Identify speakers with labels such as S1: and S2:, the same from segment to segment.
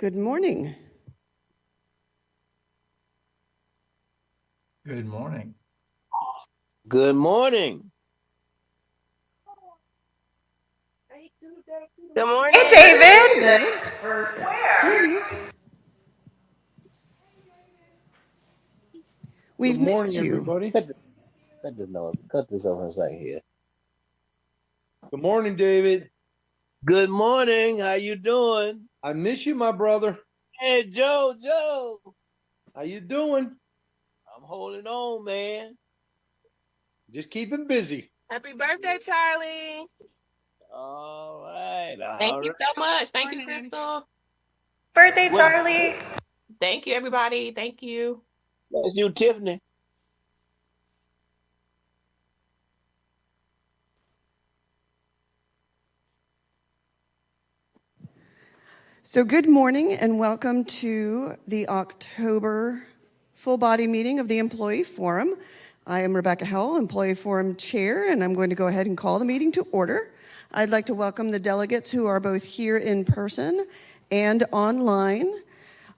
S1: Good morning.
S2: Good morning.
S3: Good morning.
S4: Good morning.
S5: Hey, David.
S1: David. Yes, Katie. We've
S2: Good morning,
S1: missed you.
S2: everybody.
S3: Cut this over a second here.
S2: Good morning, David.
S3: Good morning. How you doing?
S2: I miss you, my brother.
S3: Hey, Joe.
S2: How you doing?
S3: I'm holding on, man.
S2: Just keeping busy.
S4: Happy birthday, Charlie.
S3: All right.
S6: Thank you so much. Thank you, Crystal.
S5: Birthday,
S3: Well,
S5: Charlie.
S6: Thank you, everybody. Thank you.
S3: that's you, Tiffany.
S1: So good morning and welcome to the October full body meeting of the Employee Forum. I am Rebecca Howell, Employee Forum Chair, and I'm going to go ahead and call the meeting to order. I'd like to welcome the delegates who are both here in person and online,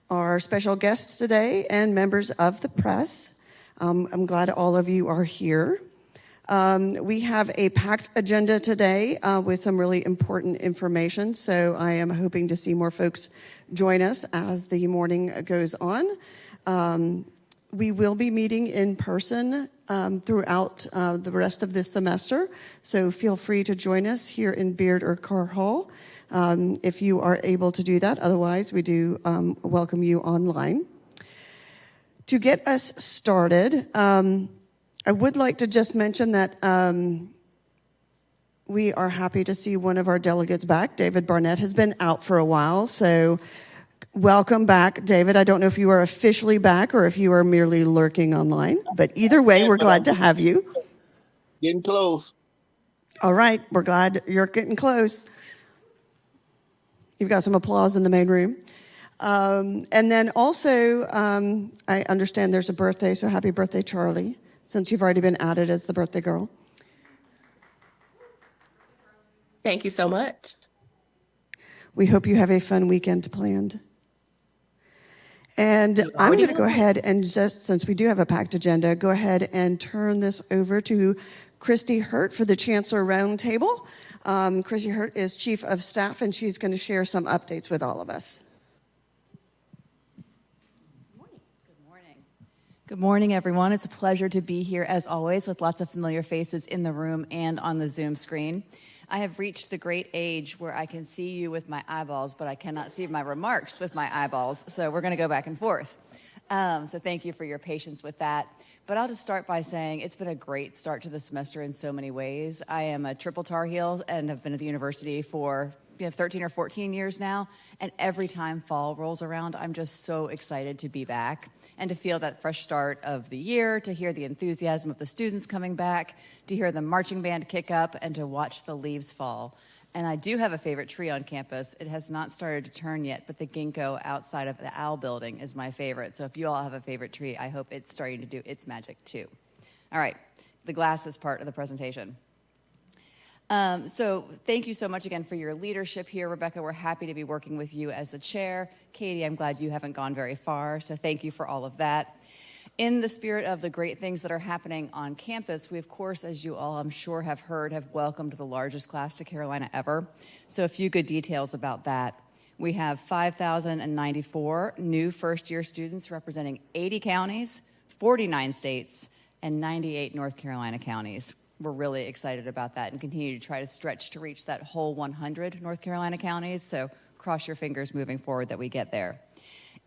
S1: our special guests today, and members of the press. I'm glad all of you are here. We have a packed agenda today with some really important information, so I am hoping to see more folks join us as the morning goes on. We will be meeting in person throughout the rest of this semester, so feel free to join us here in Beard or Carr Hall if you are able to do that. Otherwise, we do welcome you online. To get us started, I would like to just mention that we are happy to see one of our delegates back. David Barnett has been out for a while, so welcome back, David. I don't know if you are officially back or if you are merely lurking online, but either way, we're glad to have you.
S3: Getting close.
S1: All right, we're glad you're getting close. You've got some applause in the main room. And then also, I understand there's a birthday, so happy birthday, Charlie, since you've already been added as the birthday girl.
S4: Thank you so much.
S1: We hope you have a fun weekend planned. And I'm going to go ahead and just, since we do have a packed agenda, go ahead and turn this over to Christi Hurt for the Chancellor Roundtable. Christi Hurt is Chief of Staff, and she's going to share some updates with all of us.
S7: Good morning, everyone. It's a pleasure to be here, as always, with lots of familiar faces in the room and on the Zoom screen. I have reached the great age where I can see you with my eyeballs, but I cannot see my remarks with my eyeballs, so we're going to go back and forth. So thank you for your patience with that. But I'll just start by saying it's been a great start to the semester in so many ways. I am a triple Tar Heel and have been at the university for 13 or 14 years now, and every time fall rolls around, I'm just so excited to be back and to feel that fresh start of the year, to hear the enthusiasm of the students coming back, to hear the marching band kick up, and to watch the leaves fall. And I do have a favorite tree on campus. It has not started to turn yet, but the ginkgo outside of the Owl building is my favorite. So if you all have a favorite tree, I hope it's starting to do its magic too. All right, the glasses part of the presentation. So thank you so much again for your leadership here, Rebecca. We're happy to be working with you as the chair. Katie, I'm glad you haven't gone very far, so thank you for all of that. In the spirit of the great things that are happening on campus, we, of course, as you all I'm sure have heard, have welcomed the largest class to Carolina ever. So a few good details about that. We have 5,094 new first-year students representing 80 counties, 49 states, and 98 North Carolina counties. We're really excited about that and continue to try to stretch to reach that whole 100 North Carolina counties, so cross your fingers moving forward that we get there.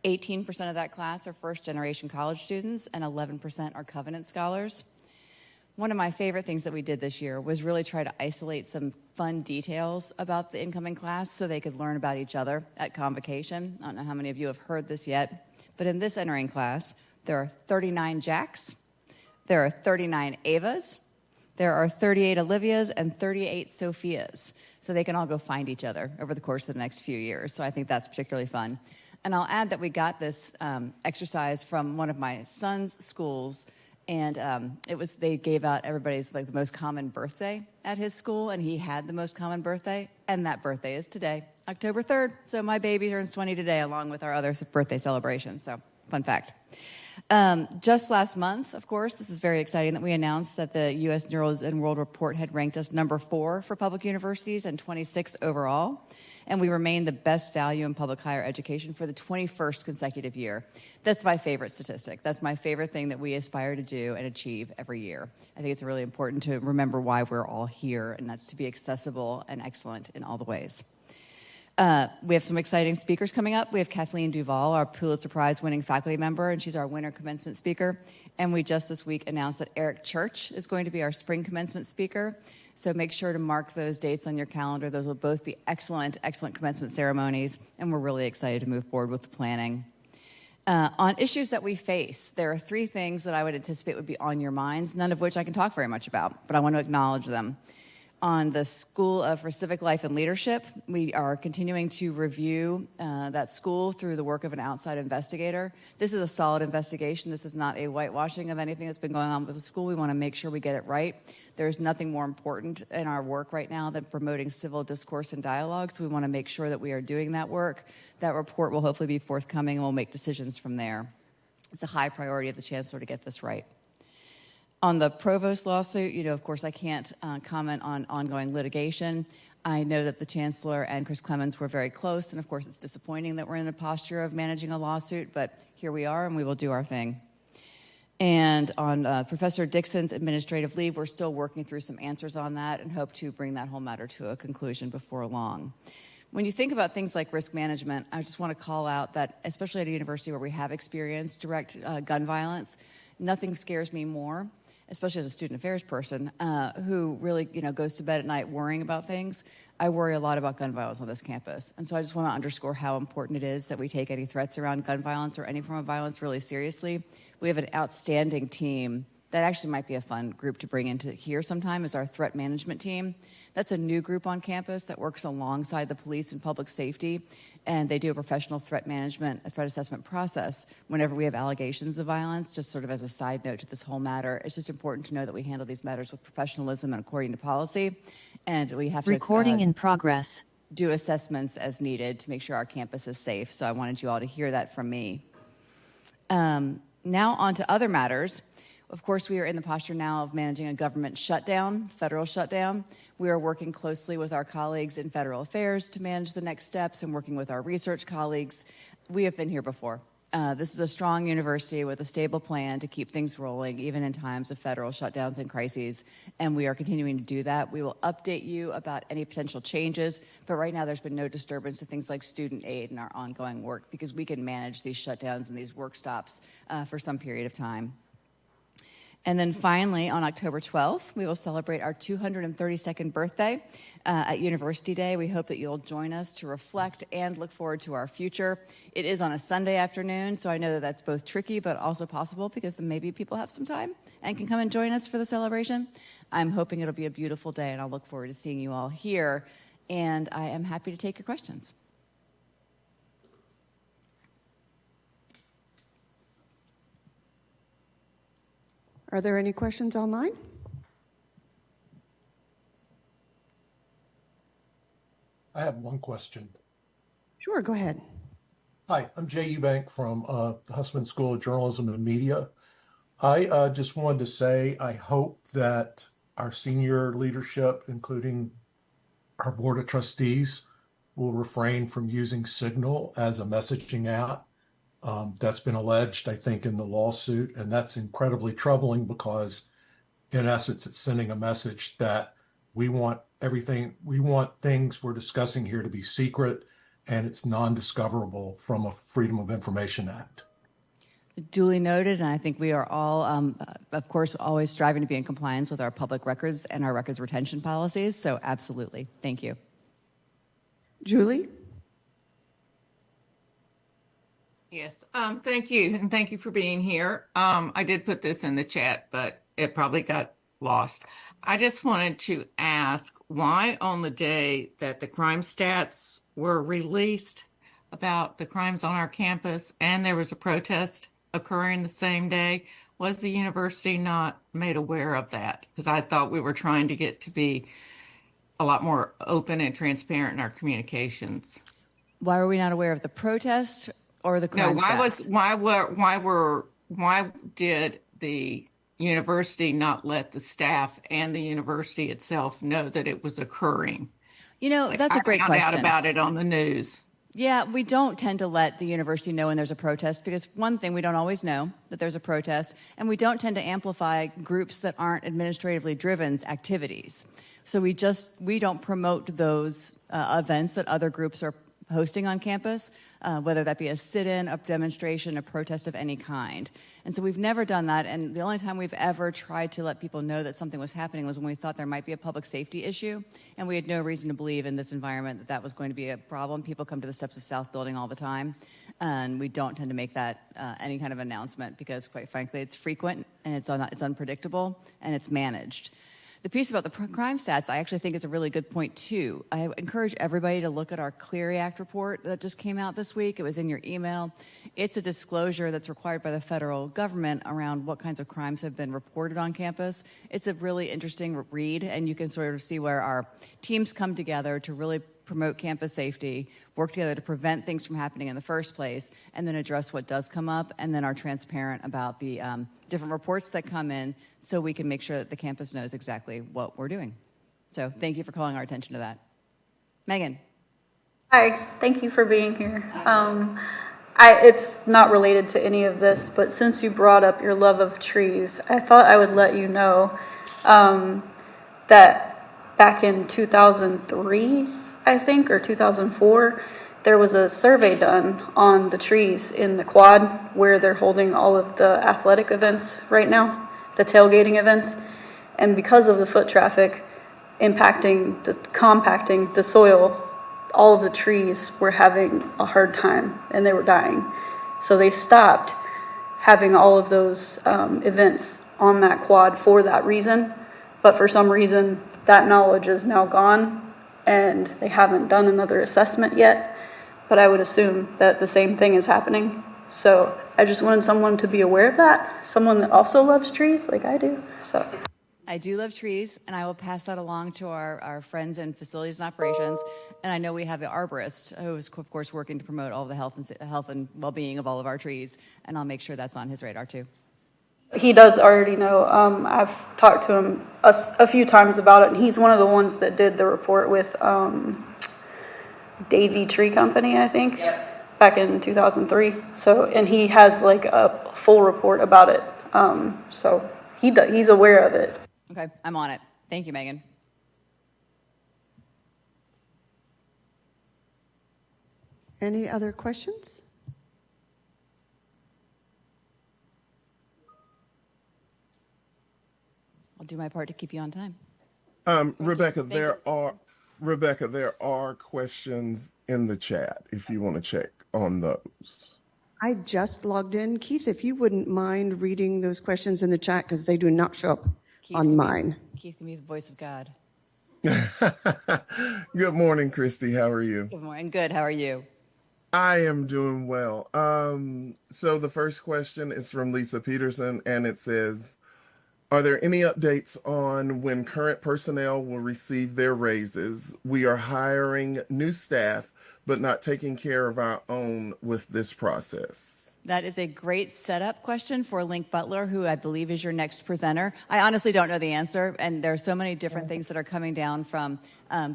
S7: 18% of that class are first-generation college students, and 11% are Covenant scholars. One of my favorite things that we did this year was really try to isolate some fun details about the incoming class so they could learn about each other at convocation. I don't know how many of you have heard this yet, but in this entering class, there are 39 Jacks, there are 39 Avas, there are 38 Olivias and 38 Sophias, so they can all go find each other over the course of the next few years. So I think that's particularly fun. And I'll add that we got this exercise from one of my son's schools And they gave out everybody's like the most common birthday at his school, and he had the most common birthday, and that birthday is today, October 3rd. So my baby turns 20 today, along with our other birthday celebrations. So fun fact. Just last month, of course, this is very exciting that we announced that the U.S. News and World Report had ranked us number 4 for public universities and 26 overall. And we remain the best value in public higher education for the 21st consecutive year. That's my favorite statistic. That's my favorite thing that we aspire to do and achieve every year. I think it's really important to remember why we're all here, and that's to be accessible and excellent in all the ways. We have some exciting speakers coming up. We have Kathleen Duvall, our Pulitzer Prize winning faculty member, and she's our winter commencement speaker. And we just this week announced that Eric Church is going to be our spring commencement speaker. So make sure to mark those dates on your calendar. Those will both be excellent, excellent commencement ceremonies, and we're really excited to move forward with the planning. On issues that we face, there are 3 things that I would anticipate would be on your minds, none of which I can talk very much about, but I want to acknowledge them. On the School for Civic Life and Leadership, we are continuing to review that school through the work of an outside investigator. This is a solid investigation. This is not a whitewashing of anything that's been going on with the school. We want to make sure we get it right. There's nothing more important in our work right now than promoting civil discourse and dialogue, so we want to make sure that we are doing that work. That report will hopefully be forthcoming, and we'll make decisions from there. It's a high priority of the Chancellor to get this right. On the provost lawsuit, of course, I can't comment on ongoing litigation. I know that the Chancellor and Chris Clemens were very close, and of course, it's disappointing that we're in a posture of managing a lawsuit, but here we are, and we will do our thing. And on Professor Dixon's administrative leave, we're still working through some answers on that and hope to bring that whole matter to a conclusion before long. When you think about things like risk management, I just want to call out that, especially at a university where we have experienced direct gun violence, nothing scares me more, especially as a student affairs person who really goes to bed at night worrying about things. I worry a lot about gun violence on this campus. And so I just want to underscore how important it is that we take any threats around gun violence or any form of violence really seriously. We have an outstanding team that actually might be a fun group to bring into here sometime is our threat management team. That's a new group on campus that works alongside the police and public safety, and they do a professional threat management, a threat assessment process whenever we have allegations of violence. Just sort of as a side note to this whole matter, it's just important to know that we handle these matters with professionalism and according to policy, and we have to
S8: Recording in progress.
S7: Do assessments as needed to make sure our campus is safe. So I wanted you all to hear that from me. Now on to other matters. Of course, we are in the posture now of managing a government shutdown, federal shutdown. We are working closely with our colleagues in federal affairs to manage the next steps and working with our research colleagues. We have been here before. This is a strong university with a stable plan to keep things rolling, even in times of federal shutdowns and crises, and we are continuing to do that. We will update you about any potential changes, but right now there's been no disturbance to things like student aid and our ongoing work because we can manage these shutdowns and these work stops for some period of time. And then finally, on October 12th, we will celebrate our 232nd birthday at University Day. We hope that you'll join us to reflect and look forward to our future. It is on a Sunday afternoon, so I know that that's both tricky but also possible because then maybe people have some time and can come and join us for the celebration. I'm hoping it'll be a beautiful day, and I'll look forward to seeing you all here. And I am happy to take your questions.
S1: Are there any questions online?
S9: I have one question.
S1: Sure, go ahead.
S9: Hi, I'm Jay Eubank from the Hussman School of Journalism and Media. I just wanted to say I hope that our senior leadership, including our board of trustees, will refrain from using Signal as a messaging app. That's been alleged, I think, in the lawsuit, and that's incredibly troubling because, in essence, it's sending a message that we want things we're discussing here to be secret, and it's non-discoverable from a Freedom of Information Act.
S7: Duly noted, and I think we are all, of course, always striving to be in compliance with our public records and our records retention policies, so absolutely. Thank you.
S1: Julie?
S10: Yes, thank you, and thank you for being here. I did put this in the chat, but it probably got lost. I just wanted to ask why on the day that the crime stats were released about the crimes on our campus and there was a protest occurring the same day, Was the university not made aware of that? Because I thought we were trying to get to be a lot more open and transparent in our communications.
S7: Why were we not aware of the protest or the
S10: No,
S7: crime stats?
S10: why did the university not let the staff and the university itself know that it was occurring?
S7: You know,
S10: Like,
S7: that's
S10: I
S7: a great
S10: found out
S7: question.
S10: about it on the news.
S7: Yeah, we don't tend to let the university know when there's a protest because one thing, we don't always know that there's a protest, and we don't tend to amplify groups that aren't administratively driven activities. So we don't promote those events that other groups are hosting on campus, whether that be a sit-in, a demonstration, a protest of any kind. And so we've never done that, and the only time we've ever tried to let people know that something was happening was when we thought there might be a public safety issue, and we had no reason to believe in this environment that that was going to be a problem. People come to the steps of South Building all the time, and we don't tend to make that any kind of announcement because, quite frankly, it's frequent, and it's unpredictable, and it's managed. The piece about the crime stats, I actually think is a really good point, too. I encourage everybody to look at our Clery Act report that just came out this week. It was in your email. It's a disclosure that's required by the federal government around what kinds of crimes have been reported on campus. It's a really interesting read, and you can sort of see where our teams come together to really promote campus safety, work together to prevent things from happening in the first place, and then address what does come up, and then are transparent about the different reports that come in so we can make sure that the campus knows exactly what we're doing. So thank you for calling our attention to that. Megan.
S5: Hi, thank you for being here. It's not related to any of this, but since you brought up your love of trees, I thought I would let you know that back in 2003, I think, or 2004, there was a survey done on the trees in the quad where they're holding all of the athletic events right now, the tailgating events. And because of the foot traffic compacting the soil, all of the trees were having a hard time and they were dying. So they stopped having all of those events on that quad for that reason. But for some reason, that knowledge is now gone and they haven't done another assessment yet. But I would assume that the same thing is happening. So I just wanted someone to be aware of that, someone that also loves trees like I do. So
S7: I do love trees, and I will pass that along to our friends in facilities and operations. And I know we have the arborist, who is, of course, working to promote all the health and well-being of all of our trees, and I'll make sure that's on his radar, too.
S5: he does already know. I've talked to him a few times about it, and he's one of the ones that did the report with Davy Tree Company, I think, back in 2003. So, and he has like a full report about it. So he's aware of it.
S7: Okay, I'm on it. Thank you, Megan.
S1: Any other questions?
S7: I'll do my part to keep you on time.
S8: Rebecca, there are questions in the chat if you want to check on those.
S1: I just logged in. Keith, if you wouldn't mind reading those questions in the chat because they do not show up on mine.
S7: Keith can be the voice of God.
S8: Good morning, Christi. How are you?
S7: Good morning. Good. How are you?
S8: I am doing well. So the first question is from Lisa Peterson, and it says, are there any updates on when current personnel will receive their raises? We are hiring new staff, but not taking care of our own with this process.
S7: That is a great setup question for Linc Butler, who I believe is your next presenter. I honestly don't know the answer, and there are so many different things that are coming down from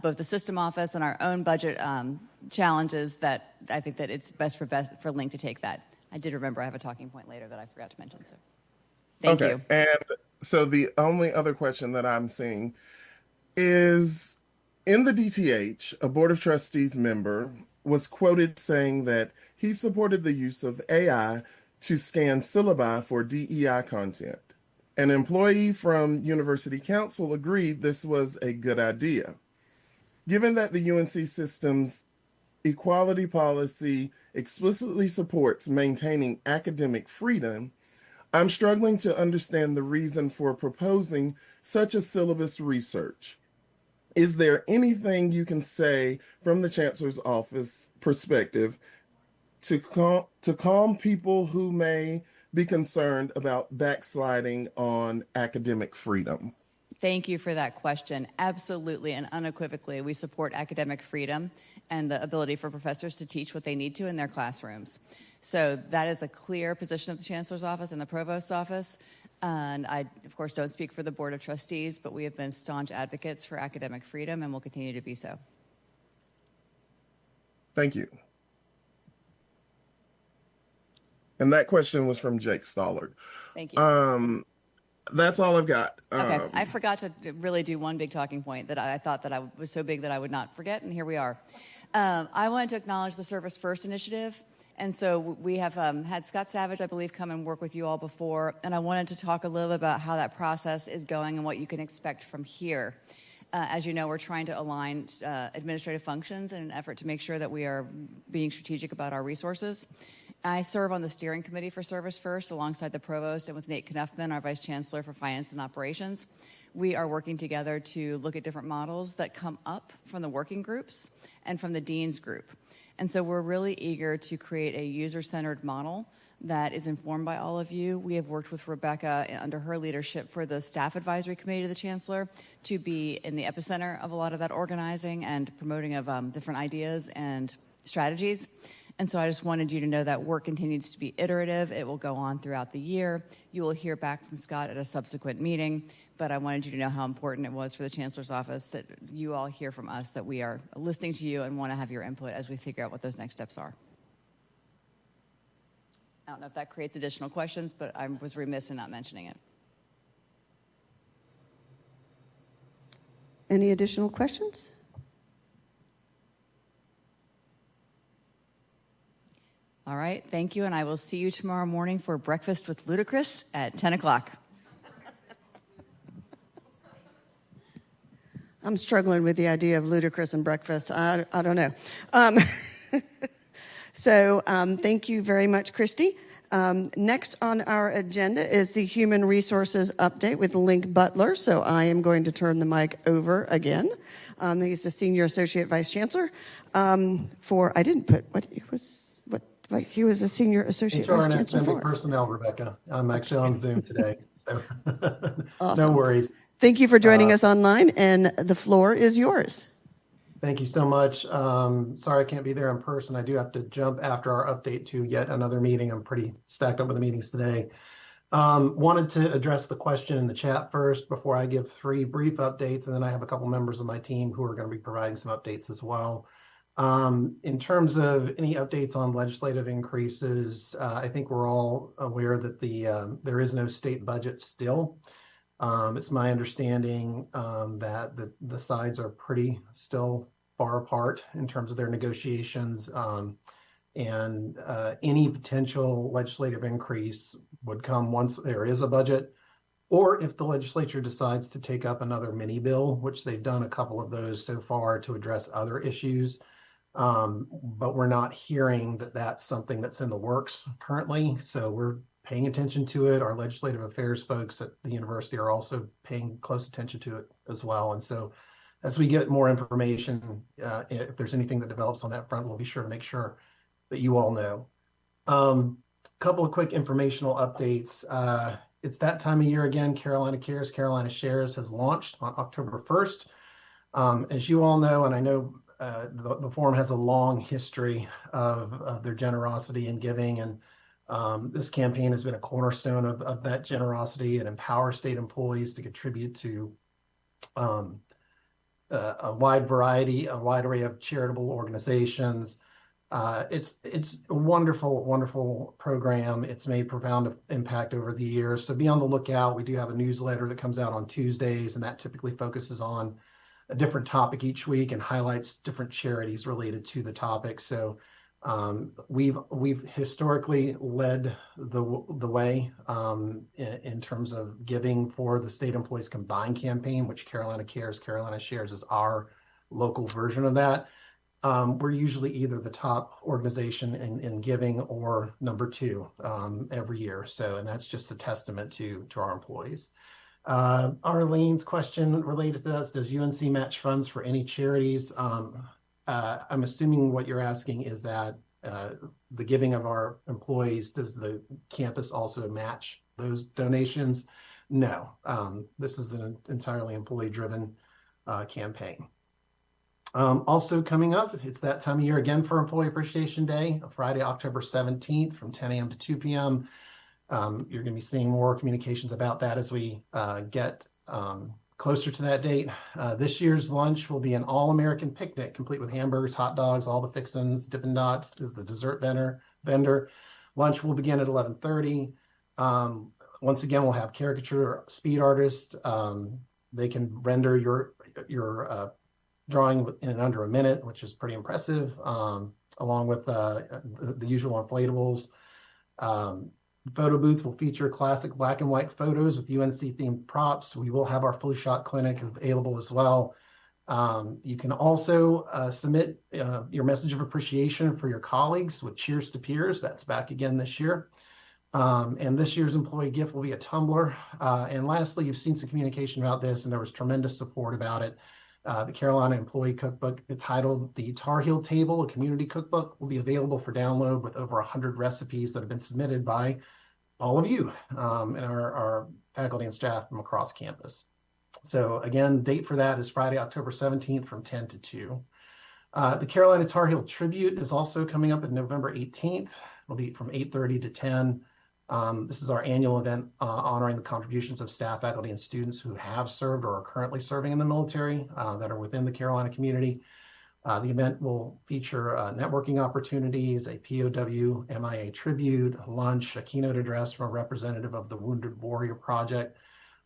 S7: both the system office and our own budget challenges that I think that it's best for Linc to take that. I did remember I have a talking point later that I forgot to mention, so thank you.
S8: And so the only other question that I'm seeing is, in the DTH, a Board of Trustees member was quoted saying that he supported the use of AI to scan syllabi for DEI content. An employee from University Council agreed this was a good idea. Given that the UNC system's equality policy explicitly supports maintaining academic freedom, I'm struggling to understand the reason for proposing such a syllabus research. Is there anything you can say from the Chancellor's office perspective to calm people who may be concerned about backsliding on academic freedom?
S7: Thank you for that question. Absolutely and unequivocally, we support academic freedom and the ability for professors to teach what they need to in their classrooms. So that is a clear position of the Chancellor's office and the Provost's office. And I, of course, don't speak for the Board of Trustees, but we have been staunch advocates for academic freedom and will continue to be so.
S8: Thank you. And that question was from Jake Stollard.
S7: Thank you.
S8: That's all I've got.
S7: Okay, I forgot to really do one big talking point that I thought that I was so big that I would not forget, and here we are. I wanted to acknowledge the Service First initiative, and so we have had Scott Savage, I believe, come and work with you all before, and I wanted to talk a little bit about how that process is going and what you can expect from here. As you know, we're trying to align administrative functions in an effort to make sure that we are being strategic about our resources. I serve on the steering committee for Service First alongside the provost and with Nate Knuffman, our vice chancellor for finance and operations. We are working together to look at different models that come up from the working groups and from the dean's group. And so we're really eager to create a user-centered model that is informed by all of you. We have worked with Rebecca under her leadership for the staff advisory committee to the chancellor to be in the epicenter of a lot of that organizing and promoting of different ideas and strategies. And so I just wanted you to know that work continues to be iterative. It will go on throughout the year. You will hear back from Scott at a subsequent meeting, but I wanted you to know how important it was for the Chancellor's office that you all hear from us, that we are listening to you and want to have your input as we figure out what those next steps are. I don't know if that creates additional questions, but I was remiss in not mentioning it.
S1: Any additional questions?
S7: All right, thank you, and I will see you tomorrow morning for breakfast with Ludacris at 10 o'clock.
S1: I'm struggling with the idea of Ludacris and breakfast. I don't know. Thank you very much, Christi. Next on our agenda is the Human Resources Update with Linc Butler. So I am going to turn the mic over again. He's the Senior Associate Vice Chancellor I didn't put what he was. He was a Senior Associate Vice Chancellor for
S11: personnel, Rebecca. I'm actually on Zoom today, so
S1: awesome.
S11: No worries.
S1: Thank you for joining us online, and the floor is yours.
S11: Thank you so much. Sorry I can't be there in person. I do have to jump after our update to yet another meeting. I'm pretty stacked up with the meetings today. Wanted to address the question in the chat first before I give 3 brief updates, and then I have a couple members of my team who are going to be providing some updates as well. In terms of any updates on legislative increases, I think we're all aware that there is no state budget still. It's my understanding that the sides are pretty still far apart in terms of their negotiations, and any potential legislative increase would come once there is a budget, or if the legislature decides to take up another mini bill, which they've done a couple of those so far to address other issues. But we're not hearing that that's something that's in the works currently. So we're paying attention to it. Our legislative affairs folks at the university are also paying close attention to it as well. And so as we get more information, if there's anything that develops on that front, we'll be sure to make sure that you all know. Couple of quick informational updates. It's that time of year again. Carolina Cares, Carolina Shares has launched on October 1st. As you all know, and I know the forum has a long history of their generosity and giving, and this campaign has been a cornerstone of that generosity and empowers state employees to contribute to a wide array of charitable organizations. It's a wonderful program. It's made profound impact over the years. So be on the lookout. We do have a newsletter that comes out on Tuesdays, and that typically focuses on a different topic each week and highlights different charities related to the topic. So we've historically led the way in terms of giving for the State Employees Combined campaign, which Carolina Cares, Carolina Shares is our local version of that. We're usually either the top organization in giving or number 2 every year. So, and that's just a testament to our employees. Arlene's question related to this: does UNC match funds for any charities? I'm assuming what you're asking is that the giving of our employees, does the campus also match those donations? No. This is an entirely employee-driven campaign. Also coming up, it's that time of year again for Employee Appreciation Day, Friday, October 17th from 10 a.m. to 2 p.m. You're going to be seeing more communications about that as we get closer to that date. This year's lunch will be an all-American picnic, complete with hamburgers, hot dogs, all the fixins. Dippin' Dots is the dessert vendor. Lunch will begin at 11:30. Once again, we'll have caricature speed artists. They can render your drawing in under a minute, which is pretty impressive, along with the usual inflatables. The photo booth will feature classic black and white photos with UNC-themed props. We will have our flu shot clinic available as well. You can also submit your message of appreciation for your colleagues with Cheers to Peers. That's back again this year. And this year's employee gift will be a tumbler. And lastly, you've seen some communication about this, and there was tremendous support about it. The Carolina Employee Cookbook, titled The Tar Heel Table, a community cookbook, will be available for download with over 100 recipes that have been submitted by all of you and our faculty and staff from across campus. So again, date for that is Friday, October 17th from 10 to 2. The Carolina Tar Heel Tribute is also coming up on November 18th. It'll be from 8:30 to 10. This is our annual event honoring the contributions of staff, faculty, and students who have served or are currently serving in the military that are within the Carolina community. The event will feature networking opportunities, a POW MIA tribute, lunch, a keynote address from a representative of the Wounded Warrior Project,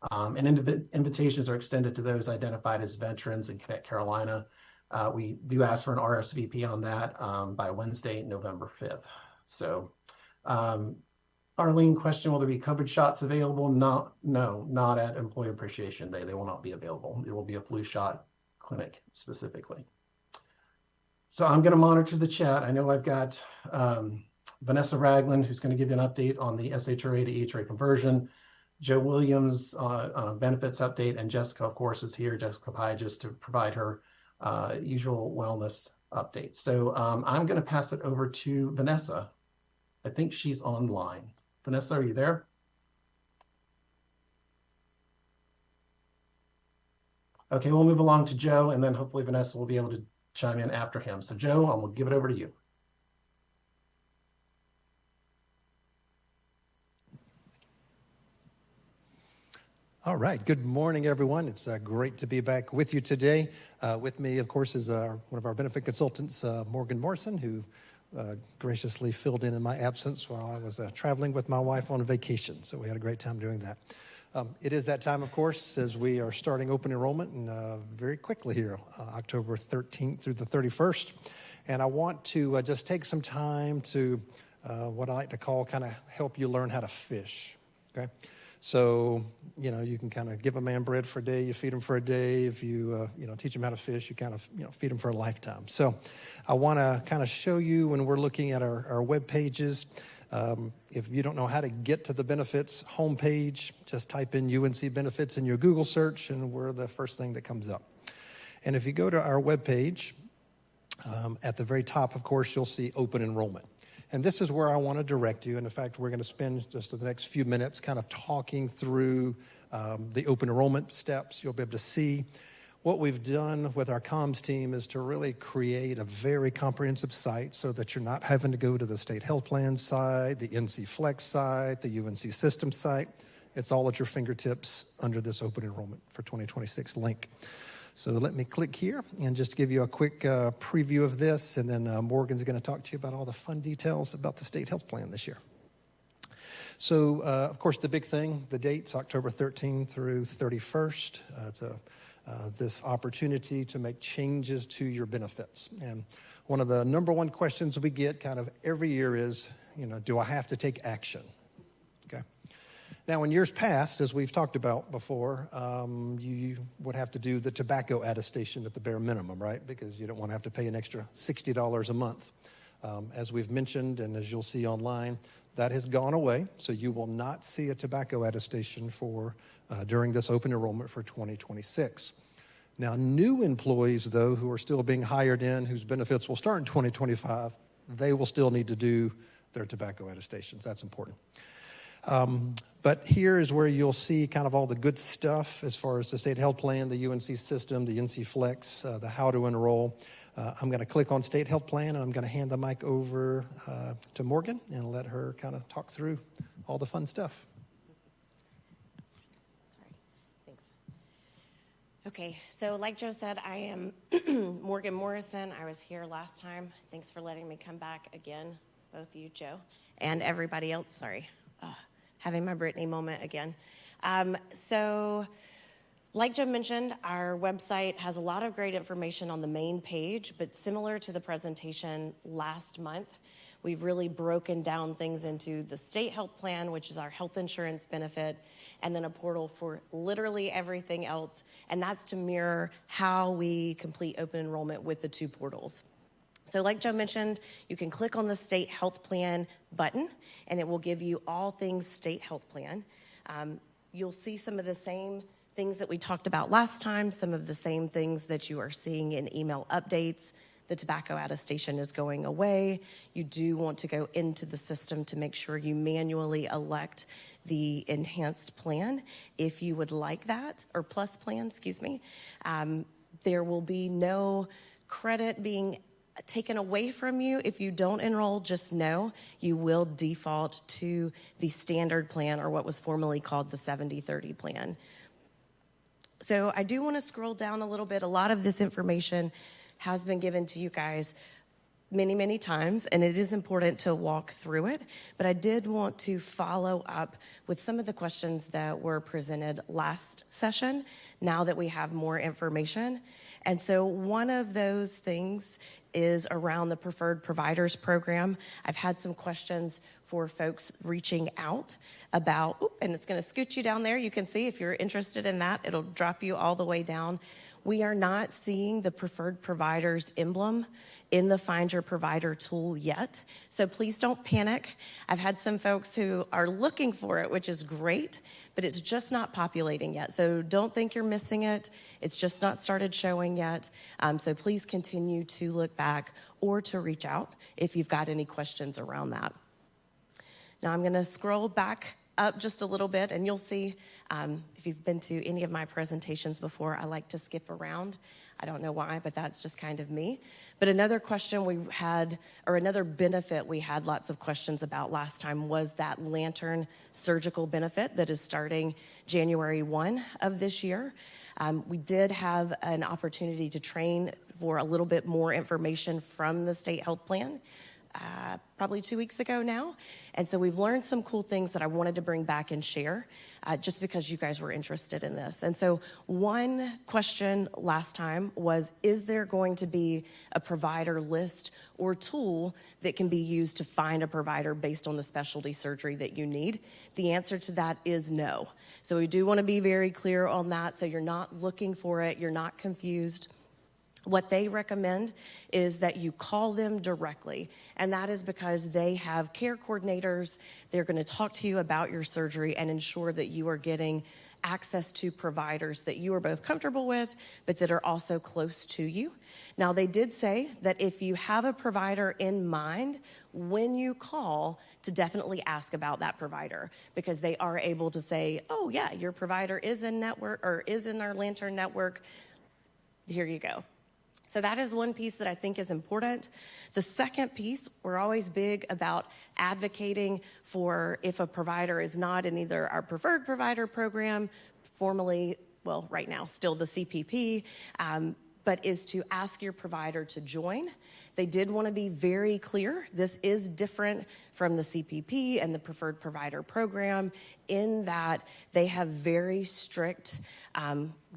S11: and invitations are extended to those identified as veterans in Connect Carolina. We do ask for an RSVP on that by Wednesday, November 5th. So, Arlene, question, will there be COVID shots available? No, not at Employee Appreciation Day. They will not be available. There will be a flu shot clinic specifically. So I'm going to monitor the chat. I know I've got Vanessa Ragland, who's going to give you an update on the SHRA to EHRA conversion, Joe Williams on a benefits update, and Jessica, of course, is here, Jessica Pyjas, to provide her usual wellness updates. So I'm going to pass it over to Vanessa. I think she's online. Vanessa, are you there? Okay, we'll move along to Joe, and then hopefully Vanessa will be able to chime in after him. So Joe, I'm going to give it over to you.
S12: All right. Good morning, everyone. It's great to be back with you today. With me, of course, is one of our benefit consultants, Morrison, who graciously filled in my absence while I was traveling with my wife on vacation. So we had a great time doing that. It is that time, of course, as we are starting open enrollment and very quickly here, October 13th through the 31st. And I want to just take some time to what I like to call kind of help you learn how to fish, okay? So, you know, you can kind of give a man bread for a day, you feed him for a day. If you, teach him how to fish, you kind of, feed him for a lifetime. So I want to kind of show you when we're looking at our web pages. If you don't know how to get to the benefits homepage, just type in UNC benefits in your Google search, and we're the first thing that comes up. And if you go to our web page, at the very top, of course, you'll see open enrollment. And this is where I want to direct you. And in fact, we're going to spend just the next few minutes kind of talking through the open enrollment steps. You'll be able to see what we've done with our comms team is to really create a very comprehensive site so that you're not having to go to the state health plan site, the NC Flex site, the UNC system site. It's all at your fingertips under this open enrollment for 2026 link. So let me click here and just give you a quick preview of this, and then Morgan's going to talk to you about all the fun details about the state health plan this year. So, of course, the big thing, the date's October 13th through 31st. It's this opportunity to make changes to your benefits. And one of the number one questions we get kind of every year is, do I have to take action? Okay. Now, in years past, as we've talked about before, you would have to do the tobacco attestation at the bare minimum, right? Because you don't want to have to pay an extra $60 a month. As we've mentioned, and as you'll see online, that has gone away. So you will not see a tobacco attestation for during this open enrollment for 2026. Now, new employees, though, who are still being hired in, whose benefits will start in 2025, they will still need to do their tobacco attestations. That's important. But here is where you'll see kind of all the good stuff as far as the state health plan, the UNC system, the NC Flex, the how to enroll. I'm going to click on state health plan, and I'm going to hand the mic over to Morgan and let her kind of talk through all the fun stuff.
S13: Thanks. Okay, so like Joe said, I am Morgan Morrison. I was here last time. Thanks for letting me come back again, both you, Joe, and everybody else. Sorry. Having my Brittany moment again. So like Joe mentioned, our website has a lot of great information on the main page, but similar to the presentation last month, we've really broken down things into the state health plan, which is our health insurance benefit, and then a portal for literally everything else. And that's to mirror how we complete open enrollment with the two portals. So like Joe mentioned, you can click on the state health plan button and it will give you all things state health plan. You'll see some of the same things that we talked about last time, some of the same things that you are seeing in email updates. The tobacco attestation is going away. You do want to go into the system to make sure you manually elect the enhanced plan if you would like that, or plus plan, excuse me. There will be no credit being taken away from you if you don't enroll. Just know you will default to the standard plan, or what was formerly called the 70-30 plan. So I do want to scroll down a little bit. A lot of this information has been given to you guys many, many times, and it is important to walk through it. But I did want to follow up with some of the questions that were presented last session, now that we have more information. And so one of those things is around the Preferred Providers Program. I've had some questions for folks reaching out about, and it's going to scoot you down there. You can see if you're interested in that, it'll drop you all the way down. We are not seeing the Preferred Providers emblem in the Find Your Provider tool yet, so please don't panic. I've had some folks who are looking for it, which is great, but it's just not populating yet. So don't think you're missing it. It's just not started showing yet. So please continue to look back or to reach out if you've got any questions around that. Now I'm going to scroll back up just a little bit, and you'll see if you've been to any of my presentations before, I like to skip around. I don't know why, but that's just kind of me. But another question we had, or another benefit we had lots of questions about last time, was that Lantern surgical benefit that is starting January 1 of this year. We did have an opportunity to train for a little bit more information from the state health plan. Probably 2 weeks ago now. And so we've learned some cool things that I wanted to bring back and share just because you guys were interested in this. And so one question last time was, is there going to be a provider list or tool that can be used to find a provider based on the specialty surgery that you need? The answer to that is no. So we do want to be very clear on that, so you're not looking for it, you're not confused. What they recommend is that you call them directly, and that is because they have care coordinators. They're going to talk to you about your surgery and ensure that you are getting access to providers that you are both comfortable with, but that are also close to you. Now, they did say that if you have a provider in mind, when you call, to definitely ask about that provider, because they are able to say, oh yeah, your provider is in network or is in our Lantern network. Here you go. So that is one piece that I think is important. The second piece, we're always big about advocating for if a provider is not in either our preferred provider program, formerly, well, right now, still the CPP, but is to ask your provider to join. They did want to be very clear. This is different from the CPP and the preferred provider program in that they have very strict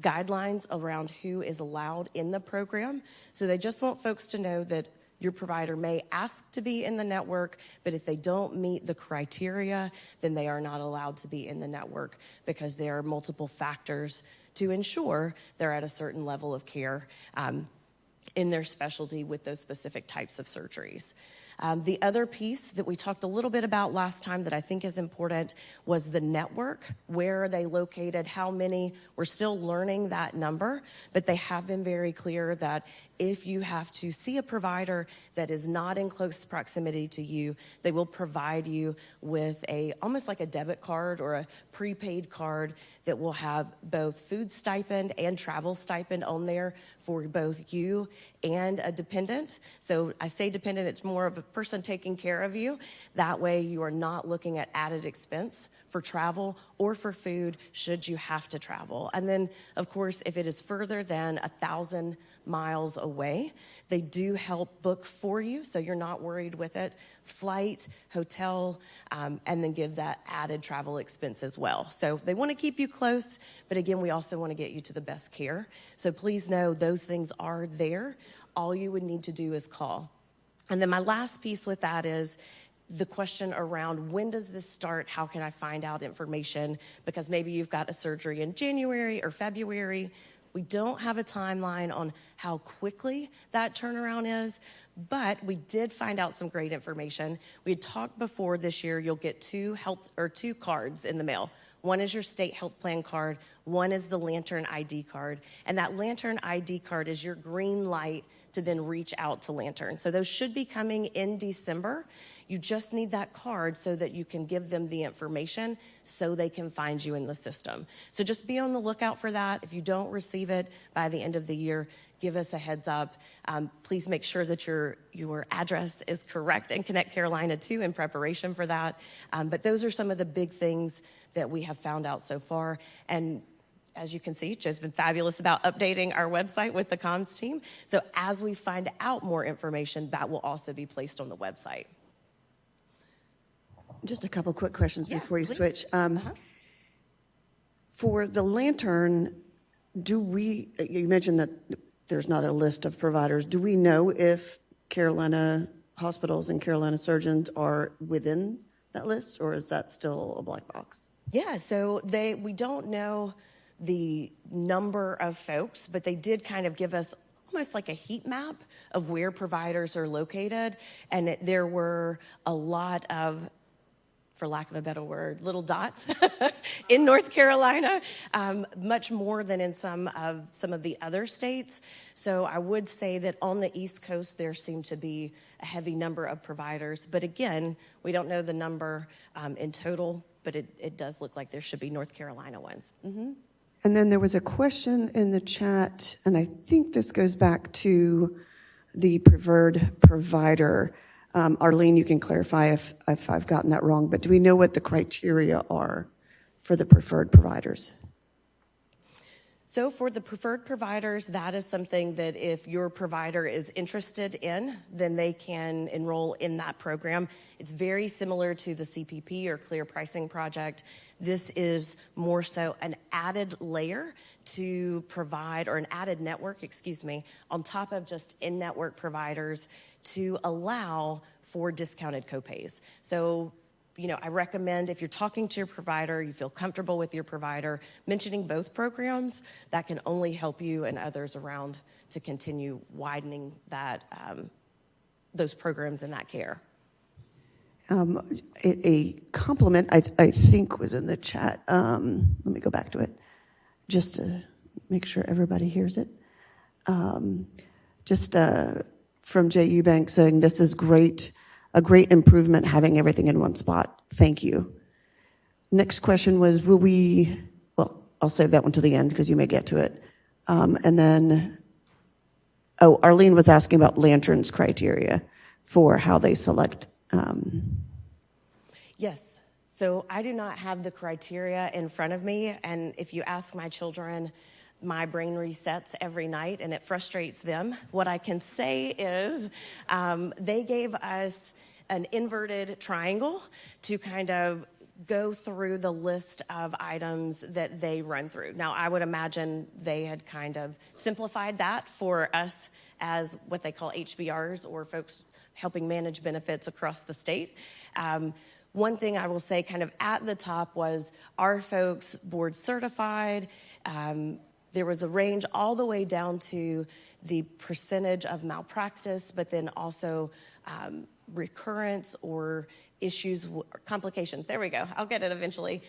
S13: guidelines around who is allowed in the program. So they just want folks to know that your provider may ask to be in the network, but if they don't meet the criteria, then they are not allowed to be in the network, because there are multiple factors to ensure they're at a certain level of care in their specialty with those specific types of surgeries. The other piece that we talked a little bit about last time that I think is important was the network. Where are they located? How many? We're still learning that number, but they have been very clear that if you have to see a provider that is not in close proximity to you, they will provide you with almost like a debit card or a prepaid card that will have both food stipend and travel stipend on there for both you and a dependent. So I say dependent, it's more of a person taking care of you. That way you are not looking at added expense for travel or for food should you have to travel. And then, of course, if it is further than 1,000 miles away, they do help book for you, so you're not worried with it. Flight, hotel, and then give that added travel expense as well. So they want to keep you close, but again, we also want to get you to the best care. So please know those things are there. All you would need to do is call. And then my last piece with that is the question around when does this start? How can I find out information? Because maybe you've got a surgery in January or February. We don't have a timeline on how quickly that turnaround is, but we did find out some great information. We had talked before this year, you'll get two cards in the mail. One is your state health plan card, one is the Lantern ID card, and that Lantern ID card is your green light to then reach out to Lantern. So those should be coming in December. You just need that card so that you can give them the information so they can find you in the system. So just be on the lookout for that. If you don't receive it by the end of the year, give us a heads up. Please make sure that your address is correct in Connect Carolina too in preparation for that. But those are some of the big things that we have found out so far. And as you can see, Joe's been fabulous about updating our website with the comms team. So as we find out more information, that will also be placed on the website.
S1: Just a couple quick questions before you
S13: please.
S1: switch. For the Lantern, you mentioned that there's not a list of providers. Do we know if Carolina hospitals and Carolina surgeons are within that list, or is that still a black box?
S13: Yeah, so we don't know the number of folks, but they did kind of give us almost like a heat map of where providers are located. And there were a lot of, for lack of a better word, little dots in North Carolina, much more than in some of the other states. So I would say that on the East Coast, there seemed to be a heavy number of providers. But again, we don't know the number in total, but it does look like there should be North Carolina ones. Mm-hmm.
S1: And then there was a question in the chat, and I think this goes back to the preferred provider. Arlene, you can clarify if I've gotten that wrong, but do we know what the criteria are for the preferred providers?
S13: So for the preferred providers, that is something that if your provider is interested in, then they can enroll in that program. It's very similar to the CPP or Clear Pricing Project. This is more so an added layer to provide, or an added network, on top of just in-network providers to allow for discounted copays. So I recommend if you're talking to your provider, you feel comfortable with your provider, mentioning both programs, that can only help you and others around to continue widening that those programs and that care.
S1: A compliment, I think, was in the chat. Let me go back to it just to make sure everybody hears it. From Jay Eubank saying, this is great. A great improvement having everything in one spot. Thank you. Next question was, I'll save that one to the end because you may get to it. And then, Arlene was asking about Lantern's criteria for how they select.
S13: Yes. So I do not have the criteria in front of me. And if you ask my children, my brain resets every night and it frustrates them. What I can say is they gave us an inverted triangle to kind of go through the list of items that they run through. Now, I would imagine they had kind of simplified that for us as what they call HBRs, or folks helping manage benefits across the state. One thing I will say kind of at the top was, are folks board certified? there was a range all the way down to the percentage of malpractice, but then also recurrence or issues, complications. There we go. I'll get it eventually.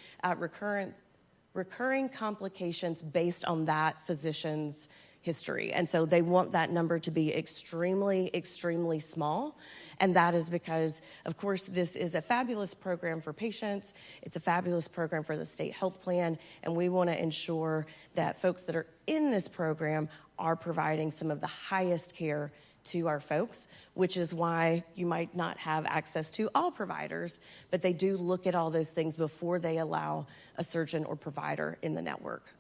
S13: Recurring complications based on that physician's history. And so they want that number to be extremely, extremely small. And that is because, of course, this is a fabulous program for patients. It's a fabulous program for the state health plan. And we want to ensure that folks that are in this program are providing some of the highest care to our folks, which is why you might not have access to all providers, but they do look at all those things before they allow a surgeon or provider in the network.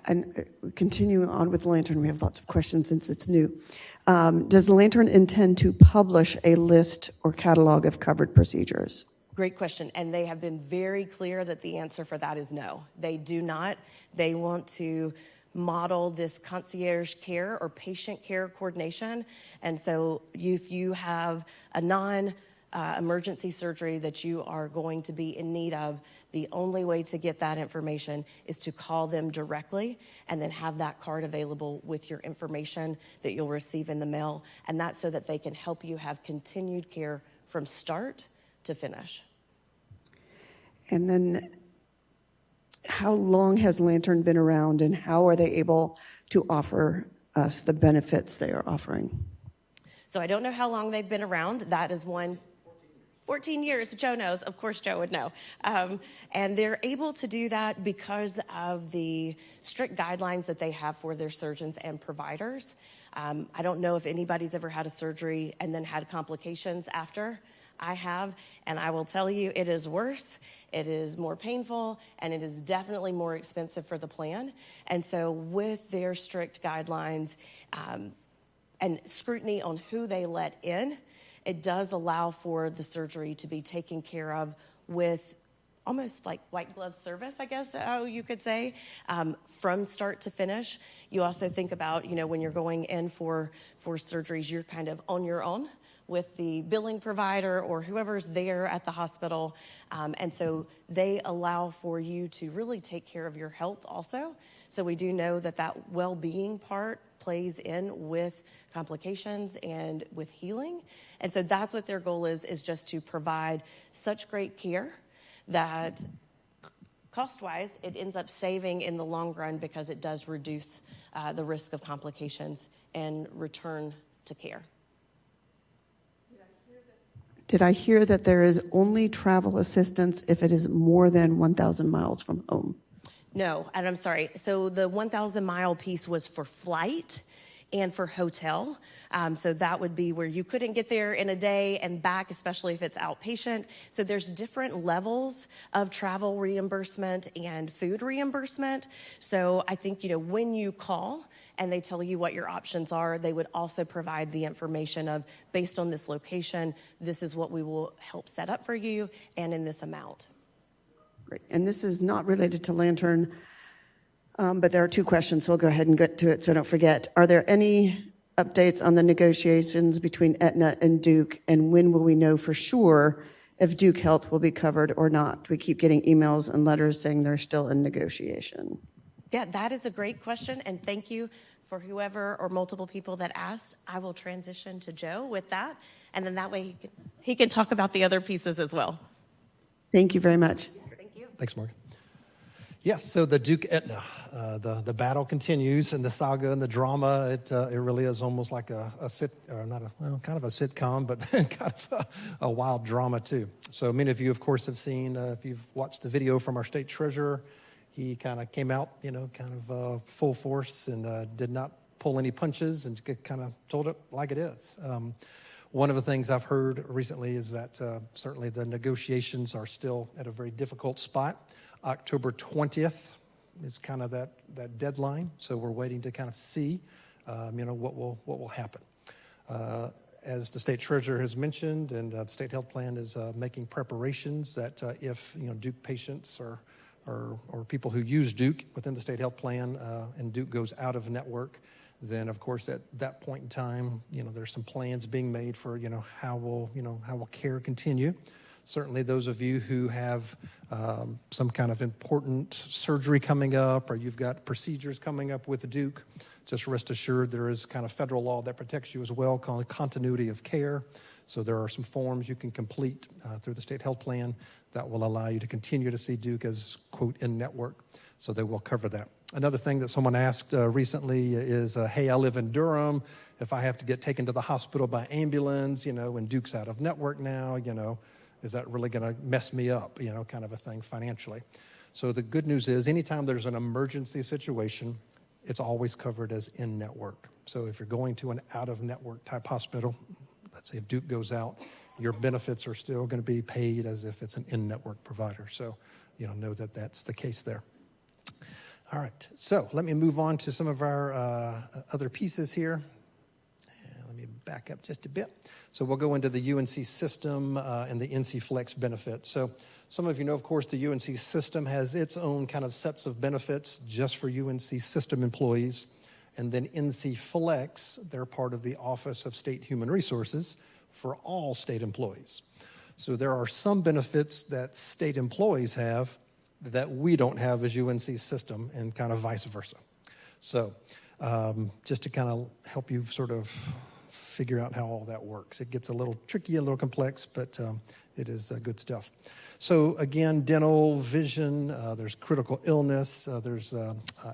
S1: And continuing on with Lantern, we have lots of questions since it's new. Does Lantern intend to publish a list or catalog of covered procedures?
S13: Great question. And they have been very clear that the answer for that is no. They do not. They want to model this concierge care or patient care coordination. And so if you have a non-emergency surgery that you are going to be in need of, the only way to get that information is to call them directly and then have that card available with your information that you'll receive in the mail. And that's so that they can help you have continued care from start to finish.
S1: And then how long has Lantern been around, and how are they able to offer us the benefits they are offering?
S13: So I don't know how long they've been around. That is 14 years. Joe knows. Of course, Joe would know. And they're able to do that because of the strict guidelines that they have for their surgeons and providers. I don't know if anybody's ever had a surgery and then had complications after. I have, and I will tell you, it is worse, it is more painful, and it is definitely more expensive for the plan. And so with their strict guidelines and scrutiny on who they let in, it does allow for the surgery to be taken care of with almost like white glove service, I guess you could say, from start to finish. You also think about, when you're going in for surgeries, you're kind of on your own with the billing provider or whoever's there at the hospital. And so they allow for you to really take care of your health also. So we do know that well-being part plays in with complications and with healing. And so that's what their goal is just to provide such great care that cost-wise, it ends up saving in the long run because it does reduce the risk of complications and return to care.
S1: Did I hear that there is only travel assistance if it is more than 1,000 miles from home?
S13: No, and I'm sorry. So the 1,000-mile piece was for flight and for hotel. So that would be where you couldn't get there in a day and back, especially if it's outpatient. So there's different levels of travel reimbursement and food reimbursement. So I think, when you call and they tell you what your options are, they would also provide the information of, based on this location, this is what we will help set up for you and in this amount.
S1: Great. And this is not related to Lantern, but there are two questions, so we'll go ahead and get to it so I don't forget. Are there any updates on the negotiations between Aetna and Duke, and when will we know for sure if Duke Health will be covered or not? We keep getting emails and letters saying they're still in negotiation.
S13: Yeah, that is a great question, and thank you for whoever or multiple people that asked. I will transition to Joe with that, and then that way he can talk about the other pieces as well.
S1: Thank you very much.
S13: Thank you.
S12: Thanks, Morgan. Yes, so the Duke Aetna, the battle continues, and the saga and the drama. It really is almost like kind of a sitcom, but kind of a wild drama too. So many of you, of course, have seen if you've watched the video from our state treasurer. He kind of came out, full force and did not pull any punches and kind of told it like it is. One of the things I've heard recently is that certainly the negotiations are still at a very difficult spot. October 20th is kind of that deadline, so we're waiting to kind of see, what will happen. As the state treasurer has mentioned, and the state health plan is making preparations that if Duke patients or people who use Duke within the state health plan and Duke goes out of network, then of course at that point in time, there's some plans being made for how will care continue. Certainly those of you who have some kind of important surgery coming up, or you've got procedures coming up with Duke, just rest assured there is kind of federal law that protects you as well, called continuity of care. So there are some forms you can complete through the state health plan that will allow you to continue to see Duke as, quote, in network. So they will cover that. Another thing that someone asked recently is, hey, I live in Durham. If I have to get taken to the hospital by ambulance, and Duke's out of network now, is that really going to mess me up, kind of a thing financially. So the good news is anytime there's an emergency situation, it's always covered as in-network. So if you're going to an out-of-network type hospital, let's say if Duke goes out, your benefits are still going to be paid as if it's an in-network provider. So, know that that's the case there. All right, so let me move on to some of our other pieces here. Let me back up just a bit. So we'll go into the UNC system and the NC Flex benefits. So some of you know, of course, the UNC system has its own kind of sets of benefits just for UNC system employees. And then NC Flex, they're part of the Office of State Human Resources for all state employees. So there are some benefits that state employees have that we don't have as UNC system, and kind of vice versa. So just to kind of help you sort of figure out how all that works. It gets a little tricky, a little complex, but it is good stuff. So again, dental, vision, there's critical illness, there's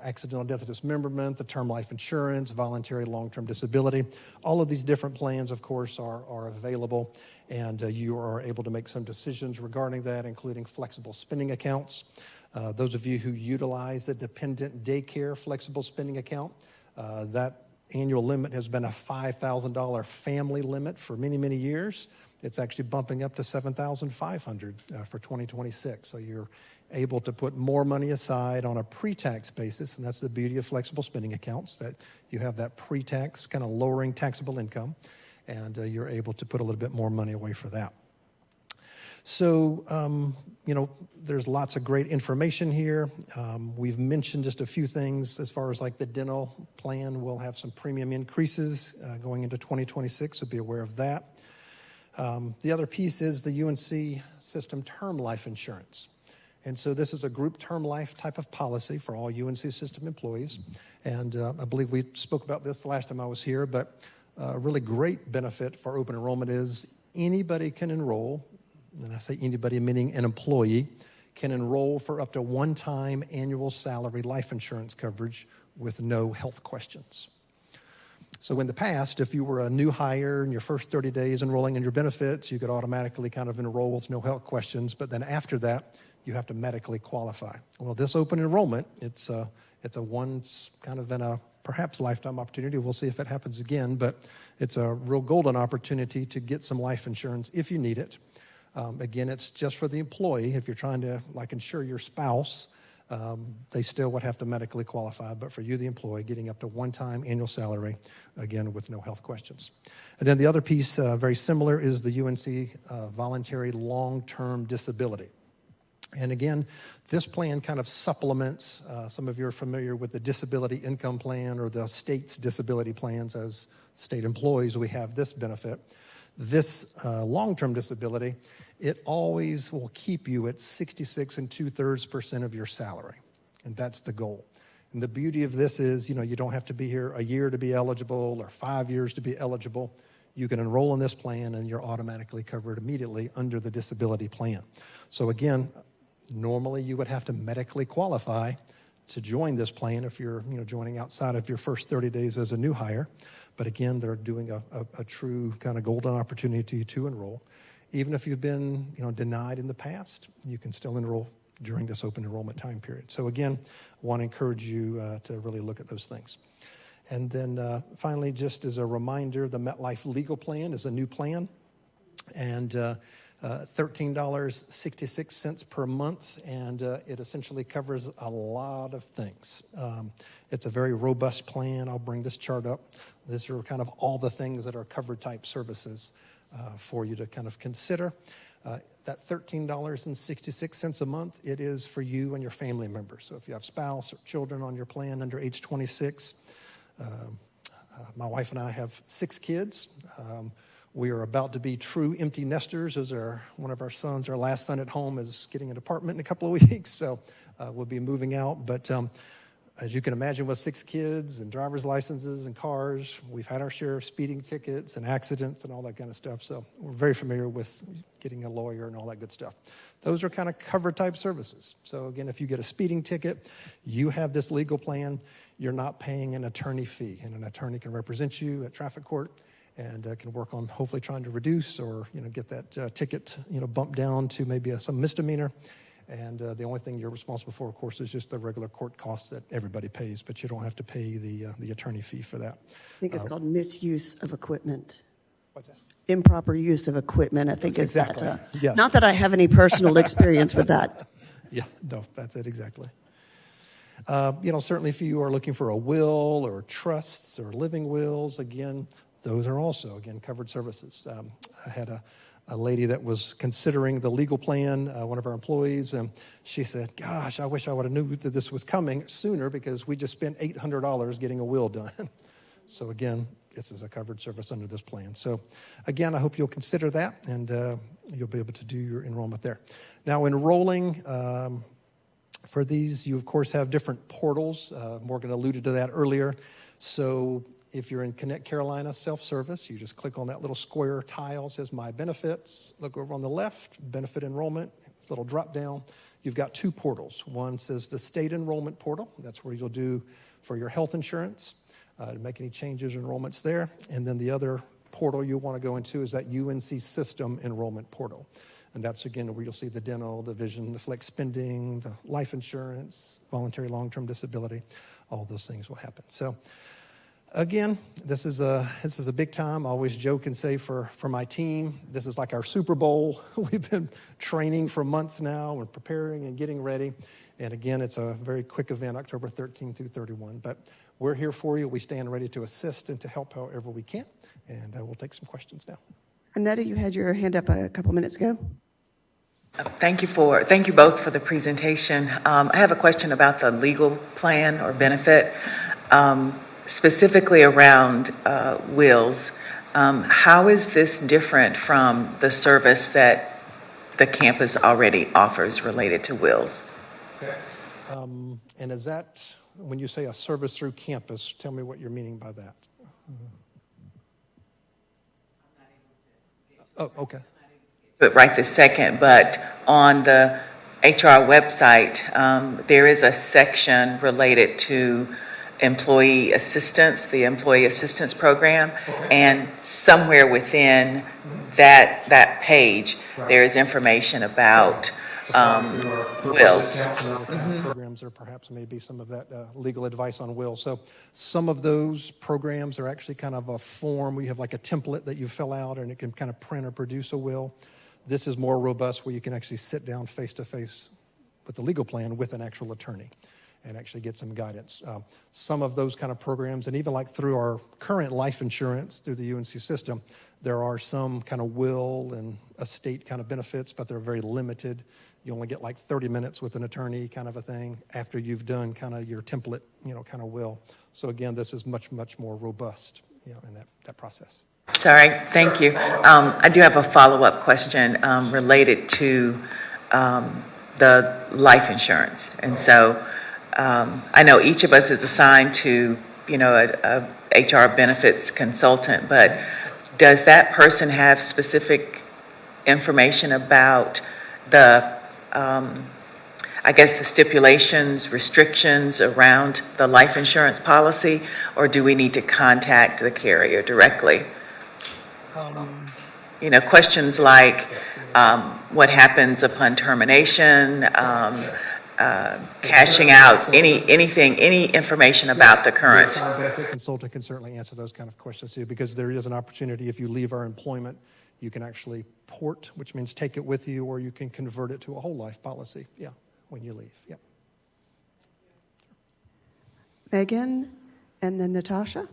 S12: accidental death or dismemberment, the term life insurance, voluntary long-term disability. All of these different plans, of course, are available, and you are able to make some decisions regarding that, including flexible spending accounts. Those of you who utilize the dependent daycare flexible spending account, that annual limit has been a $5,000 family limit for many, many years. It's actually bumping up to $7,500 for 2026. So you're able to put more money aside on a pre-tax basis, and that's the beauty of flexible spending accounts, that you have that pre-tax kind of lowering taxable income, and you're able to put a little bit more money away for that. So, there's lots of great information here. We've mentioned just a few things as far as like the dental plan. We'll have some premium increases going into 2026, so be aware of that. The other piece is the UNC system term life insurance. And so this is a group term life type of policy for all UNC system employees. And I believe we spoke about this the last time I was here, but a really great benefit for open enrollment is anybody can enroll, and I say anybody meaning an employee, can enroll for up to one-time annual salary life insurance coverage with no health questions. So in the past, if you were a new hire in your first 30 days enrolling in your benefits, you could automatically kind of enroll with no health questions, but then after that, you have to medically qualify. Well, this open enrollment, it's a once kind of in a perhaps lifetime opportunity. We'll see if it happens again, but it's a real golden opportunity to get some life insurance if you need it. Again, it's just for the employee. If you're trying to insure your spouse, they still would have to medically qualify. But for you, the employee, getting up to one-time annual salary, again, with no health questions. And then the other piece, very similar, is the UNC voluntary long-term disability. And again, this plan kind of supplements, some of you are familiar with the disability income plan or the state's disability plans. As state employees, we have this benefit. This long-term disability, it always will keep you at 66 2/3% of your salary. And that's the goal. And the beauty of this is, you don't have to be here a year to be eligible or 5 years to be eligible. You can enroll in this plan and you're automatically covered immediately under the disability plan. So again, normally you would have to medically qualify to join this plan if you're joining outside of your first 30 days as a new hire. But again, they're doing a true kind of golden opportunity to enroll. Even if you've been denied in the past, you can still enroll during this open enrollment time period. So again, I want to encourage you to really look at those things. And then finally, just as a reminder, the MetLife Legal Plan is a new plan. And $13.66 per month, and it essentially covers a lot of things. It's a very robust plan. I'll bring this chart up. These are kind of all the things that are covered type services for you to kind of consider. That $13.66 a month, it is for you and your family members. So if you have spouse or children on your plan under age 26, my wife and I have 6 kids. We are about to be true empty nesters, as one of our sons, our last son at home, is getting an apartment in a couple of weeks, so we'll be moving out. But as you can imagine, with 6 kids and driver's licenses and cars, we've had our share of speeding tickets and accidents and all that kind of stuff, so we're very familiar with getting a lawyer and all that good stuff. Those are kind of covered type services. So again, if you get a speeding ticket, you have this legal plan, you're not paying an attorney fee, and an attorney can represent you at traffic court and can work on hopefully trying to reduce or get that ticket bumped down to maybe some misdemeanor. And the only thing you're responsible for, of course, is just the regular court costs that everybody pays, but you don't have to pay the attorney fee for that.
S1: I think it's called misuse of equipment.
S12: What's that?
S1: Improper use of equipment. I think it's
S12: exactly.
S1: that.
S12: Yes.
S1: Not that I have any personal experience with that.
S12: Yeah, no, that's it exactly. Certainly if you are looking for a will or trusts or living wills, again, those are also, again, covered services. I had a lady that was considering the legal plan, one of our employees, and she said, gosh, I wish I would have knew that this was coming sooner because we just spent $800 getting a will done. So again, this is a covered service under this plan. So again, I hope you'll consider that, and you'll be able to do your enrollment there. Now, enrolling, for these, you of course have different portals. Morgan alluded to that earlier. So if you're in Connect Carolina self-service, you just click on that little square tile, says My Benefits. Look over on the left, Benefit Enrollment, little drop down. You've got 2 portals. One says the State Enrollment Portal. That's where you'll do for your health insurance, to make any changes or enrollments there. And then the other portal you want to go into is that UNC System Enrollment Portal. And that's, again, where you'll see the dental, the vision, the flex spending, the life insurance, voluntary long-term disability. All those things will happen. So again, this is a big time. I always joke and say for my team, this is like our Super Bowl. We've been training for months now and preparing and getting ready. And again, it's a very quick event, October 13 through 31. But we're here for you. We stand ready to assist and to help however we can. And we'll take some questions now.
S1: Annetta, you had your hand up a couple minutes ago.
S14: Thank you both for the presentation. I have a question about the legal plan or benefit. Specifically around wills, how is this different from the service that the campus already offers related to wills?
S12: Okay. And is that, when you say a service through campus, tell me what you're meaning by that. Oh, okay.
S14: But right this second, but on the HR website, there is a section related to employee assistance, the employee assistance program, and somewhere within that page, there is information about wills.
S12: Programs, or perhaps maybe some of that legal advice on wills. So some of those programs are actually kind of a form. We have like a template that you fill out, and it can kind of print or produce a will. This is more robust, where you can actually sit down face to face with the legal plan with an actual attorney and actually get some guidance. Some of those kind of programs, and even like through our current life insurance through the UNC system, there are some kind of will and estate kind of benefits, but they're very limited. You only get like 30 minutes with an attorney kind of a thing after you've done kind of your template, kind of will. So again, this is much, much more robust, in that process.
S14: Sorry, thank you. I do have a follow-up question related to the life insurance. And so I know each of us is assigned to, a HR benefits consultant, but does that person have specific information about the the stipulations, restrictions around the life insurance policy, or do we need to contact the carrier directly? Questions like what happens upon termination, cashing out, any information about the current.
S12: The benefit consultant can certainly answer those kind of questions too, because there is an opportunity if you leave our employment, you can actually port, which means take it with you, or you can convert it to a whole life policy. Yeah, when you leave. Yeah.
S1: Megan, and then Natasha.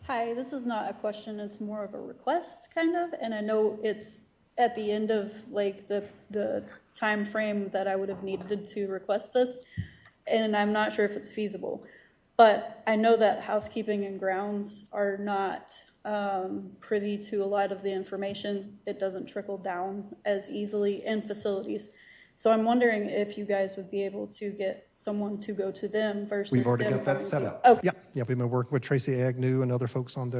S5: Hi, this is not a question, it's more of a request, kind of, and I know it's at the end of like the time frame that I would have needed to request this, and I'm not sure if it's feasible. But I know that housekeeping and grounds are not privy to a lot of the information. It doesn't trickle down as easily in facilities. So I'm wondering if you guys would be able to get someone to go to them versus
S12: We've already
S5: them
S12: got that
S5: going
S12: set
S5: to-
S12: up.
S5: Oh,
S12: Yeah, we've been working with Tracy Agnew and other folks on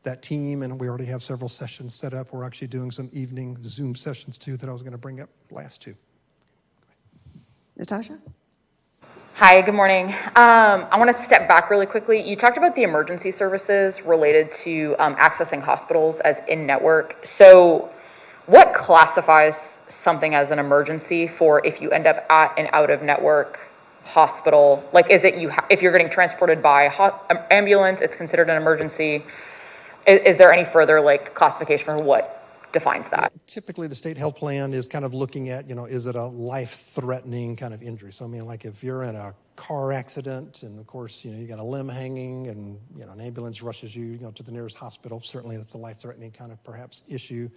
S12: that team, and we already have several sessions set up. We're actually doing some evening Zoom sessions too that I was going to bring up last too.
S1: Natasha?
S15: Hi, good morning. I want to step back really quickly. You talked about the emergency services related to accessing hospitals as in-network. So what classifies something as an emergency for if you end up at an out-of-network hospital? Like, is it if you're getting transported by ambulance, it's considered an emergency? Is there any further like classification for what defines that?
S12: Typically, the state health plan is kind of looking at, is it a life-threatening kind of injury? So, I mean, like if you're in a car accident and, of course, you got a limb hanging and, an ambulance rushes you, to the nearest hospital, certainly that's a life-threatening kind of perhaps issue.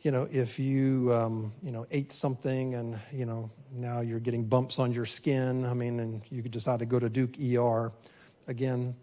S12: If you, ate something and, now you're getting bumps on your skin, and you could decide to go to Duke ER, again,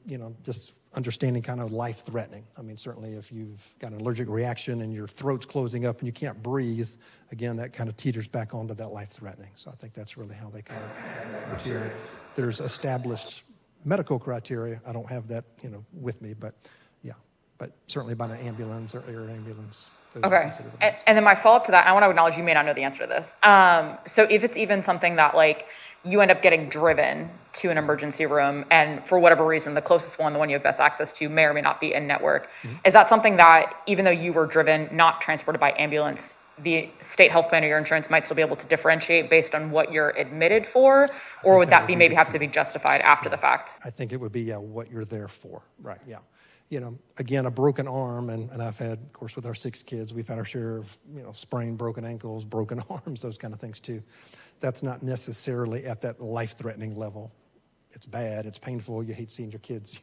S12: just understanding kind of life-threatening. Certainly if you've got an allergic reaction and your throat's closing up and you can't breathe, again, that kind of teeters back onto that life-threatening. So I think that's really how they kind of have that criteria. There's established medical criteria. I don't have that, with me, but yeah. But certainly by an ambulance or air ambulance.
S15: Okay. And then my follow-up to that, I want to acknowledge you may not know the answer to this. So if it's even something that like you end up getting driven to an emergency room and for whatever reason, the closest one, the one you have best access to may or may not be in network. Mm-hmm. Is that something that even though you were driven, not transported by ambulance, the state health plan or your insurance might still be able to differentiate based on what you're admitted for? Or would that be maybe have to be justified after the fact?
S12: I think it would be, what you're there for. Right. Yeah. Again, a broken arm, and I've had, of course, with our 6 kids, we've had our share of, sprained, broken ankles, broken arms, those kind of things too. That's not necessarily at that life-threatening level. It's bad, it's painful, you hate seeing your kids,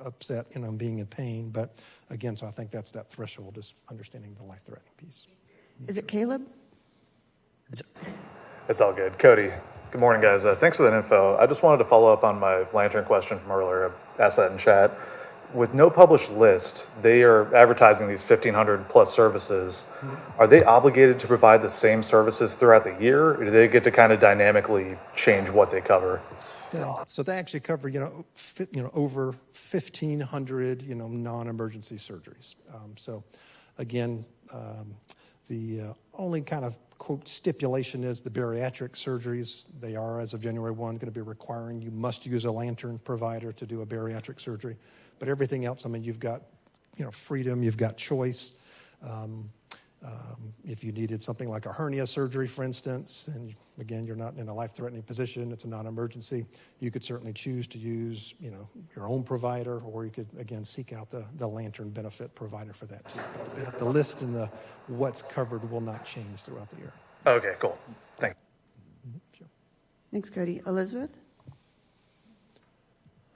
S12: upset, being in pain. But again, so I think that's that threshold, is understanding the life-threatening piece.
S1: Is it Caleb?
S16: It's all good. Cody, good morning, guys. Thanks for that info. I just wanted to follow up on my lantern question from earlier. I asked that in chat. With no published list, they are advertising these 1,500 plus services. Are they obligated to provide the same services throughout the year, or do they get to kind of dynamically change what they cover?
S12: Yeah, so they actually cover, over 1,500, non-emergency surgeries. So again, the only kind of quote stipulation is the bariatric surgeries. They are, as of January 1, going to be requiring you must use a lantern provider to do a bariatric surgery. But everything else, you've got, freedom, you've got choice. If you needed something like a hernia surgery, for instance, and again, you're not in a life-threatening position, it's a non-emergency, you could certainly choose to use, your own provider, or you could, again, seek out the lantern benefit provider for that too. But the list and the what's covered will not change throughout the year.
S16: Okay, cool. Thanks.
S12: Mm-hmm. Sure.
S1: Thanks, Cody. Elizabeth?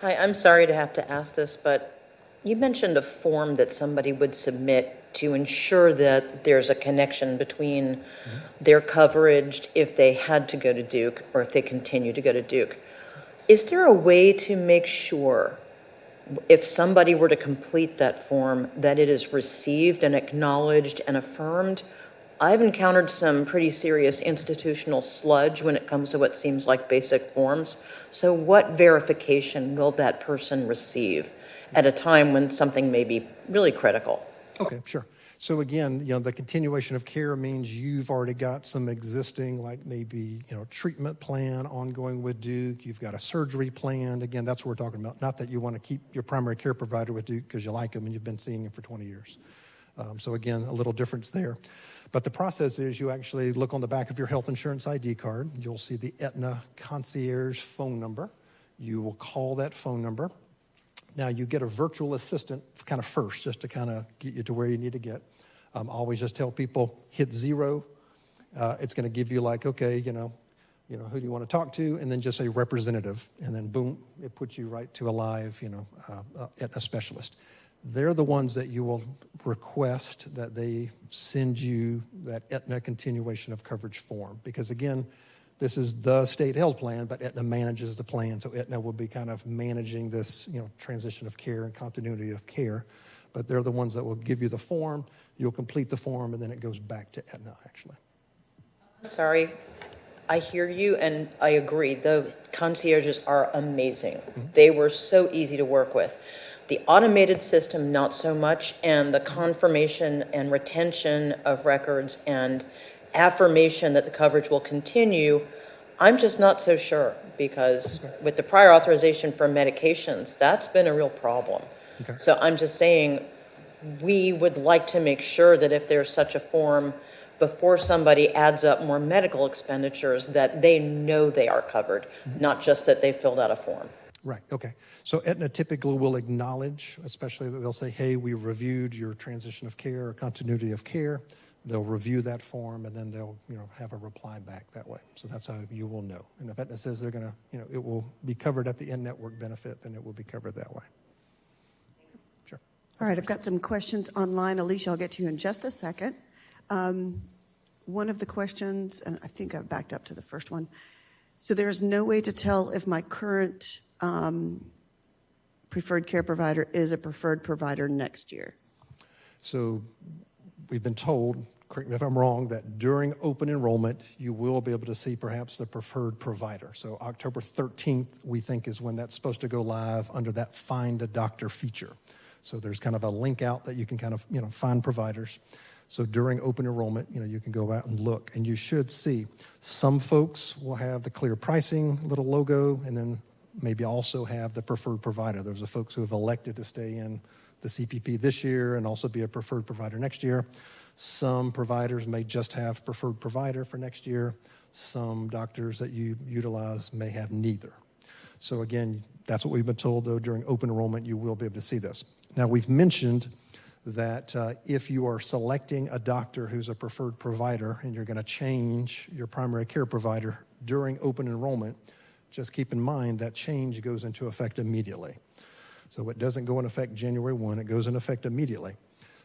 S17: Hi, I'm sorry to have to ask this, but you mentioned a form that somebody would submit to ensure that there's a connection between their coverage if they had to go to Duke or if they continue to go to Duke. Is there a way to make sure, if somebody were to complete that form, that it is received and acknowledged and affirmed? I've encountered some pretty serious institutional sludge when it comes to what seems like basic forms. So what verification will that person receive at a time when something may be really critical?
S12: Okay, sure. So again, the continuation of care means you've already got some existing, like maybe, treatment plan ongoing with Duke. You've got a surgery plan. Again, that's what we're talking about. Not that you want to keep your primary care provider with Duke because you like them and you've been seeing him for 20 years. So again, a little difference there. But the process is you actually look on the back of your health insurance ID card. You'll see the Aetna concierge phone number. You will call that phone number. Now, you get a virtual assistant kind of first, just to kind of get you to where you need to get. Always just tell people, hit 0. It's going to give you like, okay, who do you want to talk to? And then just say representative. And then boom, it puts you right to a live, Aetna specialist. They're the ones that you will request that they send you that Aetna continuation of coverage form. Because again, This is the state health plan, but Aetna manages the plan. So Aetna will be kind of managing this, transition of care and continuity of care. But they're the ones that will give you the form. You'll complete the form, and then it goes back to Aetna, actually.
S17: Sorry, I hear you, and I agree. The concierges are amazing. They were so easy to work with. The automated system, not so much, and the confirmation and retention of records and affirmation that the coverage will continue, I'm just not so sure, because with the prior authorization for medications, that's been a real problem.
S12: Okay.
S17: So I'm just saying, we would like to make sure that if there's such a form, before somebody adds up more medical expenditures, that they know they are covered, not just that they filled out a form.
S12: Right, okay. So Aetna typically will acknowledge, especially that they'll say, hey, we reviewed your transition of care or continuity of care. They'll review that form, and then they'll have a reply back that way. So that's how you will know. And if Aetna says they're going to, it will be covered at the in-network benefit, then it will be covered that way. Sure.
S1: All right, I've got some questions online. Alicia, I'll get to you in just a second. One of the questions, and I think I've backed up to the first one. So there's no way to tell if my current preferred care provider is a preferred provider next year.
S12: So we've been told, correct me if I'm wrong, that during open enrollment, you will be able to see perhaps the preferred provider. So October 13th, we think, is when that's supposed to go live under that Find a Doctor feature. So there's kind of a link out that you can kind of, find providers. So during open enrollment, you can go out and look, and you should see some folks will have the clear pricing little logo, and then maybe also have the preferred provider. There's the folks who have elected to stay in the CPP this year and also be a preferred provider next year. Some providers may just have preferred provider for next year. Some doctors that you utilize may have neither. So again, that's what we've been told, though, during open enrollment, you will be able to see this. Now, we've mentioned that if you are selecting a doctor who's a preferred provider and you're going to change your primary care provider during open enrollment, just keep in mind that change goes into effect immediately. So it doesn't go in effect January 1, it goes in effect immediately.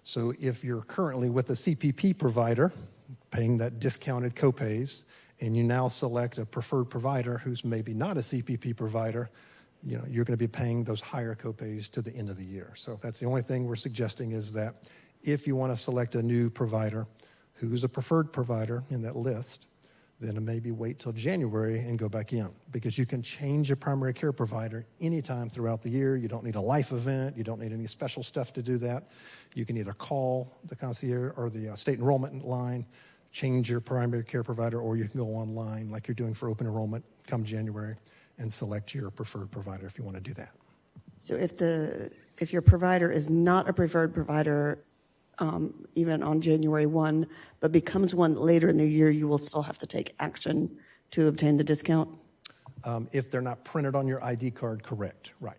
S12: So if you're currently with a CPP provider paying that discounted copays, and you now select a preferred provider who's maybe not a CPP provider, you're going to be paying those higher copays to the end of the year. So that's the only thing we're suggesting, is that if you want to select a new provider who's a preferred provider in that list, then maybe wait till January and go back in, because you can change your primary care provider anytime throughout the year. You don't need a life event. You don't need any special stuff to do that. You can either call the concierge or the state enrollment line, change your primary care provider, or you can go online like you're doing for open enrollment come January and select your preferred provider if you want to do that.
S1: So if your provider is not a preferred provider, even on January 1, but becomes one later in the year, you will still have to take action to obtain the discount?
S12: If they're not printed on your ID card, correct. Right.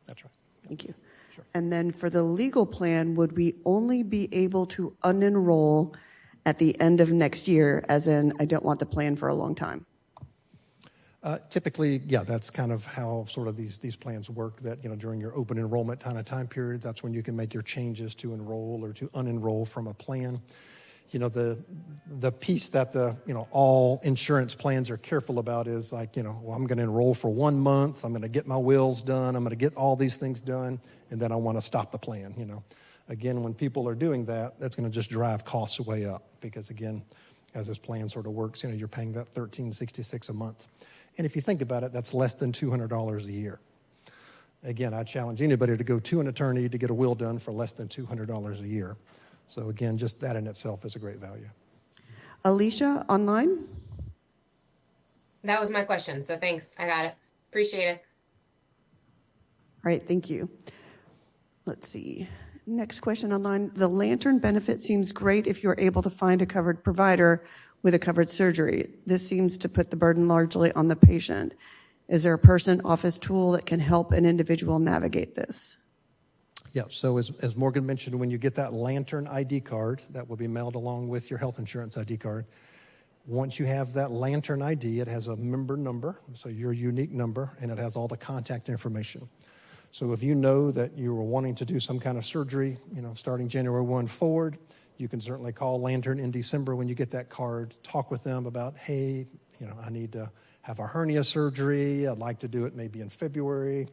S12: That's right.
S1: Thank you.
S12: Sure.
S1: And then for the legal plan, would we only be able to unenroll at the end of next year, as in I don't want the plan for a long time?
S12: Typically, yeah, that's kind of how sort of these plans work, that, during your open enrollment time periods, that's when you can make your changes to enroll or to unenroll from a plan. The piece that all insurance plans are careful about is like, well, I'm going to enroll for 1 month, I'm going to get my wills done, I'm going to get all these things done, and then I want to stop the plan, Again, when people are doing that, that's going to just drive costs way up, because again, as this plan sort of works, you're paying that $13.66 a month. And if you think about it, that's less than $200 a year. Again, I challenge anybody to go to an attorney to get a will done for less than $200 a year. So again, just that in itself is a great value.
S1: Alicia, online?
S18: That was my question, so thanks. I got it. Appreciate it.
S1: All right, thank you. Let's see. Next question online. The Lantern benefit seems great if you're able to find a covered provider with a covered surgery. This seems to put the burden largely on the patient. Is there a person office tool that can help an individual navigate this?
S12: Yeah, so as Morgan mentioned, when you get that Lantern ID card, that will be mailed along with your health insurance ID card. Once you have that Lantern ID, it has a member number, so your unique number, and it has all the contact information. So if you know that you were wanting to do some kind of surgery, starting January 1 forward, you can certainly call Lantern in December when you get that card, talk with them about, hey, I need to have a hernia surgery. I'd like to do it maybe in February.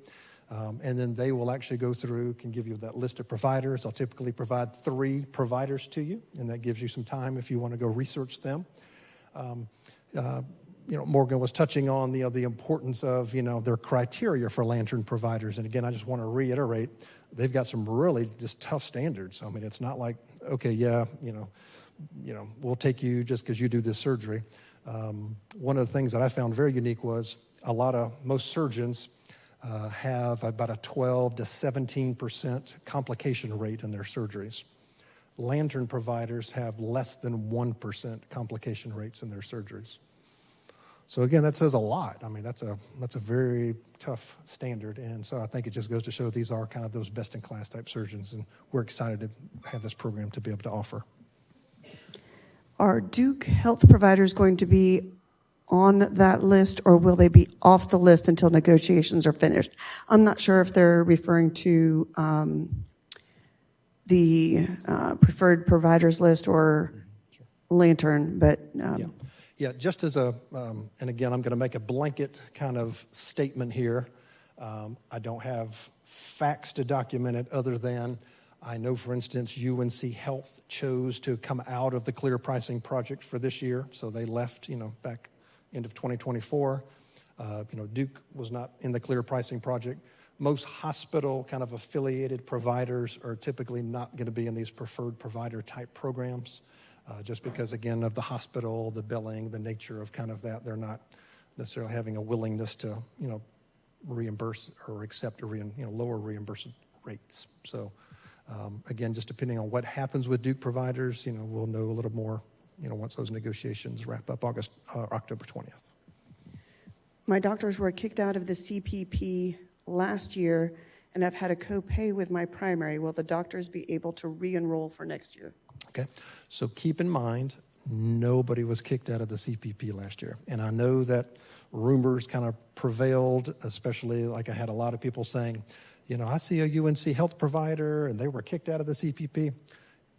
S12: And then they will actually go through, can give you that list of providers. I'll typically provide 3 providers to you, and that gives you some time if you want to go research them. Morgan was touching on the importance of their criteria for Lantern providers, and again, I just want to reiterate, they've got some really just tough standards. I mean, it's not like, okay, yeah, we'll take you just because you do this surgery. One of the things that I found very unique was most surgeons have about a 12 to 17% complication rate in their surgeries. Lantern providers have less than 1% complication rates in their surgeries. So again, that says a lot. I mean, that's a very tough standard, and so I think it just goes to show these are kind of those best-in-class type surgeons, and we're excited to have this program to be able to offer.
S1: Are Duke Health providers going to be on that list, or will they be off the list until negotiations are finished? I'm not sure if they're referring to the preferred providers list or Lantern, but
S12: Yeah, just as and again, I'm going to make a blanket kind of statement here. I don't have facts to document it other than I know, for instance, UNC Health chose to come out of the clear pricing project for this year, so they left, back end of 2024. Duke was not in the clear pricing project. Most hospital kind of affiliated providers are typically not going to be in these preferred provider type programs. Just because, again, of the hospital, the billing, the nature of kind of that, they're not necessarily having a willingness to, reimburse or accept lower reimbursement rates. So, again, just depending on what happens with Duke providers, we'll know a little more, once those negotiations wrap up October 20th.
S1: my doctors were kicked out of the CPP last year, and I've had a copay with my primary. Will the doctors be able to re-enroll for next year?
S12: Okay, so keep in mind, nobody was kicked out of the CPP last year. And I know that rumors kind of prevailed, especially like I had a lot of people saying, I see a UNC Health provider and they were kicked out of the CPP.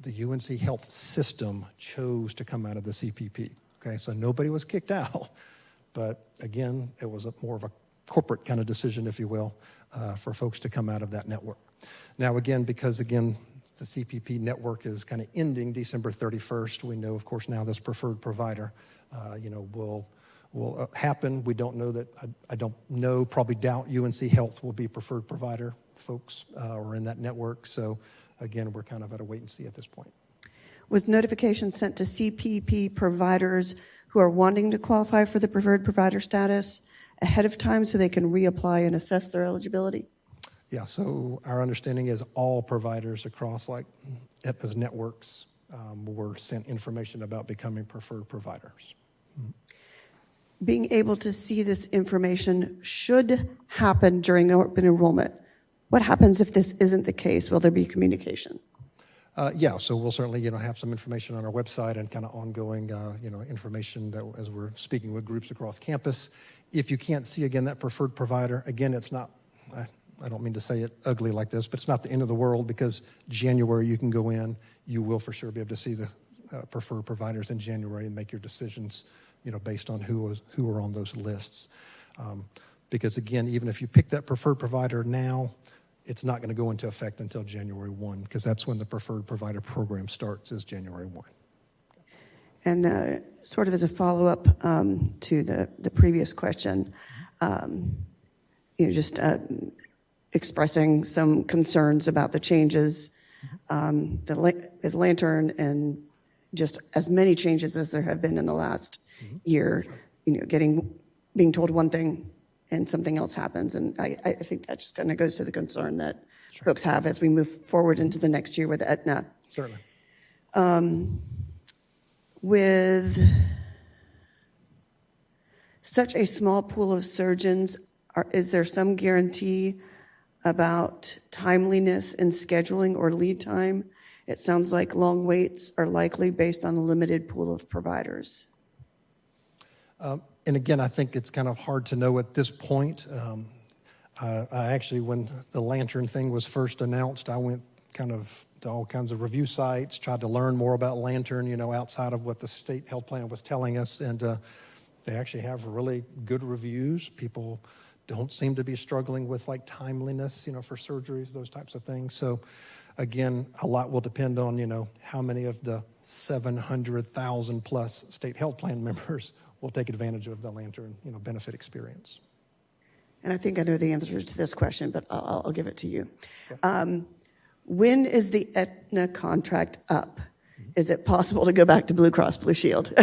S12: The UNC Health system chose to come out of the CPP. Okay, so nobody was kicked out. But again, it was more of a corporate kind of decision, if you will, for folks to come out of that network. Now, again, because the CPP network is kind of ending December 31st. We know, of course, now this preferred provider, will happen. We don't know that. I don't know, probably doubt UNC Health will be preferred provider folks or in that network. So, again, we're kind of at a wait and see at this point.
S1: Was notification sent to CPP providers who are wanting to qualify for the preferred provider status ahead of time so they can reapply and assess their eligibility?
S12: Yeah, so our understanding is all providers across Aetna's networks were sent information about becoming preferred providers.
S1: Being able to see this information should happen during open enrollment. What happens if this isn't the case? Will there be communication?
S12: Yeah, so we'll certainly, have some information on our website and kind of ongoing, information that as we're speaking with groups across campus. If you can't see, again, that preferred provider, again, it's not, I don't mean to say it ugly like this, but it's not the end of the world because January you can go in, you will for sure be able to see the preferred providers in January and make your decisions, based on who are on those lists. Because again, even if you pick that preferred provider now, it's not going to go into effect until January 1 because that's when the preferred provider program starts, is January 1.
S1: And sort of as a follow-up to the previous question, just expressing some concerns about the changes, the Lantern, and just as many changes as there have been in the last year, being told one thing and something else happens. And I think that just kind of goes to the concern that folks have as we move forward into the next year with Aetna.
S12: Certainly.
S1: With such a small pool of surgeons, is there some guarantee about timeliness in scheduling or lead time? It sounds like long waits are likely based on the limited pool of providers.
S12: And again, I think it's kind of hard to know at this point. I actually, when the Lantern thing was first announced, I went kind of to all kinds of review sites, tried to learn more about Lantern, outside of what the state health plan was telling us. And They actually have really good reviews. People don't seem to be struggling with like timeliness, for surgeries, those types of things. So again, a lot will depend on, how many of the 700,000 plus state health plan members will take advantage of the Lantern, benefit experience.
S1: And I think I know the answer to this question, but I'll give it to you. When is the Aetna contract up? Is it possible to go back to Blue Cross Blue Shield?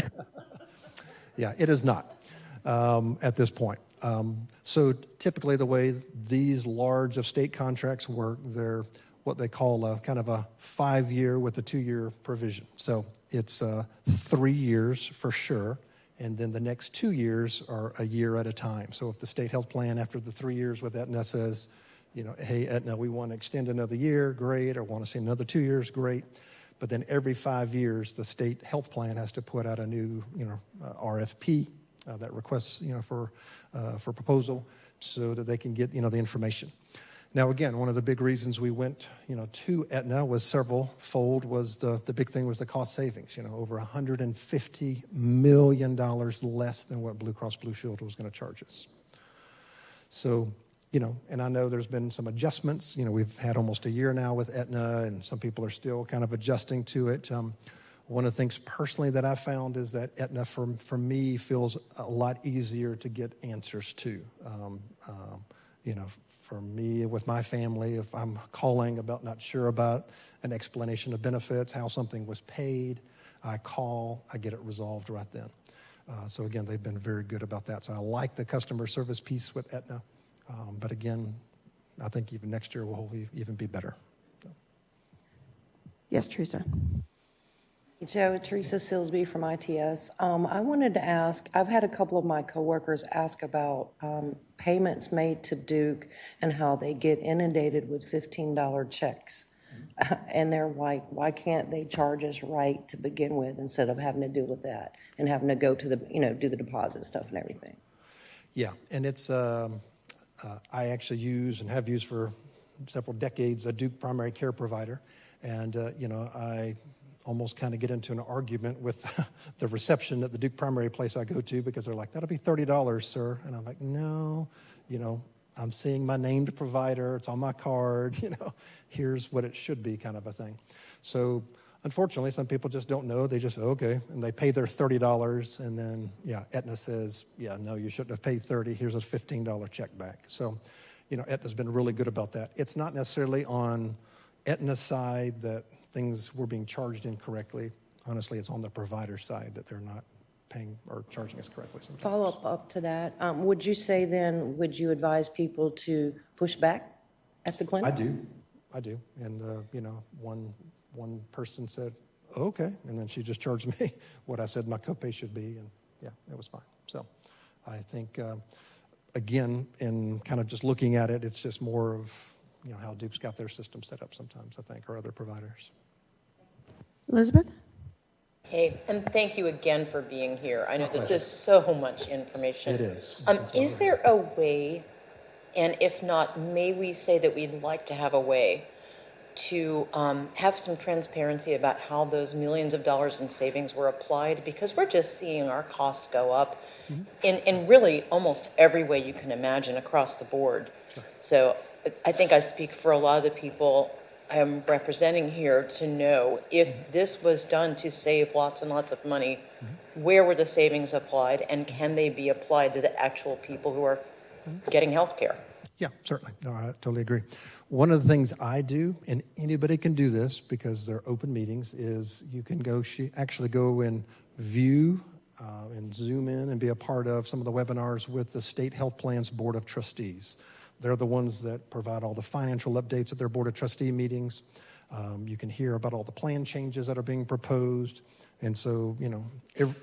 S12: Yeah, it is not at this point. So typically the way these large of state contracts work, they're what they call a kind of a 5-year with a 2-year provision. So it's 3 years for sure, and then the next 2 years are a year at a time. So if the state health plan after the 3 years with Aetna says, hey, Aetna, we want to extend another year, great, or want to see another 2 years, great. But then every 5 years, the state health plan has to put out a new, RFP that requests, for proposal so that they can get, the information. Now, again, one of the big reasons we went, to Aetna was several-fold. Was the big thing was the cost savings. Over $150 million less than what Blue Cross Blue Shield was going to charge us. So, and I know there's been some adjustments. We've had almost a year now with Aetna, and some people are still kind of adjusting to it. One of the things personally that I found is that Aetna, for me, feels a lot easier to get answers to. For me, with my family, if I'm calling about not sure about an explanation of benefits, how something was paid, I call, I get it resolved right then. So again, they've been very good about that. So I like the customer service piece with Aetna. But again, I think even next year will even be better. So.
S1: Yes, Teresa.
S19: Joe, Teresa Silsby from ITS. I wanted to ask, I've had a couple of my coworkers ask about payments made to Duke and how they get inundated with $15 checks. And they're like, why can't they charge us right to begin with instead of having to deal with that and having to go to the, do the deposit stuff and everything?
S12: Yeah, and it's, I actually use and have used for several decades a Duke primary care provider. And, I almost kind of get into an argument with the reception at the Duke primary place I go to because they're like, that'll be $30, sir. And I'm like, no, I'm seeing my named provider. It's on my card. Here's what it should be, kind of a thing. So unfortunately, some people just don't know. They just, okay, and they pay their $30, and then, Aetna says, no, you shouldn't have paid $30. Here's a $15 check back. So, Aetna's been really good about that. It's not necessarily on Aetna's side that things were being charged incorrectly. Honestly, it's on the provider side that they're not paying or charging us correctly sometimes.
S19: Follow up to that. Would you say then, would you advise people to push back at the clinic?
S12: I do. And, one person said, okay, and then she just charged me what I said my copay should be, and it was fine. So I think, again, in kind of just looking at it, it's just more of, how Duke's got their system set up sometimes, I think, or other providers.
S1: Elizabeth?
S17: Hey, and thank you again for being here. I know this is so much information.
S12: It is.
S17: Is there a way, and if not, may we say that we'd like to have a way to have some transparency about how those millions of dollars in savings were applied? Because we're just seeing our costs go up in really almost every way you can imagine across the board. Sure. So I think I speak for a lot of the people I'm representing here to know if this was done to save lots and lots of money, where were the savings applied, and can they be applied to the actual people who are getting health care?
S12: Yeah, certainly. No, I totally agree. One of the things I do, and anybody can do this because they're open meetings, is you can actually go and view and zoom in and be a part of some of the webinars with the State Health Plan's Board of Trustees. They're the ones that provide all the financial updates at their Board of Trustee meetings. You can hear about all the plan changes that are being proposed. And so,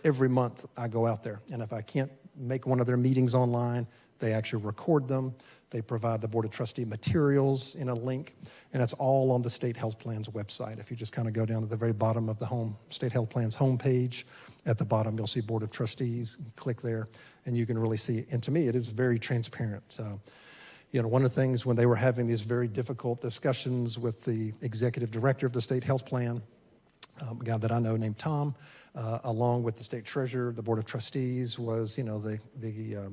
S12: every month I go out there. And if I can't make one of their meetings online, they actually record them. They provide the Board of Trustee materials in a link. And it's all on the State Health Plan's website. If you just kind of go down to the very bottom of the State Health Plan's homepage, at the bottom you'll see Board of Trustees. Click there, and you can really see it. And to me, it is very transparent. One of the things when they were having these very difficult discussions with the executive director of the state health plan, A guy that I know named Tom, along with the state treasurer, the board of trustees, was, the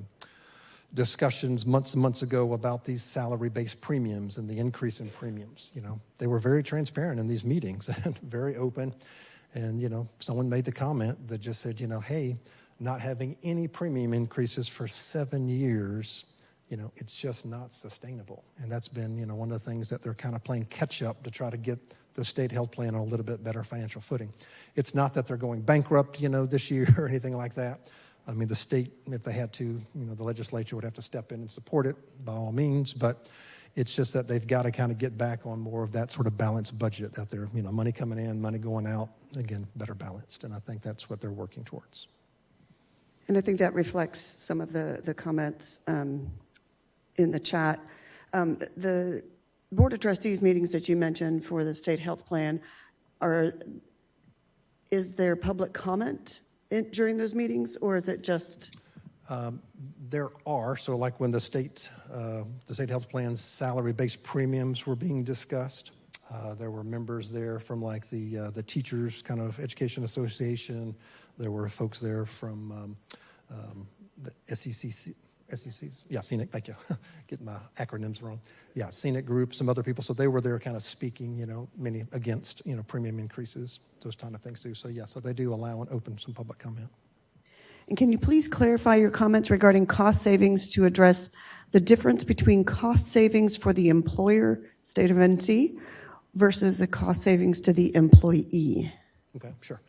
S12: discussions months and months ago about these salary-based premiums and the increase in premiums. They were very transparent in these meetings and very open. And, someone made the comment that just said, hey, not having any premium increases for 7 years, it's just not sustainable. And that's been, one of the things that they're kind of playing catch up to try to get the state health plan on a little bit better financial footing. It's not that they're going bankrupt, this year or anything like that. I mean, the state, if they had to, the legislature would have to step in and support it by all means, but it's just that they've got to kind of get back on more of that sort of balanced budget that they're, money coming in, money going out, again, better balanced. And I think that's what they're working towards.
S1: And I think that reflects some of the comments in the chat. The Board of Trustees meetings that you mentioned for the state health plan, is there public comment during those meetings, or is it just?
S12: There are, so like when the state health plan's salary-based premiums were being discussed, there were members there from like the Teachers kind of Education Association. There were folks there from the SECs, CNIC, thank you. Getting my acronyms wrong. Yeah, CNIC group, some other people. So they were there kind of speaking, many against, premium increases, those kind of things too. So yeah, so they do allow and open some public comment.
S1: And can you please clarify your comments regarding cost savings to address the difference between cost savings for the employer, state of NC, versus the cost savings to the employee?
S12: Okay, sure.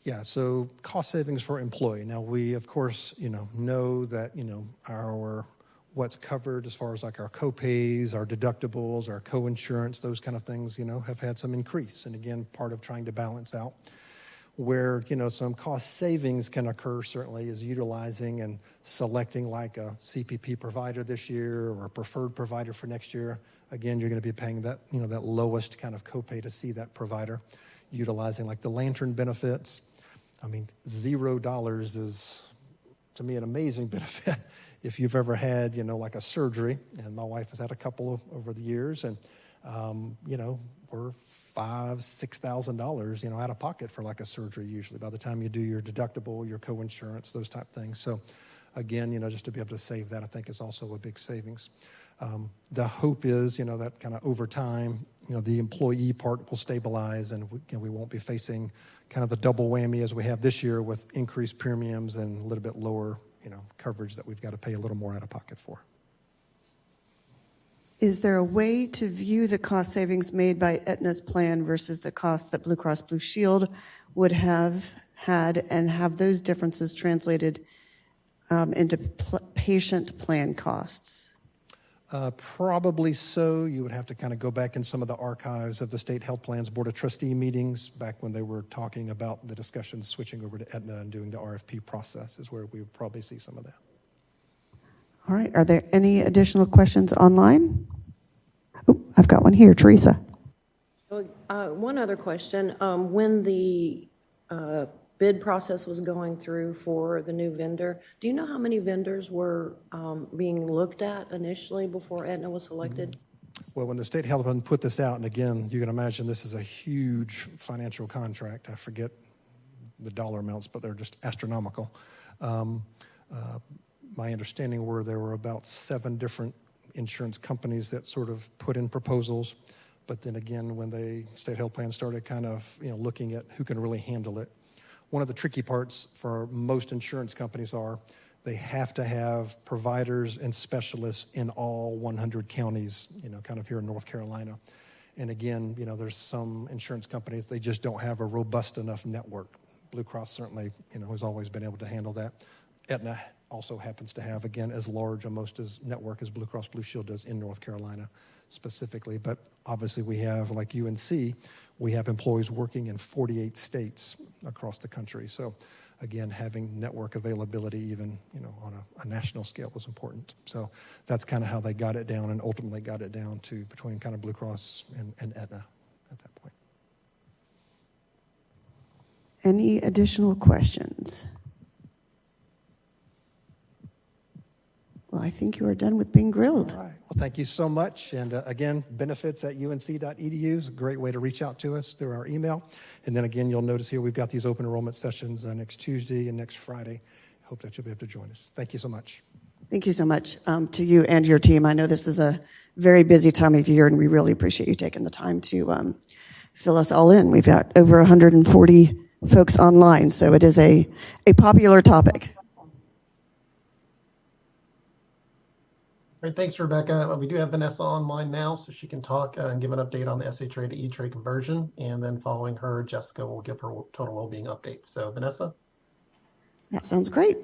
S12: Yeah, so cost savings for employee. Now we, of course, know that, our what's covered as far as like our co-pays, our deductibles, our co-insurance, those kind of things, have had some increase. And again, part of trying to balance out where, some cost savings can occur certainly is utilizing and selecting like a CPP provider this year or a preferred provider for next year. Again, you're going to be paying that, that lowest kind of copay to see that provider. Utilizing like the Lantern benefits. I mean, $0 is, to me, an amazing benefit. If you've ever had, like a surgery, and my wife has had a couple over the years, and, we're $5,000, $6,000, out of pocket for like a surgery usually by the time you do your deductible, your co-insurance, those type things. So again, just to be able to save that, I think is also a big savings. The hope is, that kind of over time, the employee part will stabilize and we won't be facing kind of the double whammy as we have this year with increased premiums and a little bit lower, coverage that we've got to pay a little more out of pocket for.
S1: Is there a way to view the cost savings made by Aetna's plan versus the cost that Blue Cross Blue Shield would have had, and have those differences translated into patient plan costs?
S12: Probably so. You would have to kind of go back in some of the archives of the State Health Plan's Board of Trustee meetings back when they were talking about the discussions switching over to Aetna and doing the RFP process is where we would probably see some of that.
S1: All right. Are there any additional questions online? Oh, I've got one here. Teresa.
S19: One other question. When the bid process was going through for the new vendor, do you know how many vendors were being looked at initially before Aetna was selected?
S12: Well, when the state health plan put this out, and again, you can imagine this is a huge financial contract. I forget the dollar amounts, but they're just astronomical. My understanding were there were about 7 different insurance companies that sort of put in proposals. But then again, when the state health plan started kind of looking at who can really handle it, one of the tricky parts for most insurance companies are they have to have providers and specialists in all 100 counties, kind of here in North Carolina. And again, there's some insurance companies, they just don't have a robust enough network. Blue Cross certainly, has always been able to handle that. Aetna also happens to have, again, as large a network as Blue Cross Blue Shield does in North Carolina specifically. But obviously we have, like UNC, we have employees working in 48 states across the country. So again, having network availability even, on a national scale was important. So that's kind of how they got it down and ultimately got it down to between kind of Blue Cross and Aetna at that point.
S1: Any additional questions? Well, I think you are done with being grilled.
S12: All right. Well, thank you so much. And again, benefits at unc.edu is a great way to reach out to us through our email. And then again, you'll notice here we've got these open enrollment sessions next Tuesday and next Friday. Hope that you'll be able to join us. Thank you so much.
S1: Thank you so much to you and your team. I know this is a very busy time of year, and we really appreciate you taking the time to fill us all in. We've got over 140 folks online, so it is a popular topic.
S11: Great, thanks, Rebecca. We do have Vanessa online now, so she can talk and give an update on the SHRA to E-Trade conversion. And then following her, Jessica will give her total well-being update. So, Vanessa?
S1: That sounds great.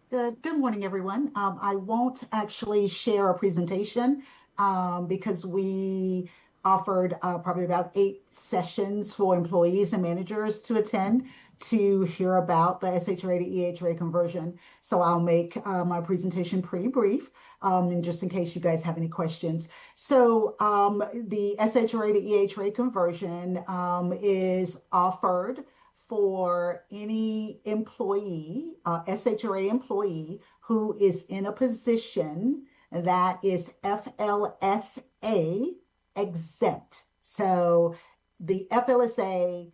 S20: Good morning, everyone. I won't actually share a presentation because we offered probably about 8 sessions for employees and managers to attend to hear about the SHRA to EHRA conversion. So I'll make my presentation pretty brief, and just in case you guys have any questions. So the SHRA to EHRA conversion is offered for any employee, SHRA employee, who is in a position that is FLSA exempt. So the FLSA,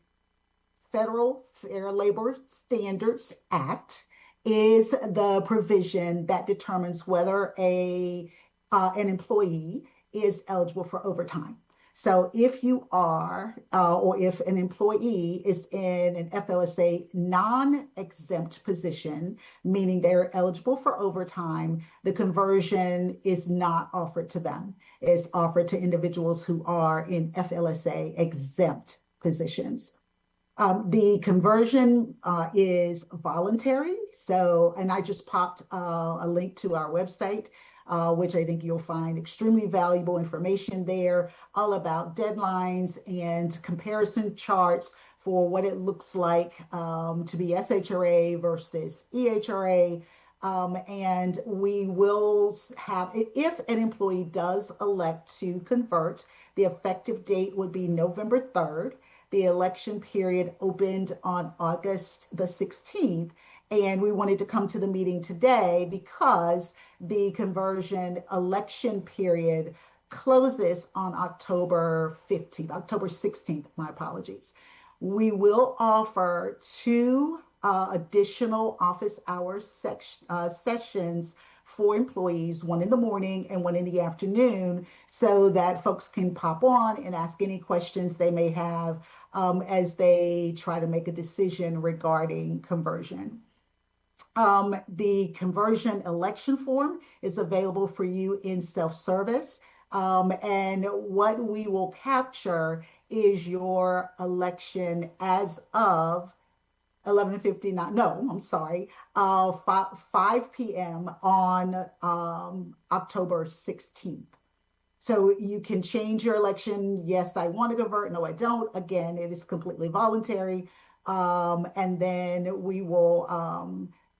S20: Federal Fair Labor Standards Act, is the provision that determines whether an employee is eligible for overtime. So if you are, or if an employee is in an FLSA non-exempt position, meaning they're eligible for overtime, the conversion is not offered to them. It's offered to individuals who are in FLSA exempt positions. The conversion is voluntary. So, and I just popped a link to our website, which I think you'll find extremely valuable information there, all about deadlines and comparison charts for what it looks like to be SHRA versus EHRA. And we will have, if an employee does elect to convert, the effective date would be November 3rd. The election period opened on August the 16th. And we wanted to come to the meeting today because the conversion election period closes on October 15th, October 16th, my apologies. We will offer 2 additional office hours sessions for employees, one in the morning and one in the afternoon, so that folks can pop on and ask any questions they may have as they try to make a decision regarding conversion. The conversion election form is available for you in self-service. And what we will capture is your election as of 11:59, no, I'm sorry, 5 p.m. on October 16th. So you can change your election. Yes, I want to convert. No, I don't. Again, it is completely voluntary. And then we will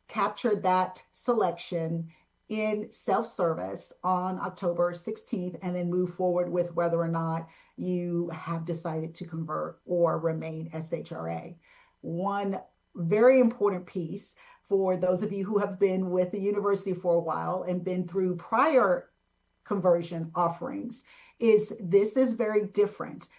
S20: capture that selection in self-service on October 16th and then move forward with whether or not you have decided to convert or remain SHRA. One very important piece for those of you who have been with the university for a while and been through prior conversion offerings is this is very different.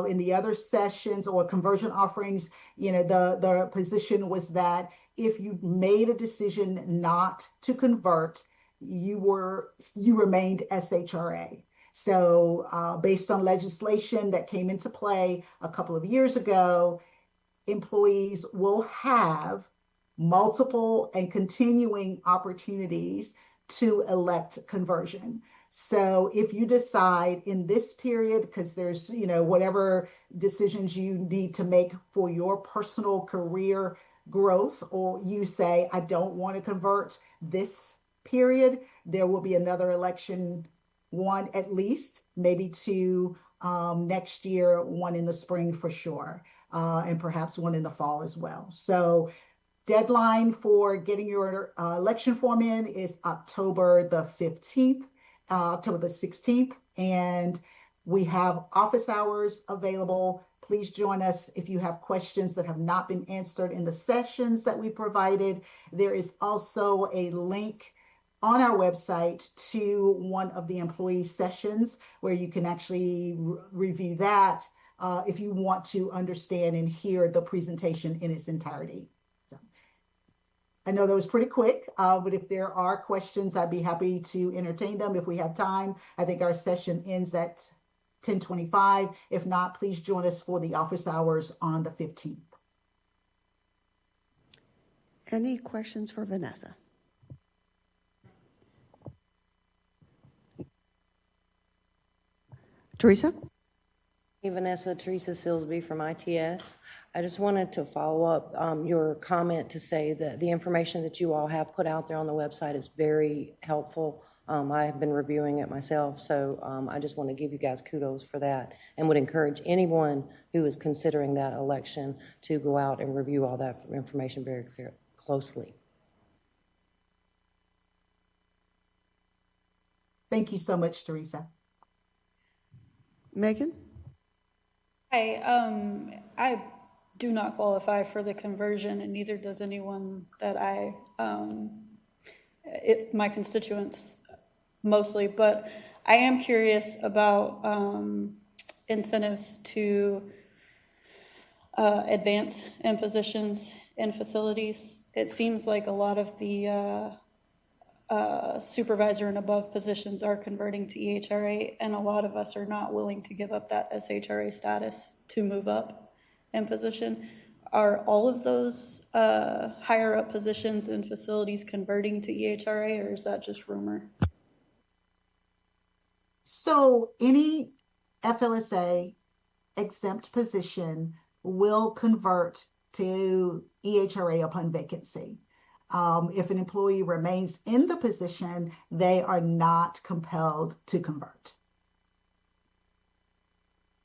S20: In the other sessions or conversion offerings, you know, the position was that if you made a decision not to convert, you remained SHRA. So based on legislation that came into play a couple of years ago, employees will have multiple and continuing opportunities to elect conversion. So if you decide in this period, because there's, you know, whatever decisions you need to make for your personal career growth, or you say, I don't want to convert this period, there will be another election, one at least, maybe 2 next year, one in the spring for sure, and perhaps one in the fall as well. So deadline for getting your election form in is October the 15th, October the 16th, and we have office hours available Please join us if you have questions that have not been answered in the sessions that we provided. There is also a link on our website to one of the employee sessions where you can actually review that if you want to understand and hear the presentation in its entirety. So I know that was pretty quick, but if there are questions, I'd be happy to entertain them if we have time. I think our session ends at 10:25. If not, please join us for the office hours on the 15th.
S1: Any questions for Vanessa? Teresa?
S19: Hey, Vanessa, Teresa Silsby from ITS. I just wanted to follow up your comment to say that the information that you all have put out there on the website is very helpful. I have been reviewing it myself, so I just want to give you guys kudos for that and would encourage anyone who is considering that election to go out and review all that information very closely.
S20: Thank you so much, Teresa.
S1: Megan?
S5: Hi, I do not qualify for the conversion, and neither does anyone that my constituents mostly, but I am curious about incentives to advance in positions in facilities. It seems like a lot of the supervisor and above positions are converting to EHRA, and a lot of us are not willing to give up that SHRA status to move up in position. Are all of those higher up positions in facilities converting to EHRA, or is that just rumor?
S20: So any FLSA exempt position will convert to EHRA upon vacancy. If an employee remains in the position, they are not compelled to convert.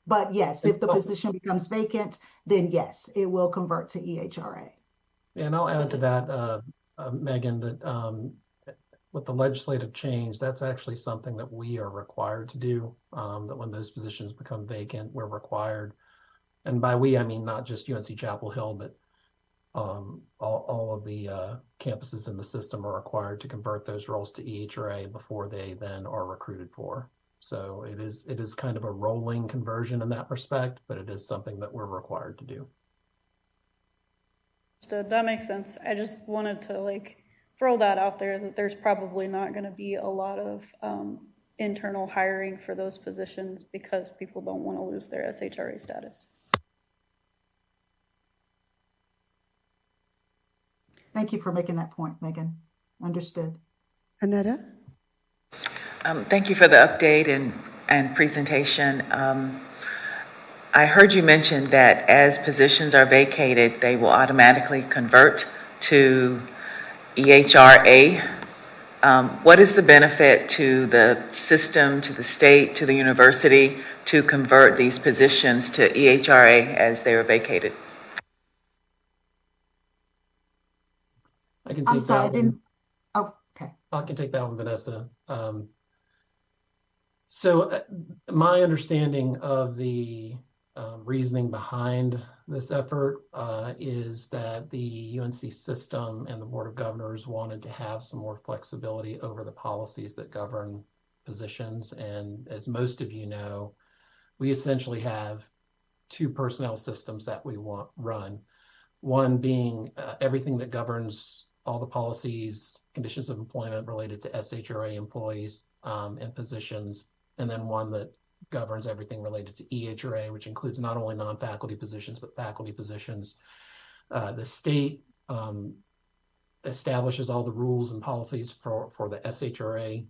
S20: But yes, if the position becomes vacant, then yes, it will convert to EHRA.
S11: And I'll add to that, Megan, that with the legislative change, that's actually something that we are required to do, that when those positions become vacant, we're required. And by we, I mean not just UNC Chapel Hill, but all of the campuses in the system are required to convert those roles to EHRA before they then are recruited for. So it is kind of a rolling conversion in that respect, but it is something that we're required to do.
S5: That makes sense. I just wanted to throw that out there, that there's probably not going to be a lot of internal hiring for those positions because people don't want to lose their SHRA status.
S20: Thank you for making that point, Megan. Understood.
S1: Annetta?
S14: Thank you for the update and presentation. I heard you mention that as positions are vacated, they will automatically convert to EHRA. What is the benefit to the system, to the state, to the university to convert these positions to EHRA as they are vacated?
S11: I can take
S20: I'm sorry,
S11: that
S20: I didn't.
S11: one.
S20: Oh, okay.
S11: I can take that one, Vanessa. So my understanding of the reasoning behind this effort is that the UNC system and the Board of Governors wanted to have some more flexibility over the policies that govern positions. And as most of you know, we essentially have two personnel systems that we run. One being everything that governs all the policies, conditions of employment related to SHRA employees and positions, and then one that governs everything related to EHRA, which includes not only non-faculty positions, but faculty positions. The state establishes all the rules and policies for the SHRA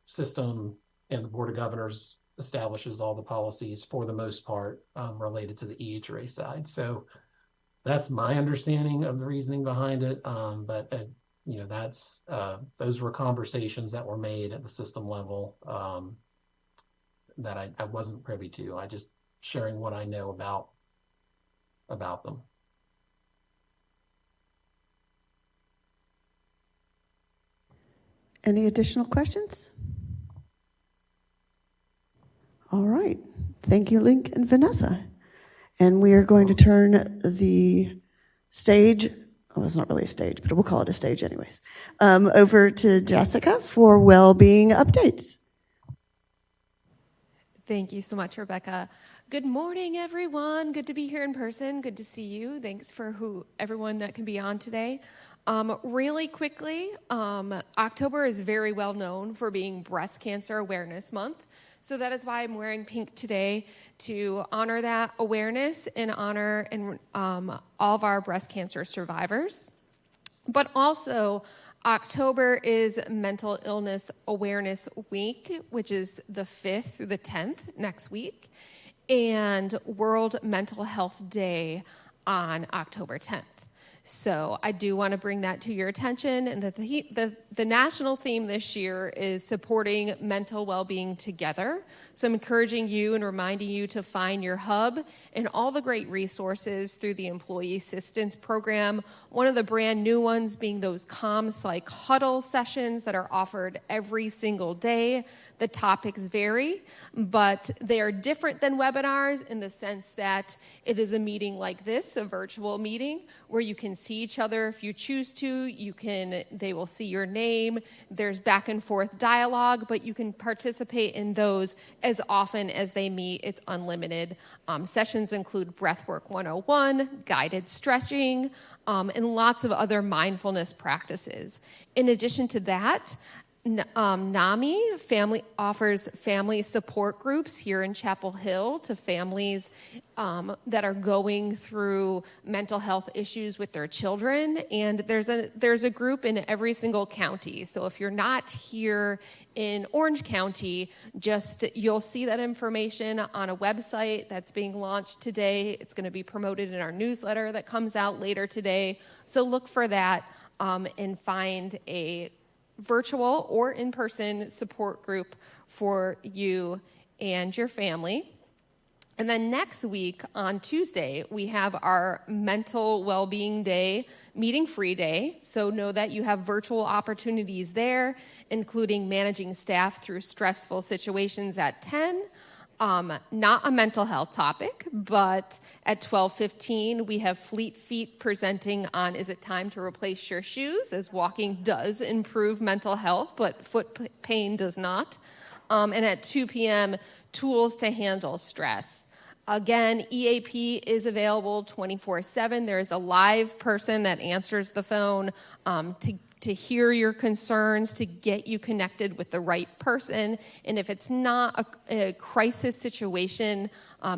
S11: system, and the Board of Governors establishes all the policies for the most part related to the EHRA side. So that's my understanding of the reasoning behind it. But that's those were conversations that were made at the system level that I wasn't privy to. I just sharing what I know about them.
S1: Any additional questions? All right. Thank you, Linc and Vanessa. And we are going to turn the stage, well, it's not really a stage, but we'll call it a stage anyways, over to Jessica for well-being updates.
S21: Thank you so much, Rebecca. Good morning, everyone. Good to be here in person. Good to see you. Thanks for everyone that can be on today. Really quickly, October is very well known for being Breast Cancer Awareness Month. So that is why I'm wearing pink today, to honor that awareness and honor all of our breast cancer survivors. But also, October is Mental Illness Awareness Week, which is the 5th through the 10th next week, and World Mental Health Day on October 10th. So I do want to bring that to your attention, and that the national theme this year is supporting mental well-being together. So I'm encouraging you and reminding you to find your hub and all the great resources through the Employee Assistance Program. One of the brand new ones being those Calm Psych Huddle sessions that are offered every single day. The topics vary, but they are different than webinars in the sense that it is a meeting like this, a virtual meeting, where you can see each other if you choose to. They will see your name. There's back and forth dialogue, but you can participate in those as often as they meet. It's unlimited. Sessions include Breathwork 101, guided stretching, and lots of other mindfulness practices. In addition to that, NAMI offers family support groups here in Chapel Hill to families that are going through mental health issues with their children, and there's a group in every single county. So if you're not here in Orange County, you'll see that information on a website that's being launched today. It's going to be promoted in our newsletter that comes out later today. So look for that and find a virtual or in-person support group for you and your family. And then next week on Tuesday, we have our Mental Wellbeing Day, meeting free day. So know that you have virtual opportunities there, including managing staff through stressful situations at 10. Not a mental health topic, but at 12:15, we have Fleet Feet presenting on Is It Time to Replace Your Shoes, as walking does improve mental health, but foot pain does not. And at 2 p.m., Tools to Handle Stress. Again, EAP is available 24/7. There is a live person that answers the phone to hear your concerns, to get you connected with the right person. And if it's not a crisis situation,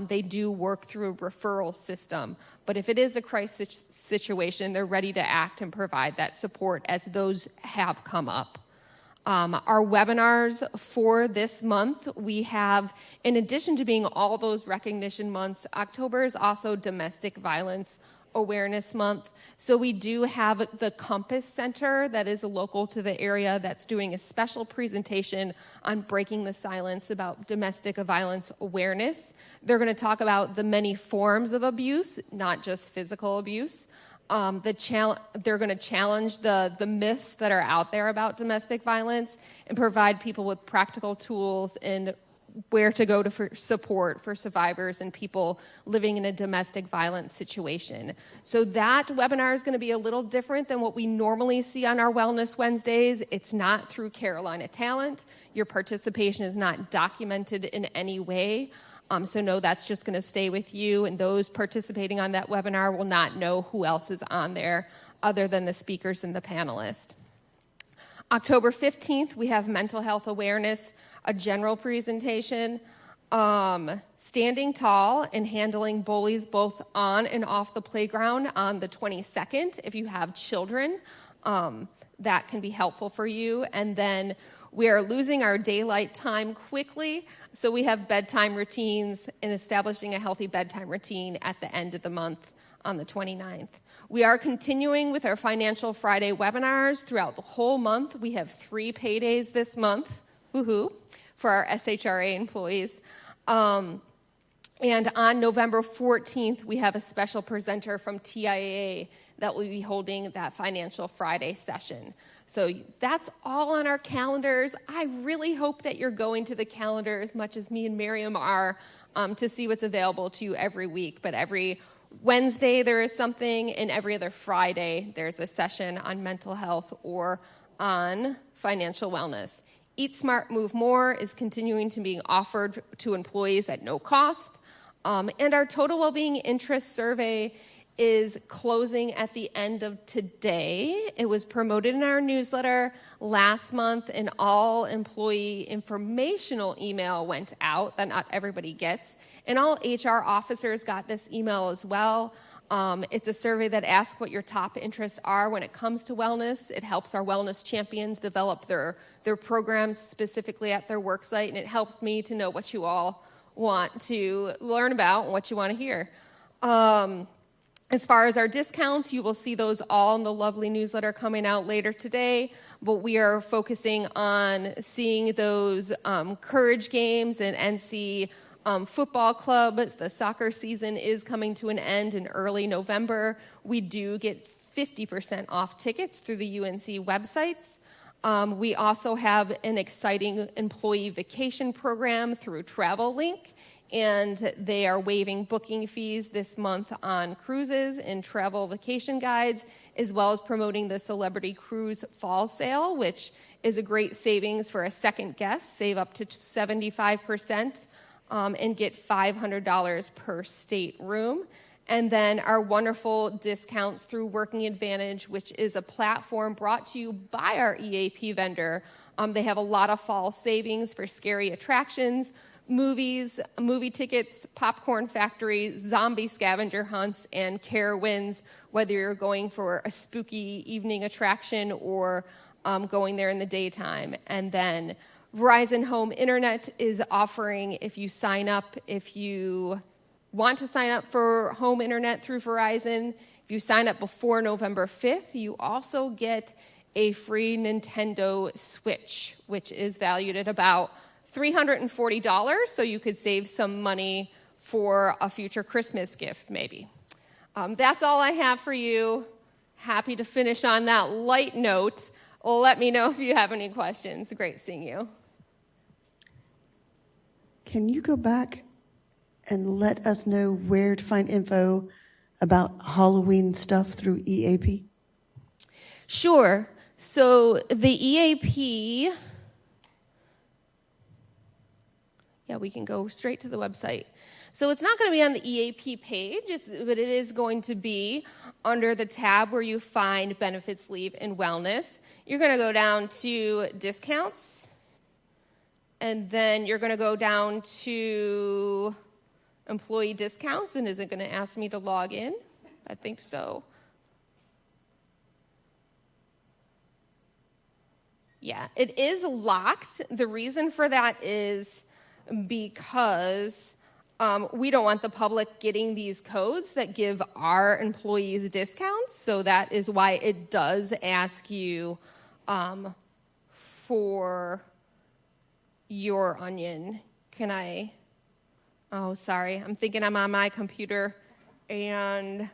S21: they do work through a referral system. But if it is a crisis situation, they're ready to act and provide that support as those have come up. Our webinars for this month, we have, in addition to being all those recognition months, October is also Domestic Violence Awareness Month. So we do have the Compass Center that is local to the area that's doing a special presentation on breaking the silence about domestic violence awareness. They're going to talk about the many forms of abuse, not just physical abuse. They're going to challenge the myths that are out there about domestic violence and provide people with practical tools and where to go for support for survivors and people living in a domestic violence situation. So that webinar is going to be a little different than what we normally see on our Wellness Wednesdays. It's not through Carolina Talent. Your participation is not documented in any way. So no, that's just going to stay with you, and those participating on that webinar will not know who else is on there other than the speakers and the panelists. October 15th, we have Mental Health Awareness, a general presentation, Standing Tall and Handling Bullies both on and off the playground on the 22nd. If you have children, that can be helpful for you. And then we are losing our daylight time quickly, so we have bedtime routines and establishing a healthy bedtime routine at the end of the month on the 29th. We are continuing with our Financial Friday webinars throughout the whole month. We have 3 paydays this month, woohoo, for our SHRA employees. And on November 14th, we have a special presenter from TIAA that will be holding that Financial Friday session. So that's all on our calendars. I really hope that you're going to the calendar as much as me and Miriam are to see what's available to you every week. But every Wednesday there is something, and every other Friday there's a session on mental health or on financial wellness. Eat Smart, Move More is continuing to be offered to employees at no cost. And our Total Wellbeing Interest Survey is closing at the end of today. It was promoted in our newsletter last month, and all employee informational email went out that not everybody gets. And all HR officers got this email as well. It's a survey that asks what your top interests are when it comes to wellness. It helps our wellness champions develop their programs specifically at their work site, and it helps me to know what you all want to learn about and what you want to hear. As far as our discounts, you will see those all in the lovely newsletter coming out later today, but we are focusing on seeing those Courage games and NC football club. The soccer season is coming to an end in early November. We do get 50% off tickets through the UNC websites. We also have an exciting employee vacation program through Linc, and they are waiving booking fees this month on cruises and travel vacation guides, as well as promoting the Celebrity Cruise Fall Sale, which is a great savings for a second guest. Save up to 75% and get $500 per state room. And then our wonderful discounts through Working Advantage, which is a platform brought to you by our EAP vendor. They have a lot of fall savings for scary attractions, movies, movie tickets, popcorn factory, zombie scavenger hunts, and care wins, whether you're going for a spooky evening attraction or going there in the daytime. And then Verizon Home Internet is offering, if you want to sign up for home internet through Verizon, if you sign up before November 5th, you also get a free Nintendo Switch, which is valued at about $340, so you could save some money for a future Christmas gift, maybe. That's all I have for you. Happy to finish on that light note. Let me know if you have any questions. Great seeing you.
S1: Can you go back and let us know where to find info about Halloween stuff through EAP?
S21: Sure. So the EAP, we can go straight to the website. So it's not going to be on the EAP page, but it is going to be under the tab where you find benefits, leave, and wellness. You're going to go down to discounts, and then you're going to go down to employee discounts, and is it going to ask me to log in? I think so. Yeah, it is locked. The reason for that is because we don't want the public getting these codes that give our employees discounts. So that is why it does ask you for your onion. Oh, sorry. I'm thinking I'm on my computer. And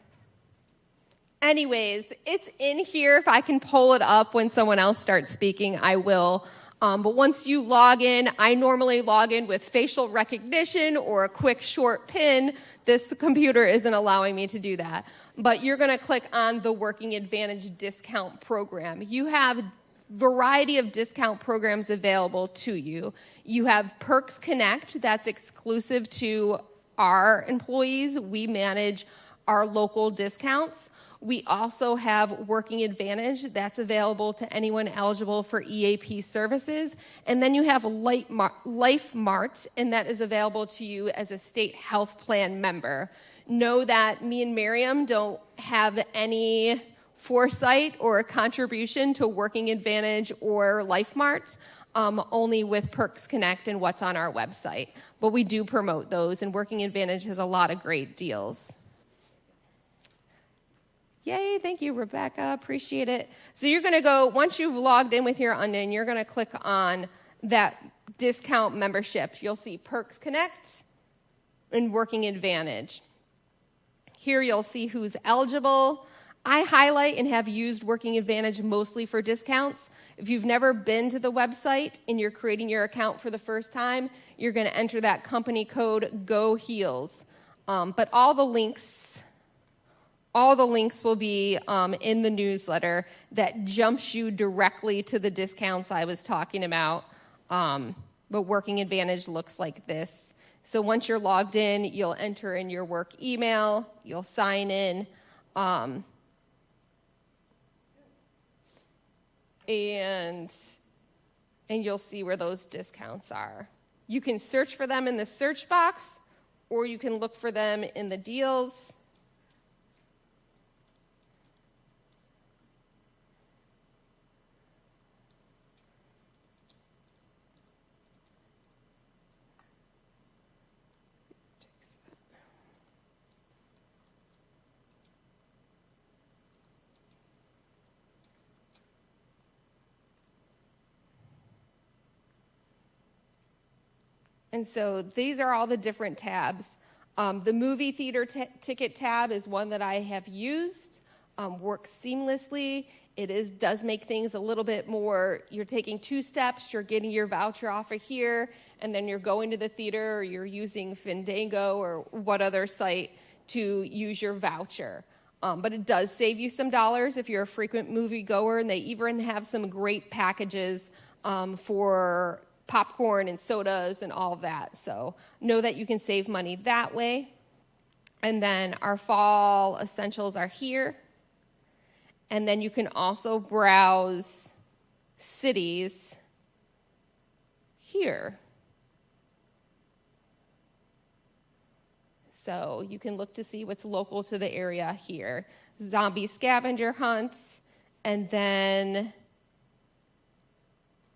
S21: anyways, it's in here. If I can pull it up when someone else starts speaking, I will. But once you log in, I normally log in with facial recognition or a quick short PIN. This computer isn't allowing me to do that. But you're going to click on the Working Advantage discount program. You have variety of discount programs available to you. You have Perks Connect, that's exclusive to our employees. We manage our local discounts. We also have Working Advantage that's available to anyone eligible for EAP services. And then you have Life Mart, and that is available to you as a state health plan member. Know that me and Miriam don't have any foresight or contribution to Working Advantage or Life Mart, only with Perks Connect and what's on our website. But we do promote those, and Working Advantage has a lot of great deals. Yay, thank you, Rebecca. Appreciate it. So you're going to go, once you've logged in with your onion, you're going to click on that discount membership. You'll see Perks Connect, in Working Advantage. Here you'll see who's eligible. I highlight and have used Working Advantage mostly for discounts. If you've never been to the website and you're creating your account for the first time, you're going to enter that company code GOHEALS. But all the links will be in the newsletter that jumps you directly to the discounts I was talking about. But Working Advantage looks like this. So once you're logged in, you'll enter in your work email, you'll sign in, and you'll see where those discounts are. You can search for them in the search box, or you can look for them in the deals. And so these are all the different tabs. The movie theater ticket tab is one that I have used, works seamlessly. It does make things a little bit more, you're taking 2 steps, you're getting your voucher off of here, and then you're going to the theater, or you're using Fandango or what other site to use your voucher. But it does save you some dollars if you're a frequent moviegoer, and they even have some great packages for popcorn and sodas and all of that. So know that you can save money that way. And then our fall essentials are here. And then you can also browse cities here. So you can look to see what's local to the area here. Zombie scavenger hunt, and then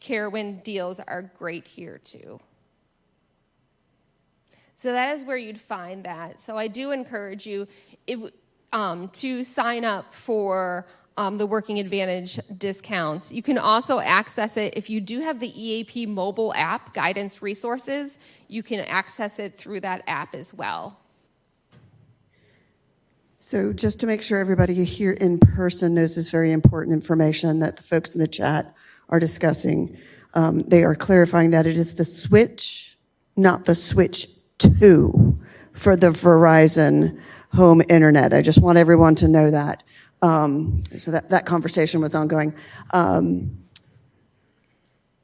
S21: Carowin deals are great here too. So that is where you'd find that. So I do encourage you to sign up for the Working Advantage discounts. You can also access it if you do have the EAP mobile app, Guidance Resources, you can access it through that app as well.
S1: So just to make sure everybody here in person knows this very important information that the folks in the chat are discussing, they are clarifying that it is the switch, not the switch 2 for the Verizon home internet. I just want everyone to know that. So that conversation was ongoing.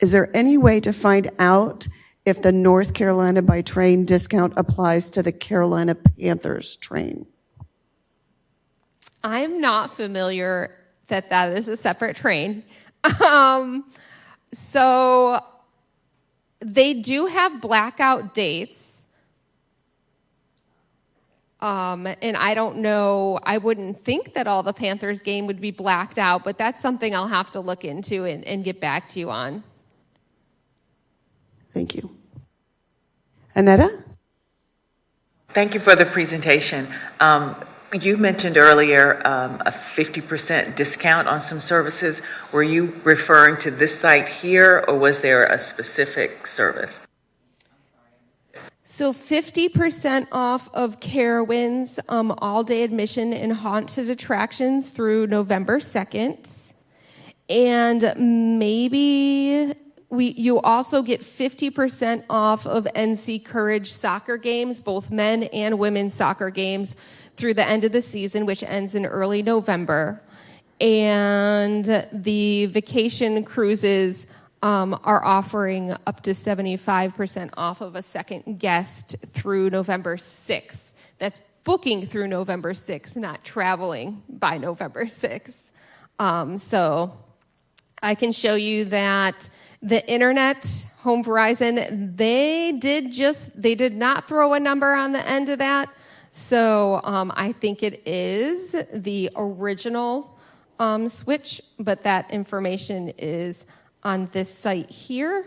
S1: Is there any way to find out if the North Carolina by train discount applies to the Carolina Panthers train?
S21: I'm not familiar that is a separate train. So they do have blackout dates. And I don't know, I wouldn't think that all the Panthers game would be blacked out, but that's something I'll have to look into and get back to you on.
S1: Thank you. Annetta?
S14: Thank you for the presentation. You mentioned earlier a 50% discount on some services. Were you referring to this site here, or was there a specific service?
S21: So 50% off of Carowinds all-day admission and haunted attractions through November 2nd. And maybe you also get 50% off of NC Courage soccer games, both men and women's soccer games, through the end of the season, which ends in early November. And the vacation cruises are offering up to 75% off of a second guest through November 6th. That's booking through November 6th, not traveling by November 6th. So I can show you that the internet, Home Verizon, they did not throw a number on the end of that. So I think it is the original switch, but that information is on this site here.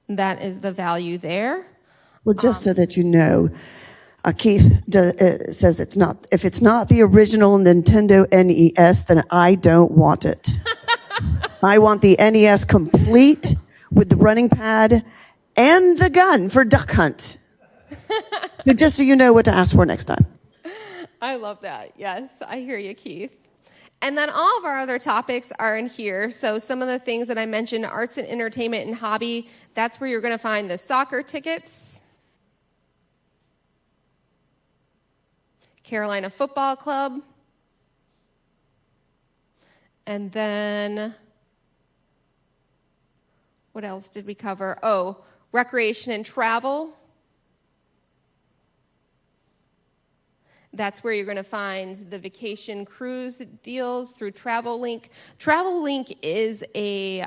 S21: That is the value there.
S1: Well, just so that you know, Keith says it's not. If it's not the original Nintendo NES, then I don't want it. I want the NES complete with the running pad and the gun for Duck Hunt. So just so you know what to ask for next time.
S21: I love that. Yes, I hear you, Keith. And then all of our other topics are in here. So some of the things that I mentioned, arts and entertainment and hobby, that's where you're going to find the soccer tickets, Carolina Football Club, and then what else did we cover? Oh, recreation and travel. That's where you're going to find the vacation cruise deals through Linc. Linc is a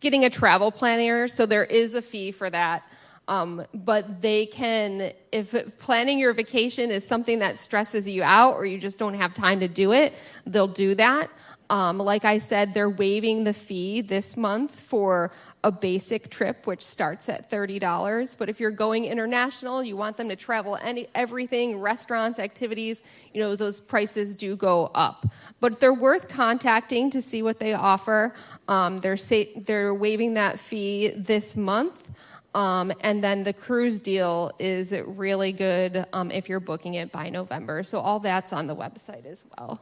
S21: getting a travel planner, so there is a fee for that. But they can, if planning your vacation is something that stresses you out or you just don't have time to do it, they'll do that. Like I said, they're waiving the fee this month for a basic trip, which starts at $30. But if you're going international, you want them to travel everything, restaurants, activities, those prices do go up. But they're worth contacting to see what they offer. They're waiving that fee this month. And then the cruise deal is really good if you're booking it by November. So all that's on the website as well.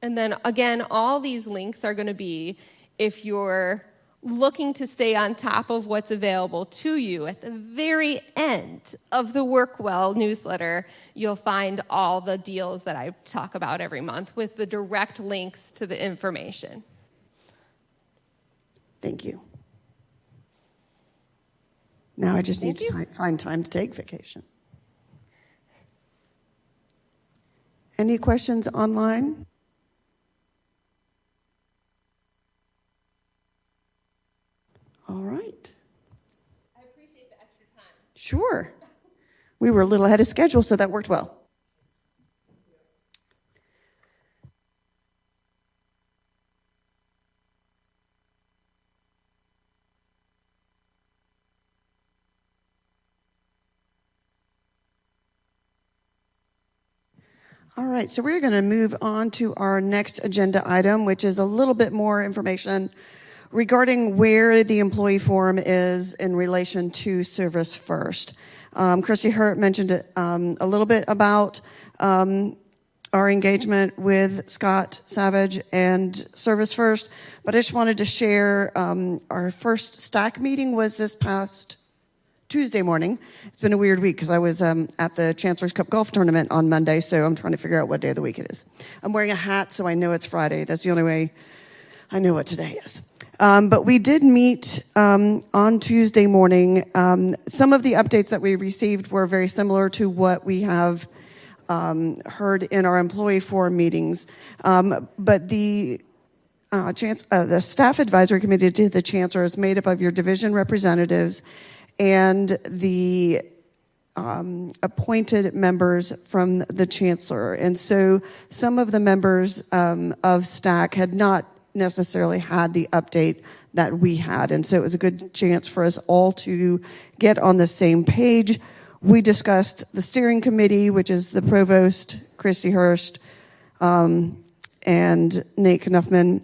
S21: And then again, all these links are going to be if you're looking to stay on top of what's available to you. At the very end of the Work Well newsletter, you'll find all the deals that I talk about every month with the direct links to the information.
S1: Thank you. Now I just need to find time to take vacation. Any questions online? All right.
S21: I appreciate the extra time.
S1: Sure. We were a little ahead of schedule, so that worked well. All right, so we're going to move on to our next agenda item, which is a little bit more information regarding where the employee forum is in relation to Service First. Christi Hurt mentioned a little bit about our engagement with Scott Savage and Service First, but I just wanted to share our first stack meeting was this past Tuesday morning. It's been a weird week because I was at the Chancellor's Cup golf tournament on Monday, so I'm trying to figure out what day of the week it is. I'm wearing a hat, so I know it's Friday. That's the only way I know what today is. But we did meet on Tuesday morning. Some of the updates that we received were very similar to what we have heard in our employee forum meetings. But the staff advisory committee to the Chancellor is made up of your division representatives and the appointed members from the Chancellor. And so some of the members of STAC had not necessarily had the update that we had. And so it was a good chance for us all to get on the same page. We discussed the steering committee, which is the provost, Christi Hurst, and Nate Knuffman,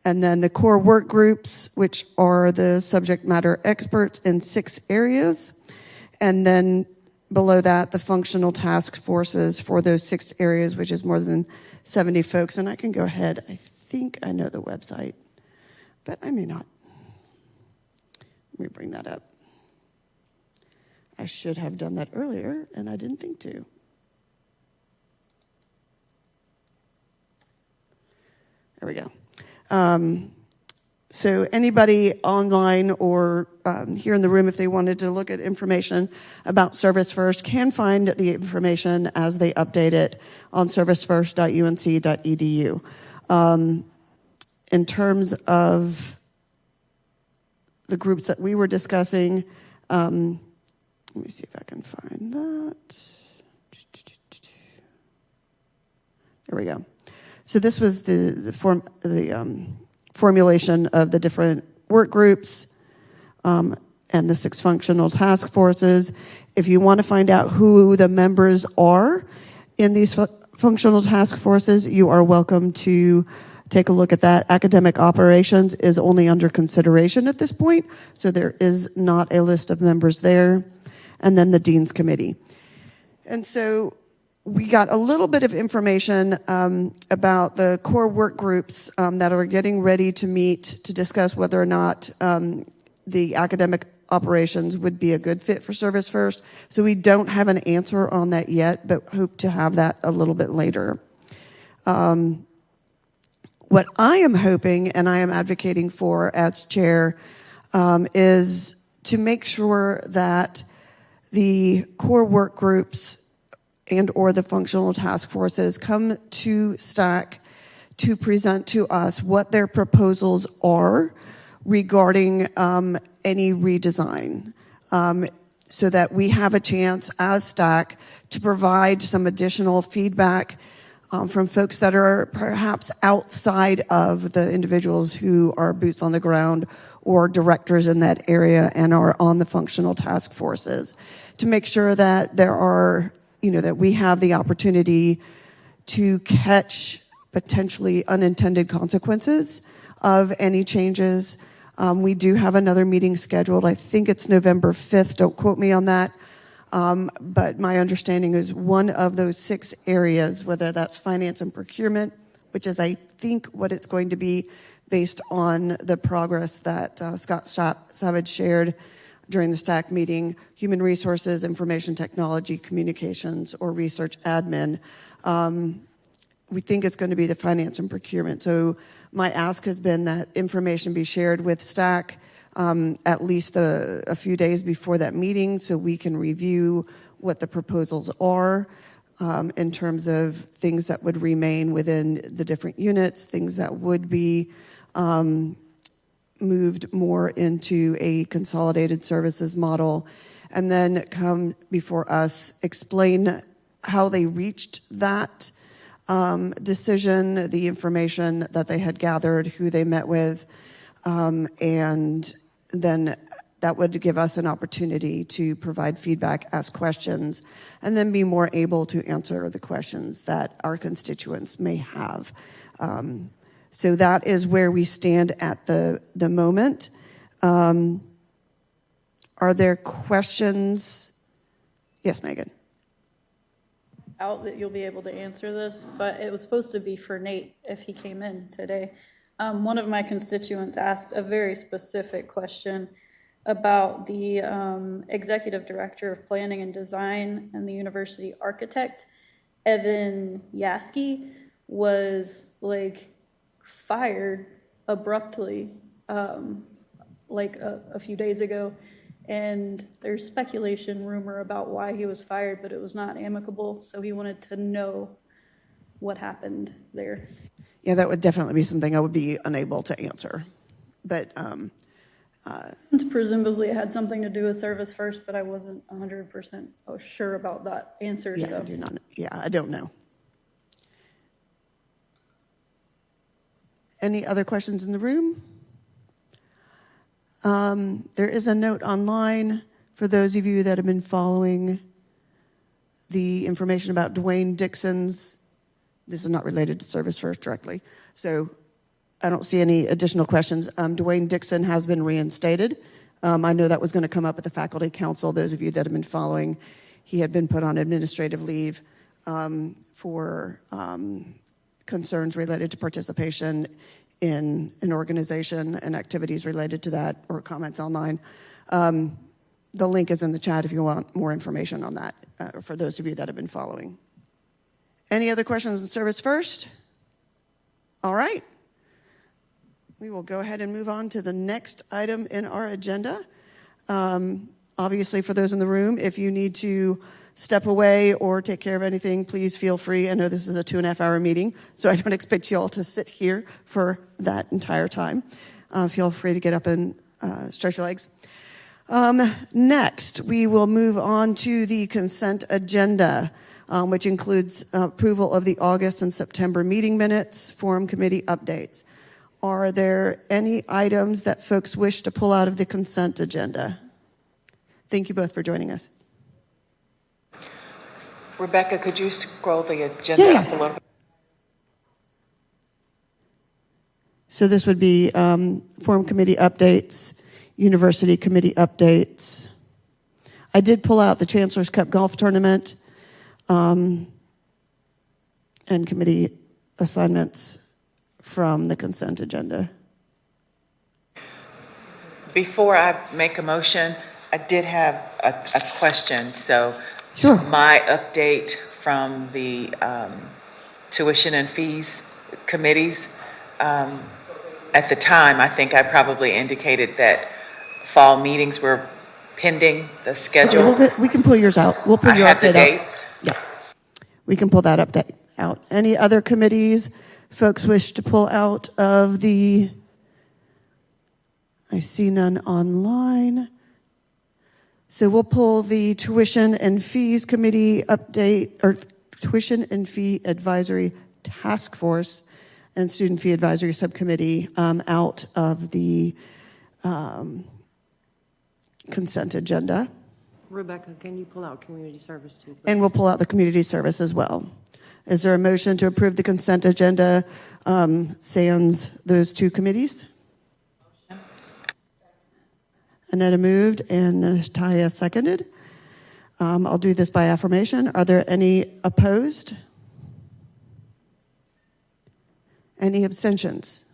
S1: and then the core work groups, which are the subject matter experts in 6 areas. And then below that, the functional task forces for those 6 areas, which is more than 70 folks. And I can go ahead. I think I know the website, but I may not. Let me bring that up. I should have done that earlier, and I didn't think to. There we go. So anybody online or here in the room, if they wanted to look at information about Service First, can find the information as they update it on servicefirst.unc.edu. In terms of the groups that we were discussing, let me see if I can find that. There we go. So this was the formulation of the different work groups and the 6 functional task forces. If you want to find out who the members are in these functional task forces, you are welcome to take a look at that. Academic operations is only under consideration at this point, so there is not a list of members there. And then the Dean's Committee. And so we got a little bit of information about the core work groups that are getting ready to meet to discuss whether or not the academic operations would be a good fit for Service First. So we don't have an answer on that yet, but hope to have that a little bit later. What I am hoping and I am advocating for as chair is to make sure that the core work groups and or the functional task forces come to STAC to present to us what their proposals are regarding any redesign, so that we have a chance as STAC to provide some additional feedback from folks that are perhaps outside of the individuals who are boots on the ground or directors in that area and are on the functional task forces, to make sure that there are, that we have the opportunity to catch potentially unintended consequences of any changes. We do have another meeting scheduled. I think it's November 5th. Don't quote me on that. But my understanding is one of those 6 areas, whether that's finance and procurement, which is, I think, what it's going to be based on the progress that Scott Savage shared during the STAC meeting, human resources, information technology, communications, or research admin. We think it's going to be the finance and procurement. So my ask has been that information be shared with STAC at least a few days before that meeting so we can review what the proposals are in terms of things that would remain within the different units, things that would be moved more into a consolidated services model, and then come before us, explain how they reached that decision, the information that they had gathered, who they met with, and then that would give us an opportunity to provide feedback, ask questions, and then be more able to answer the questions that our constituents may have. So that is where we stand at the moment. Are there questions? Yes, Megan.
S5: Out that you'll be able to answer this, but it was supposed to be for Nate if he came in today. One of my constituents asked a very specific question about the executive director of planning and design and the university architect, Evan Yaski, was fired abruptly a few days ago. And there's speculation, rumor about why he was fired, but it was not amicable. So he wanted to know what happened there.
S1: Yeah, that would definitely be something I would be unable to answer. But
S5: presumably it had something to do with Service First, but I wasn't 100% sure about that answer.
S1: Yeah,
S5: so.
S1: I do not. Yeah, I don't know. Any other questions in the room? There is a note online for those of you that have been following the information about Dwayne Dixon's. This is not related to Service First directly, so I don't see any additional questions. Dwayne Dixon has been reinstated. I know that was going to come up at the faculty council. Those of you that have been following, he had been put on administrative leave for concerns related to participation in an organization and activities related to that, or comments online. The link is in the chat if you want more information on that, for those of you that have been following. Any other questions on Service First? All right. We will go ahead and move on to the next item in our agenda. Obviously, for those in the room, if you need to step away or take care of anything, please feel free. I know this is a 2.5-hour meeting, so I don't expect you all to sit here for that entire time. Feel free to get up and stretch your legs. Next, we will move on to the consent agenda, which includes approval of the August and September meeting minutes, forum committee updates. Are there any items that folks wish to pull out of the consent agenda? Thank you both for joining us.
S14: Rebecca, could you scroll the agenda up a little bit?
S1: So this would be forum committee updates, university committee updates. I did pull out the Chancellor's Cup golf tournament and committee assignments from the consent agenda.
S14: Before I make a motion, I did have a question. So
S1: sure.
S14: My update from the tuition and fees committees, at the time, I think I probably indicated that fall meetings were pending the schedule.
S1: Okay, we can pull yours out. We'll pull your
S14: I have the
S1: update out.
S14: dates.
S1: Yeah, we can pull that update out. Any other committees folks wish to pull out of the... I see none online. So we'll pull the tuition and fees committee update, or tuition and fee advisory task force and student fee advisory subcommittee out of the consent agenda.
S19: Rebecca, can you pull out community service too, please?
S1: And we'll pull out the community service as well. Is there a motion to approve the consent agenda sans those two committees? Annetta moved and Natalia seconded. I'll do this by affirmation. Are there any opposed? Any abstentions?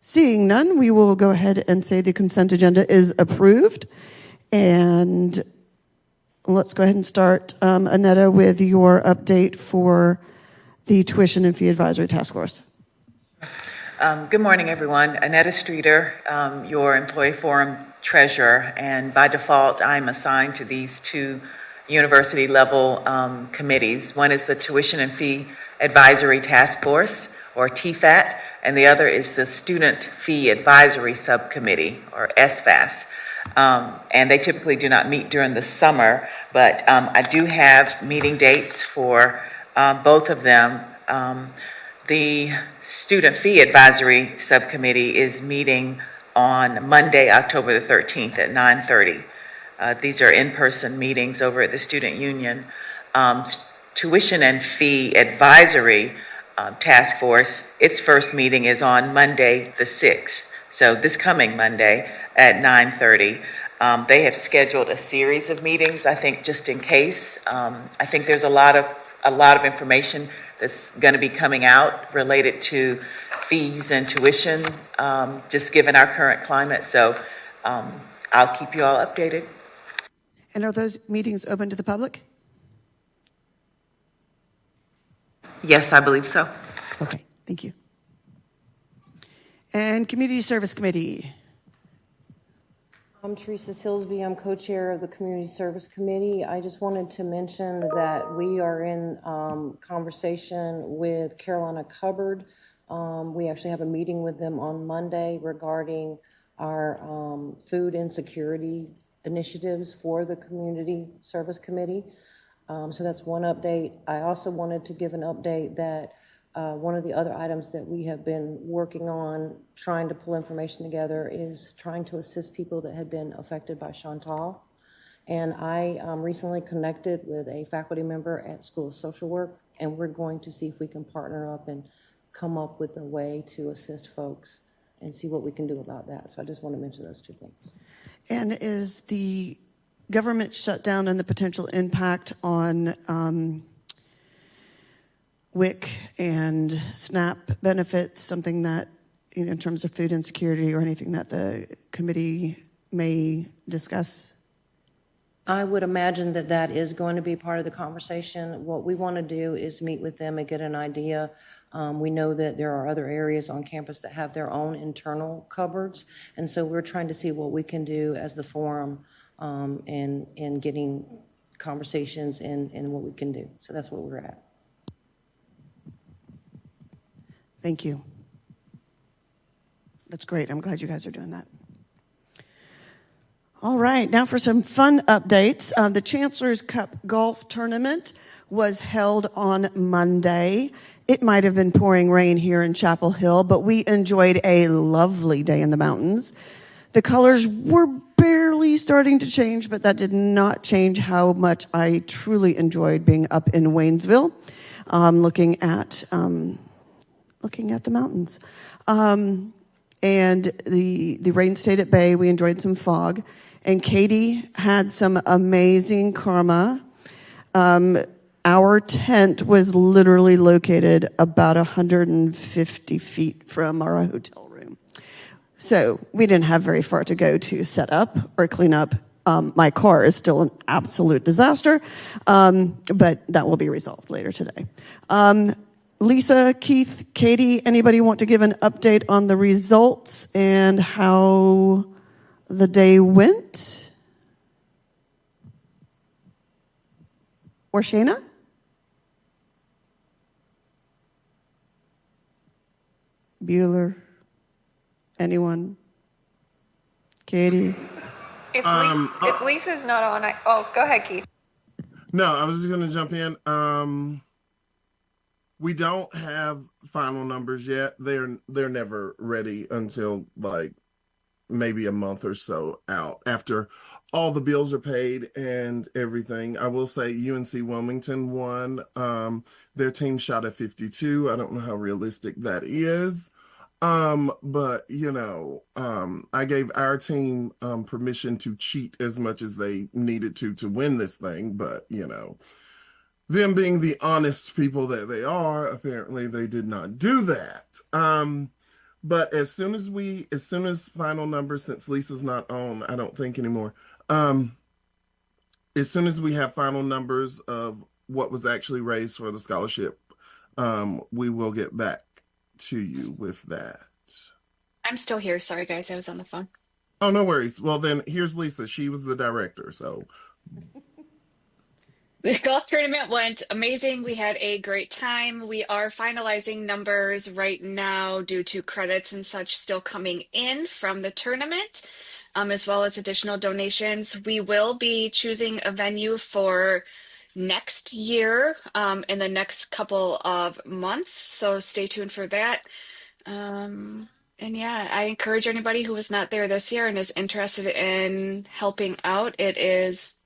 S1: Seeing none, we will go ahead and say the consent agenda is approved. And let's go ahead and start, Annetta, with your update for the Tuition and Fee Advisory Task Force.
S14: Good morning, everyone. Annetta Streeter, your Employee Forum Treasurer, and by default, I'm assigned to these two university level committees. One is the Tuition and Fee Advisory Task Force, or TFAT, and the other is the Student Fee Advisory Subcommittee, or SFAS. And they typically do not meet during the summer, but I do have meeting dates for both of them. The Student Fee Advisory Subcommittee is meeting on Monday, October the 13th at 9:30. These are in-person meetings over at the Student Union. Tuition and Fee Advisory Task Force, its first meeting is on Monday the 6th. So this coming Monday at 9:30. They have scheduled a series of meetings, I think, just in case. I think there's a lot of information that's going to be coming out related to fees and tuition, just given our current climate. So I'll keep you all updated.
S1: And are those meetings open to the public?
S14: Yes, I believe so.
S1: Okay, thank you. And Community Service Committee.
S19: I'm Teresa Silsby. I'm co-chair of the Community Service Committee. I just wanted to mention that we are in conversation with Carolina Cupboard. We actually have a meeting with them on Monday regarding our food insecurity initiatives for the Community Service Committee. So that's one update. I also wanted to give an update that one of the other items that we have been working on, trying to pull information together, is trying to assist people that had been affected by Chantal. And I recently connected with a faculty member at School of Social Work, and we're going to see if we can partner up and come up with a way to assist folks and see what we can do about that. So I just want to mention those two things.
S1: And is the government shutdown and the potential impact on WIC and SNAP benefits something that, you know, in terms of food insecurity or anything that the committee may discuss?
S19: I would imagine that that is going to be part of the conversation. What we want to do is meet with them and get an idea. We know that there are other areas on campus that have their own internal cupboards, and so we're trying to see what we can do as the forum and getting conversations and what we can do. So that's where we're at.
S1: Thank you. That's great. I'm glad you guys are doing that. All right, now for some fun updates. The Chancellor's Cup golf tournament was held on Monday. It might have been pouring rain here in Chapel Hill, but we enjoyed a lovely day in the mountains. The colors were barely starting to change, but that did not change how much I truly enjoyed being up in Waynesville, looking at the mountains. And the rain stayed at bay. We enjoyed some fog. And Katie had some amazing karma. Our tent was literally located about 150 feet from our hotel room. So we didn't have very far to go to set up or clean up. My car is still an absolute disaster, but that will be resolved later today. Lisa, Keith, Katie, anybody want to give an update on the results and how the day went? Or Shayna? Bueller? Anyone? Katie?
S2: If Lisa's not on, go ahead, Keith.
S8: No, I was just going to jump in. We don't have final numbers yet. They're never ready until like maybe a month or so out after all the bills are paid and everything. I will say UNC Wilmington won. Their team shot a 52. I don't know how realistic that is. But I gave our team permission to cheat as much as they needed to win this thing, but them being the honest people that they are, apparently they did not do that. But as soon as final numbers, since Lisa's not on, I don't think anymore. As soon as we have final numbers of what was actually raised for the scholarship, we will get back to you with that.
S2: I'm still here. Sorry, guys. I was on the phone.
S8: Oh, no worries. Well, then here's Lisa. She was the director, so.
S2: The golf tournament went amazing. We had a great time. We are finalizing numbers right now due to credits and such still coming in from the tournament, as well as additional donations. We will be choosing a venue for next year in the next couple of months, so stay tuned for that. And yeah, I encourage anybody who was not there this year and is interested in helping out. It is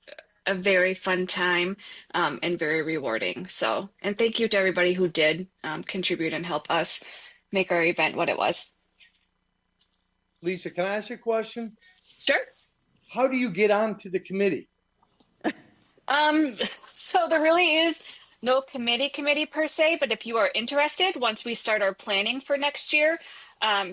S2: a very fun time and very rewarding. So, and thank you to everybody who did contribute and help us make our event what it was.
S22: Lisa, can I ask you a question?
S2: Sure.
S22: How do you get onto the committee?
S2: So there really is no committee per se, but if you are interested, once we start our planning for next year,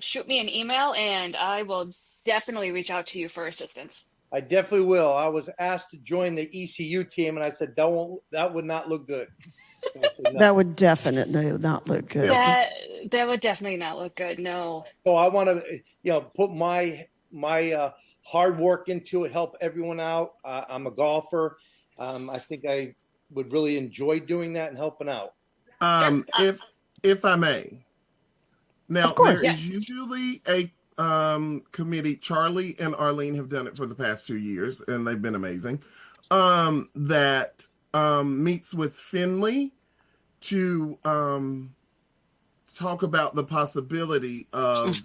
S2: shoot me an email and I will definitely reach out to you for assistance.
S22: I definitely will. I was asked to join the ECU team, and I said, that would not look good. So I said, no.
S1: That would definitely not look good.
S2: That would definitely not look good. No.
S22: So I want to, put my hard work into it, help everyone out. I'm a golfer. I think I would really enjoy doing that and helping out.
S8: If I may. Now,
S1: of course.
S8: there is usually a committee. Charlie and Arlene have done it for the past 2 years, and they've been amazing. That meets with Finley to talk about the possibility of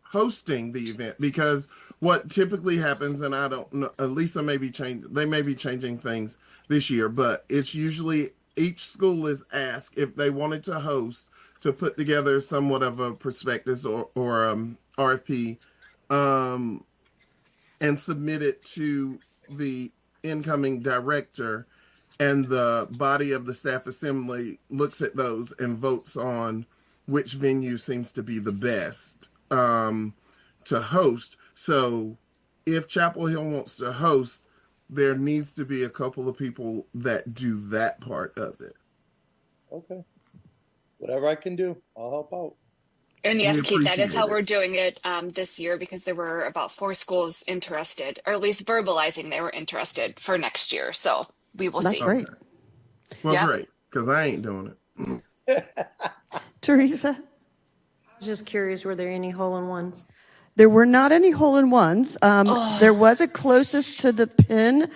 S8: hosting the event, because what typically happens, and I don't know, Lisa may be changing things this year, but it's usually each school is asked if they wanted to host, to put together somewhat of a prospectus or RFP and submit it to the incoming director, and the body of the staff assembly looks at those and votes on which venue seems to be the best to host. So if Chapel Hill wants to host, there needs to be a couple of people that do that part of it.
S22: Okay. Whatever I can do, I'll help out.
S2: And yes, Keith, that is how
S8: it.
S2: we're doing it this year, because there were about 4 schools interested, or at least verbalizing they were interested for next year. So we will see.
S1: That's great.
S8: Okay. Well,
S2: Yeah.
S8: great, because I ain't doing it.
S1: Teresa?
S19: I was just curious, were there any hole-in-ones?
S1: There were not any hole-in-ones. There was a closest to the pin.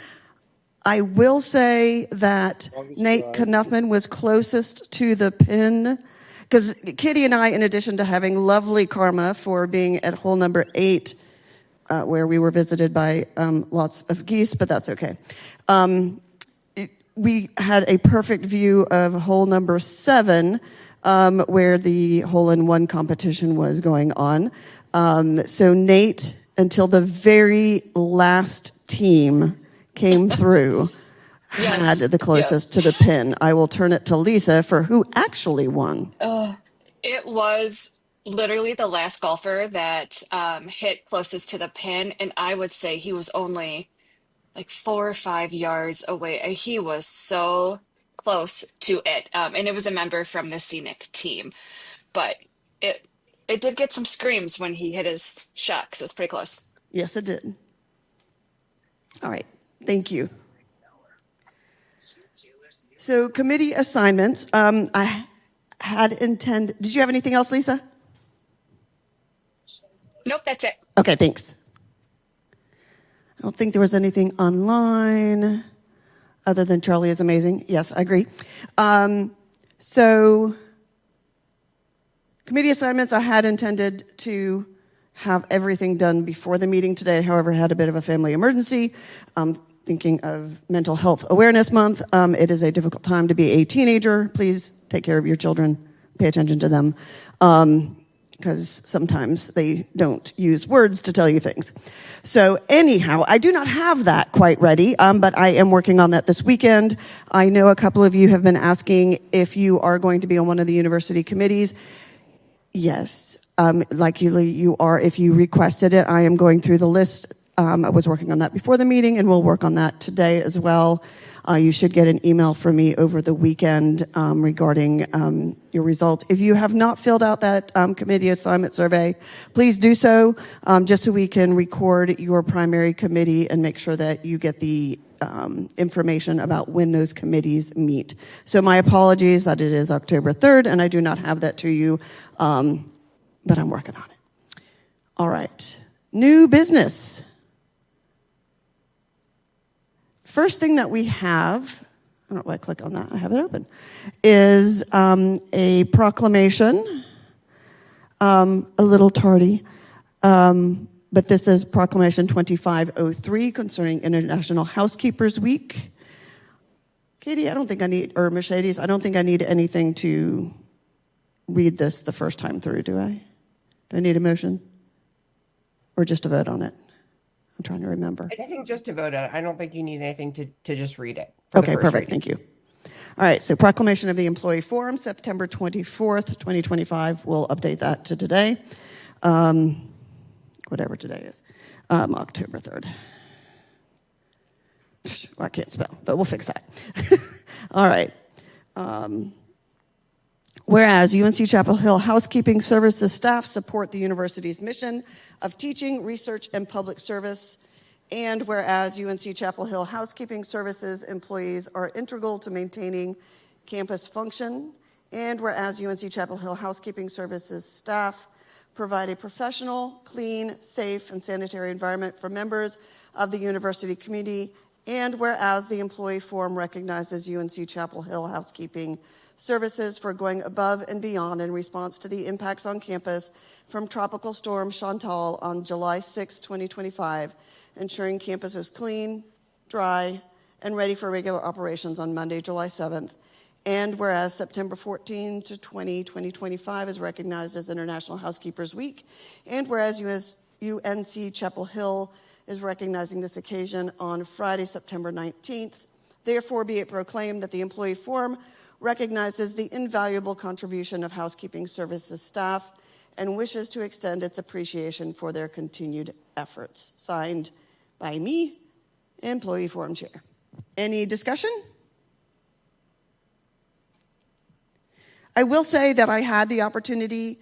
S1: I will say that Nate Knuffman was closest to the pin, because Kitty and I, in addition to having lovely karma for being at hole number 8, where we were visited by lots of geese, but that's okay. We had a perfect view of hole number 7, where the hole-in-one competition was going on. So Nate, until the very last team came through, had the closest to the pin. I will turn it to Lisa for who actually won.
S2: It was literally the last golfer that hit closest to the pin, and I would say he was only like 4 or 5 yards away. He was so close to it, and it was a member from the Scenic team. But it did get some screams when he hit his shot, so it was pretty close.
S1: Yes, it did. All right, thank you. So committee assignments. I had intended. Did you have anything else, Lisa?
S2: Nope, that's it.
S1: Okay, thanks. I don't think there was anything online other than Charlie is amazing. Yes, I agree. So committee assignments, I had intended to have everything done before the meeting today. However, I had a bit of a family emergency. Thinking of Mental Health Awareness Month. It is a difficult time to be a teenager. Please take care of your children. Pay attention to them. Because sometimes they don't use words to tell you things. So anyhow, I do not have that quite ready, but I am working on that this weekend. I know a couple of you have been asking if you are going to be on one of the university committees. Yes, likely you are if you requested it. I am going through the list. I was working on that before the meeting, and we'll work on that today as well. You should get an email from me over the weekend regarding your results. If you have not filled out that committee assignment survey, please do so, just so we can record your primary committee and make sure that you get the information about when those committees meet. So my apologies that it is October 3rd, and I do not have that to you, but I'm working on it. All right. New business. First thing that we have, I don't know why I click on that, I have it open, is a proclamation, a little tardy, but this is Proclamation 2503 concerning International Housekeepers Week. Katie, I don't think I need, or Mercedes, I don't think I need anything to read this the first time through, do I? Do I need a motion? Or just a vote on it? I'm trying to remember.
S3: I think just to vote on it. I don't think you need anything to just read it.
S1: Okay, perfect. Thank you. All right, so Proclamation of the Employee Forum, September 24th, 2025. We'll update that to today. Whatever today is. October 3rd. Well, I can't spell, but we'll fix that. All right. Whereas UNC Chapel Hill Housekeeping Services staff support the university's mission of teaching, research, and public service, and whereas UNC Chapel Hill Housekeeping Services employees are integral to maintaining campus function, and whereas UNC Chapel Hill Housekeeping Services staff provide a professional, clean, safe, and sanitary environment for members of the university community, and whereas the Employee Forum recognizes UNC Chapel Hill Housekeeping Services for going above and beyond in response to the impacts on campus from Tropical Storm Chantal on July 6, 2025, ensuring campus was clean, dry, and ready for regular operations on Monday, July 7th. And whereas September 14 to 20, 2025 is recognized as International Housekeepers Week, and whereas UNC Chapel Hill is recognizing this occasion on Friday, September 19th, therefore be it proclaimed that the Employee Forum recognizes the invaluable contribution of housekeeping services staff and wishes to extend its appreciation for their continued efforts. Signed by me, Employee Forum Chair. Any discussion? I will say that I had the opportunity,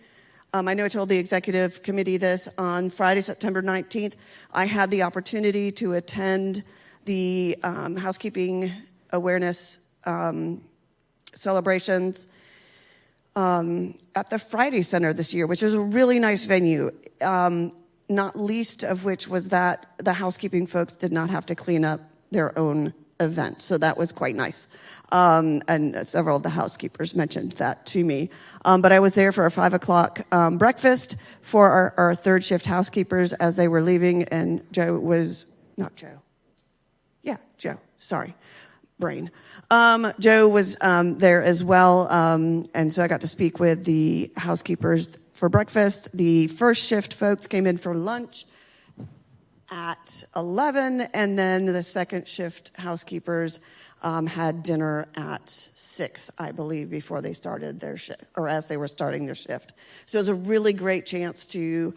S1: I know I told the executive committee this, on Friday, September 19th, I had the opportunity to attend the housekeeping awareness celebrations at the Friday Center this year, which is a really nice venue, not least of which was that the housekeeping folks did not have to clean up their own event. So that was quite nice. And several of the housekeepers mentioned that to me. But I was there for a 5 o'clock breakfast for our third shift housekeepers as they were leaving. And Joe was, not Joe. Yeah, Joe, sorry. brain. Joe was there as well, and so I got to speak with the housekeepers for breakfast. The first shift folks came in for lunch at 11, and then the second shift housekeepers had dinner at 6, I believe, before they started their shift, or as they were starting their shift. So it was a really great chance to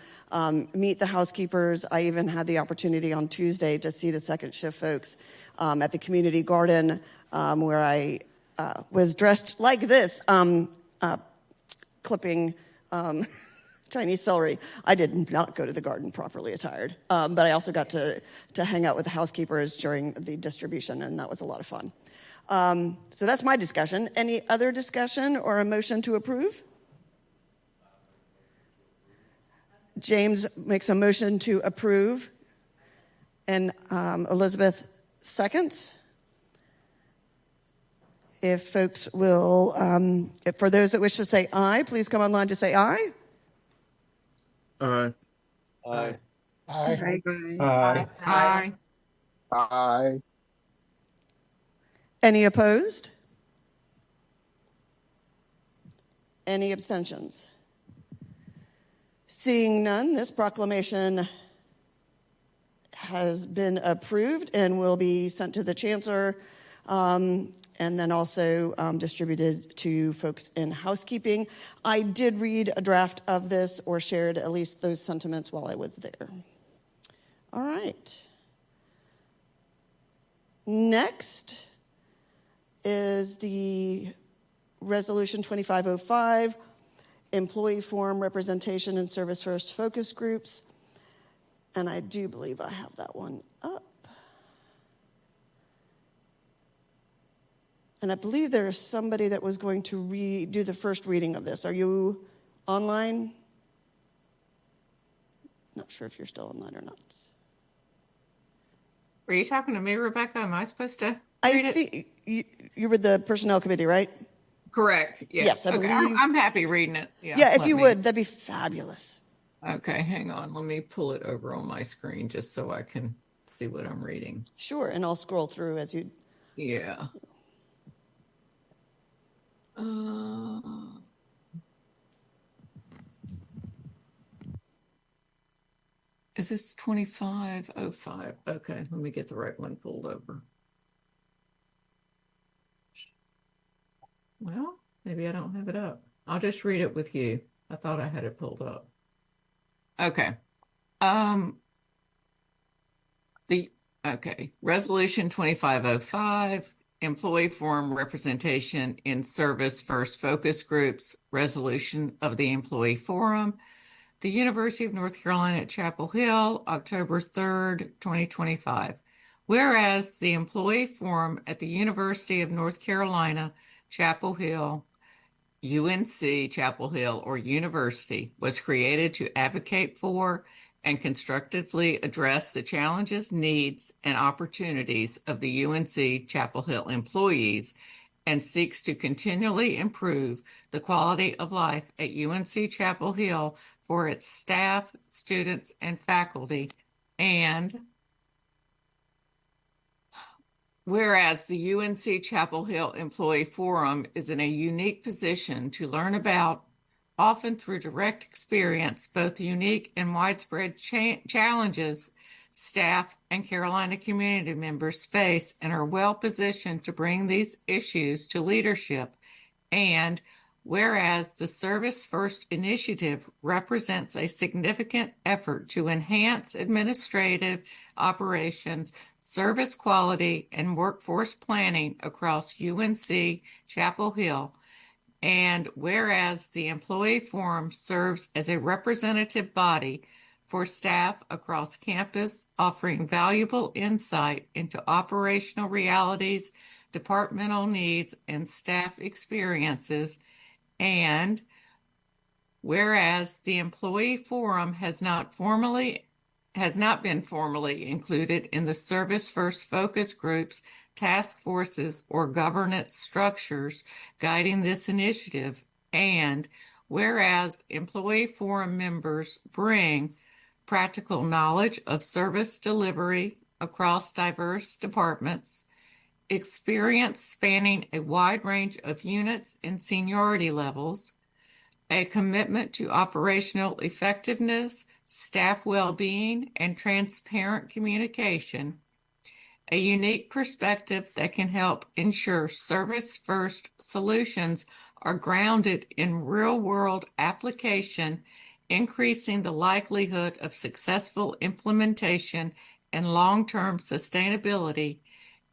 S1: meet the housekeepers. I even had the opportunity on Tuesday to see the second shift folks at the community garden, where I was dressed like this, clipping Chinese celery. I did not go to the garden properly attired, but I also got to hang out with the housekeepers during the distribution, and that was a lot of fun. So that's my discussion. Any other discussion or a motion to approve? James makes a motion to approve, and Elizabeth seconds. If folks will, for those that wish to say aye, please come online to say aye.
S8: Aye.
S22: Aye.
S4: Aye.
S10: Aye. Aye.
S4: Aye.
S1: Any opposed? Any abstentions? Seeing none, this proclamation has been approved and will be sent to the Chancellor, and then also distributed to folks in housekeeping. I did read a draft of this, or shared at least those sentiments while I was there. All right. Next is the Resolution 2505, Employee Forum Representation and Service First Focus Groups. And I do believe I have that one up. And I believe there's somebody that was going to do the first reading of this. Are you online? Not sure if you're still online or not.
S10: Were you talking to me, Rebecca? Am I supposed to
S1: I
S10: read it?
S1: think you were the Personnel Committee, right?
S10: Correct. Yeah.
S1: Yes, I
S10: Okay.
S1: believe.
S10: I'm happy reading it. Yeah.
S1: Yeah, if
S10: let
S1: you
S10: me-
S1: would, that'd be fabulous.
S10: Okay, hang on. Let me pull it over on my screen just so I can see what I'm reading.
S1: Sure, and I'll scroll through as you.
S10: Yeah. Is this 2505? Okay, let me get the right one pulled over. Well, maybe I don't have it up. I'll just read it with you. I thought I had it pulled up. Okay. Resolution 2505, Employee Forum Representation in Service First Focus Groups, Resolution of the Employee Forum, the University of North Carolina at Chapel Hill, October 3rd, 2025. Whereas the Employee Forum at the University of North Carolina, Chapel Hill, UNC Chapel Hill, or University, was created to advocate for and constructively address the challenges, needs, and opportunities of the UNC Chapel Hill employees, and seeks to continually improve the quality of life at UNC Chapel Hill for its staff, students, and faculty. And whereas the UNC Chapel Hill Employee Forum is in a unique position to learn about, often through direct experience, both unique and widespread challenges staff and Carolina community members face, and are well positioned to bring these issues to leadership. And whereas the Service First initiative represents a significant effort to enhance administrative operations, service quality, and workforce planning across UNC Chapel Hill. And whereas the Employee Forum serves as a representative body for staff across campus, offering valuable insight into operational realities, departmental needs, and staff experiences. And whereas the Employee Forum has not been formally included in the Service First focus groups, task forces, or governance structures guiding this initiative. And whereas Employee Forum members bring practical knowledge of service delivery across diverse departments, experience spanning a wide range of units and seniority levels, a commitment to operational effectiveness, staff well-being, and transparent communication, a unique perspective that can help ensure service-first solutions are grounded in real-world application, increasing the likelihood of successful implementation and long-term sustainability.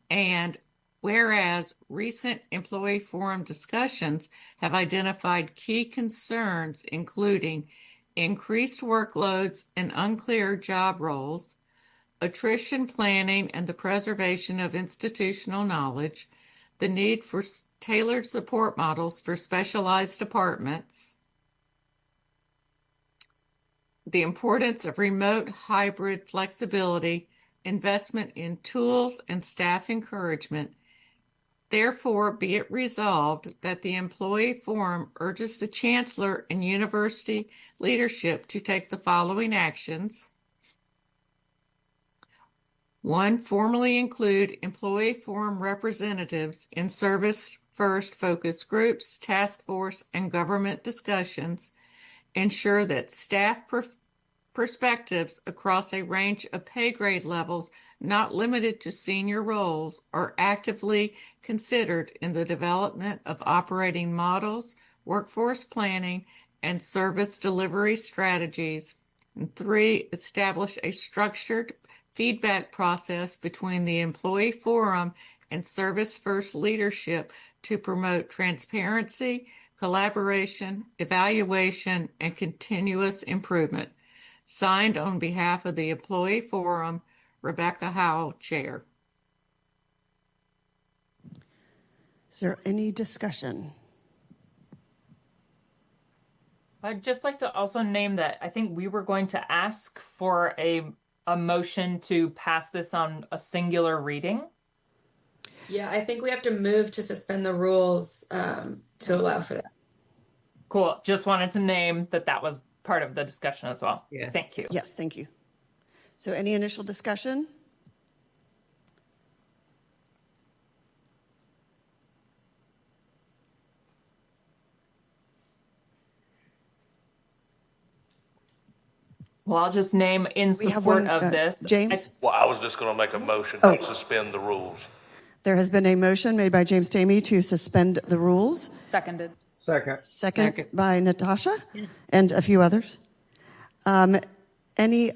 S10: And whereas recent employee forum discussions have identified key concerns, including increased workloads and unclear job roles, attrition planning and the preservation of institutional knowledge, the need for tailored support models for specialized departments, the importance of remote hybrid flexibility, investment in tools and staff encouragement. Therefore, be it resolved that the Employee Forum urges the Chancellor and University leadership to take the following actions. 1. Formally include Employee Forum representatives in Service First focus groups, task force, and government discussions. Ensure that staff perspectives across a range of pay grade levels, not limited to senior roles, are actively considered in the development of operating models, workforce planning, and service delivery strategies. And 3. Establish a structured feedback process between the Employee Forum and Service First leadership to promote transparency, collaboration, evaluation, and continuous improvement. Signed on behalf of the Employee Forum, Rebecca Howell, Chair.
S1: Is there any discussion?
S6: I'd just like to also name that I think we were going to ask for a motion to pass this on a singular reading.
S9: Yeah, I think we have to move to suspend the rules to allow for that.
S6: Cool. Just wanted to name that was part of the discussion as well.
S10: Yes.
S6: Thank you.
S1: Yes, thank you. So any initial discussion?
S6: Well, I'll just name in support of this.
S1: James?
S23: Well, I was just going to make a motion
S1: Oh.
S23: to suspend the rules.
S1: There has been a motion made by James Tamey to suspend the rules.
S7: Seconded.
S1: Second by Natasha and a few others. Any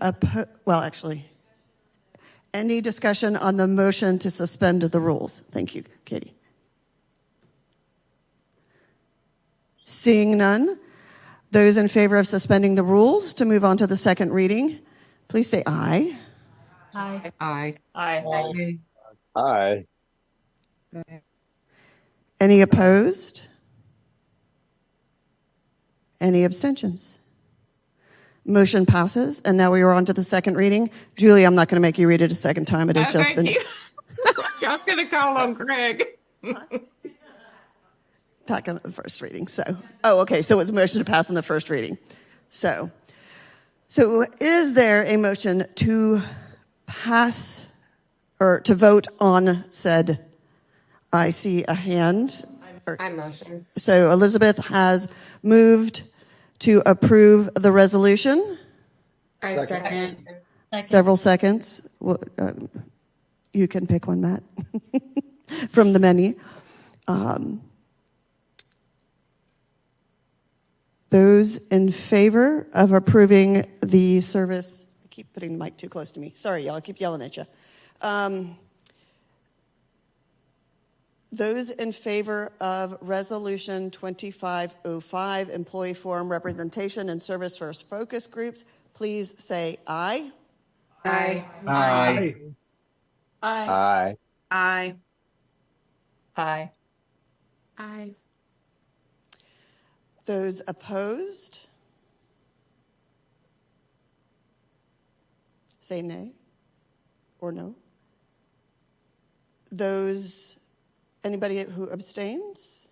S1: discussion on the motion to suspend the rules? Thank you, Katie. Seeing none, those in favor of suspending the rules to move on to the second reading, please say aye.
S6: Aye.
S10: Aye.
S6: Aye.
S4: Aye.
S1: Any opposed? Any abstentions? Motion passes, and now we are on to the second reading. Julie, I'm not going to make you read it a second time. It has just been.
S10: You. I'm going to call on Greg.
S1: Back on the first reading. So it was a motion to pass on the first reading. So is there a motion to pass or to vote on said? I see a hand.
S18: I motion.
S1: So Elizabeth has moved to approve the resolution.
S9: I second.
S1: Several seconds. Well, you can pick one, Matt, from the menu. Those in favor of approving the service, I keep putting the mic too close to me. Sorry, y'all, I keep yelling at you. Those in favor of Resolution 2505, Employee Forum Representation and Service First Focus Groups, please say aye.
S9: Aye.
S4: Aye.
S9: Aye.
S4: Aye.
S6: Aye.
S9: Aye.
S1: Those opposed, say nay or no. Anybody who abstains?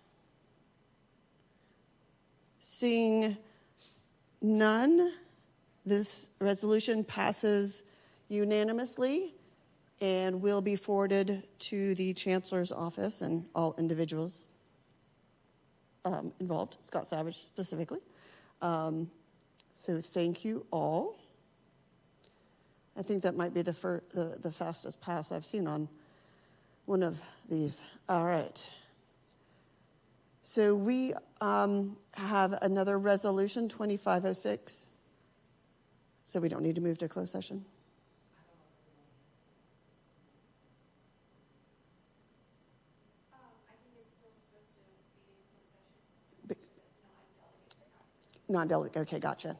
S1: Seeing none, this resolution passes unanimously. and will be forwarded to the Chancellor's office and all individuals involved, Scott Savage specifically. So thank you all. I think that might be the fastest pass I've seen on one of these. All right. So we have another resolution, 2506. So we don't need to move to closed session. Non-delegate, okay, gotcha.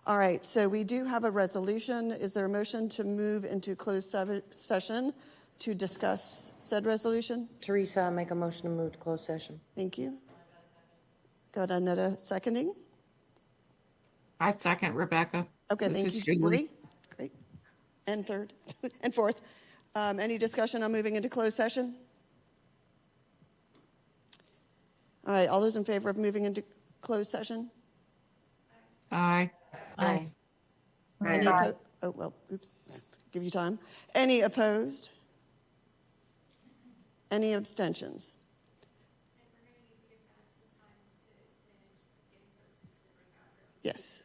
S1: All right, so we do have a resolution. Is there a motion to move into closed session to discuss said resolution?
S19: Teresa, I make a motion to move to closed session.
S1: Thank you. Got Annetta seconding?
S10: I second Rebecca.
S1: Okay,
S10: This
S1: thank
S10: is
S1: you,
S10: Julie.
S1: Julie. Great. And third, and fourth. Any discussion on moving into closed session? All right, all those in favor of moving into closed session?
S10: Aye.
S19: Aye.
S1: Any opposed? Oh, well, oops. Give you time. Any opposed? Any abstentions? Yes.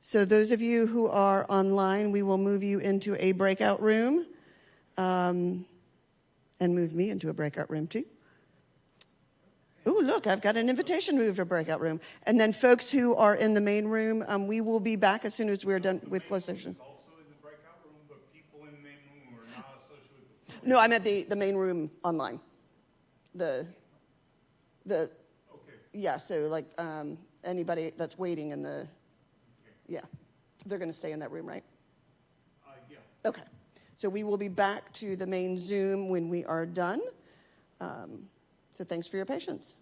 S1: So those of you who are online, we will move you into a breakout room and move me into a breakout room too. Oh, look, I've got an invitation to move to a breakout room. And then folks who are in the main room, we will be back as soon as we're done with closed session. No, I'm at the main room online. Yeah, so like anybody that's waiting in the, yeah, they're going to stay in that room, right?
S8: Yeah.
S1: Okay. So we will be back to the main Zoom when we are done. So thanks for your patience.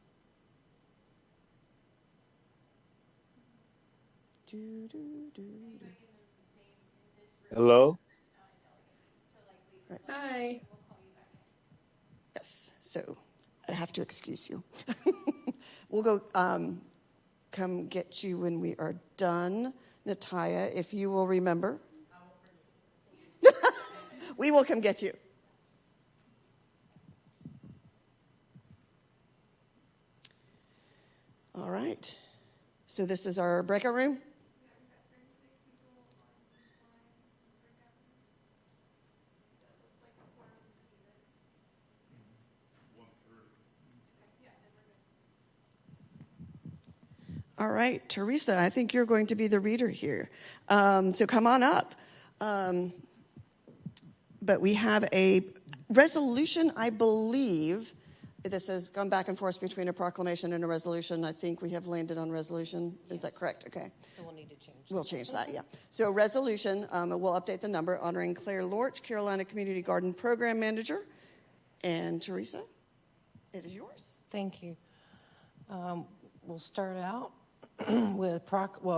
S4: Hello?
S1: Right.
S9: Hi.
S1: Yes, so I have to excuse you. We'll go come get you when we are done. Nataya, if you will remember. We will come get you. All right. So this is our breakout room? All right, Teresa, I think you're going to be the reader here. So come on up. But we have a resolution, I believe. This has gone back and forth between a proclamation and a resolution. I think we have landed on resolution. Is that correct? Okay.
S19: So we'll need to change that.
S1: We'll change that, yeah. So a resolution, we'll update the number, honoring Claire Lorch, Carolina Community Garden Program Manager. And Teresa, it is yours.
S19: Thank you. We'll start out with,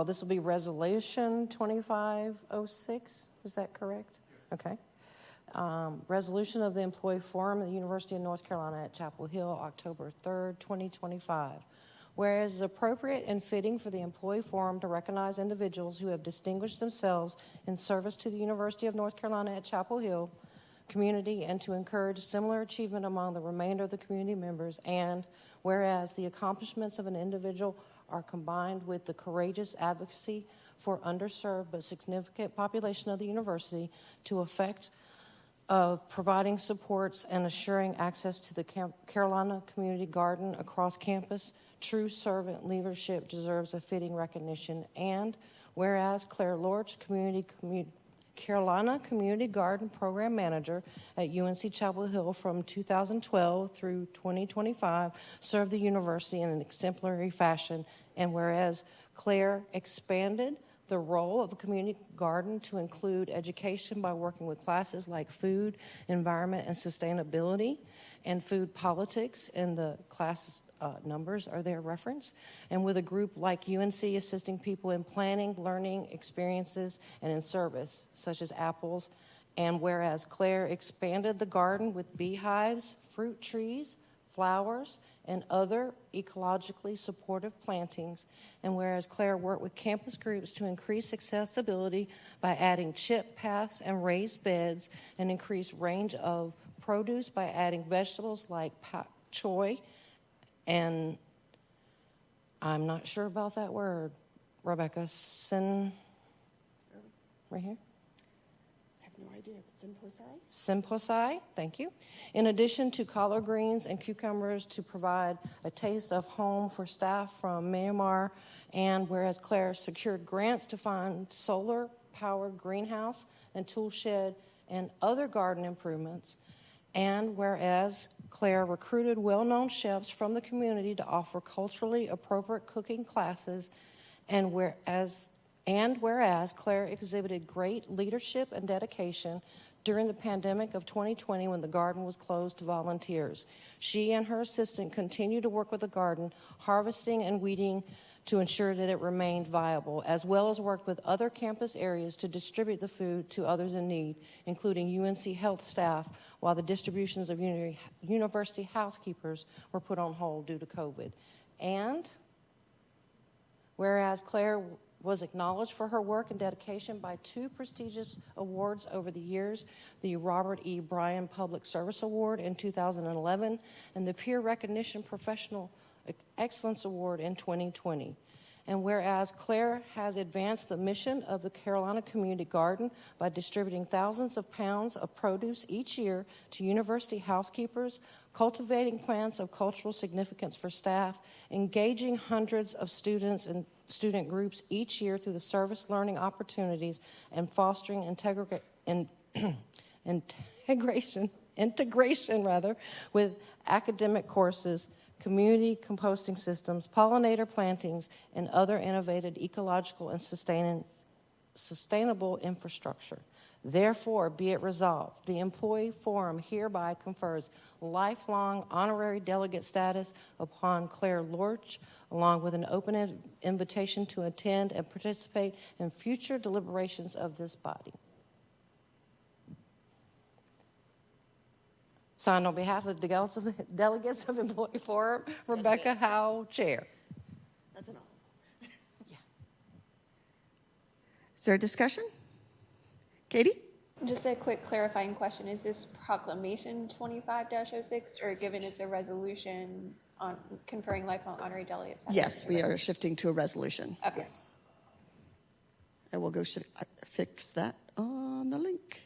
S19: this will be Resolution 2506. Is that correct? Okay. Resolution of the Employee Forum at the University of North Carolina at Chapel Hill, October 3rd, 2025. Whereas it's appropriate and fitting for the Employee Forum to recognize individuals who have distinguished themselves in service to the University of North Carolina at Chapel Hill community and to encourage similar achievement among the remainder of the community members, and whereas the accomplishments of an individual are combined with the courageous advocacy for underserved but significant population of the university to effect of providing supports and assuring access to the Carolina Community Garden across campus, true servant leadership deserves a fitting recognition. And whereas Claire Lorch, Carolina Community Garden Program Manager at UNC Chapel Hill from 2012 through 2025, served the university in an exemplary fashion. And whereas Claire expanded the role of a community garden to include education by working with classes like food, environment, and sustainability, and food politics, and the class numbers are there referenced, and with a group like UNC assisting people in planning, learning, experiences, and in service, such as apples. And whereas Claire expanded the garden with beehives, fruit trees, flowers, and other ecologically supportive plantings. And whereas Claire worked with campus groups to increase accessibility by adding chip paths and raised beds, and increase range of produce by adding vegetables like pak choy, and I'm not sure about that word, Rebecca, right here?
S1: I have no idea.
S19: Simposai, thank you. In addition to collard greens and cucumbers to provide a taste of home for staff from Myanmar, and whereas Claire secured grants to fund solar-powered greenhouse and tool shed and other garden improvements, and whereas Claire recruited well-known chefs from the community to offer culturally appropriate cooking classes, and whereas Claire exhibited great leadership and dedication during the pandemic of 2020 when the garden was closed to volunteers. She and her assistant continued to work with the garden, harvesting and weeding to ensure that it remained viable, as well as worked with other campus areas to distribute the food to others in need, including UNC Health staff, while the distributions of university housekeepers were put on hold due to COVID. And whereas Claire was acknowledged for her work and dedication by 2 prestigious awards over the years, the Robert E. Bryan Public Service Award in 2011 and the Peer Recognition Professional Excellence Award in 2020. And whereas Claire has advanced the mission of the Carolina Community Garden by distributing thousands of pounds of produce each year to university housekeepers, cultivating plants of cultural significance for staff, engaging hundreds of students and student groups each year through the service learning opportunities, and fostering integration with academic courses, community composting systems, pollinator plantings, and other innovative ecological and sustainable infrastructure. Therefore, be it resolved, the Employee Forum hereby confers lifelong honorary delegate status upon Claire Lorch, along with an open invitation to attend and participate in future deliberations of this body. Signed on behalf of the delegates of Employee Forum, Rebecca Howell, Chair.
S1: That's an all. Yeah. Is there a discussion? Katie?
S13: Just a quick clarifying question. Is this proclamation 25-06, or given it's a resolution on conferring lifelong honorary delegates?
S1: Yes, we are shifting to a resolution.
S13: Okay.
S1: Yes. I will go fix that on the link.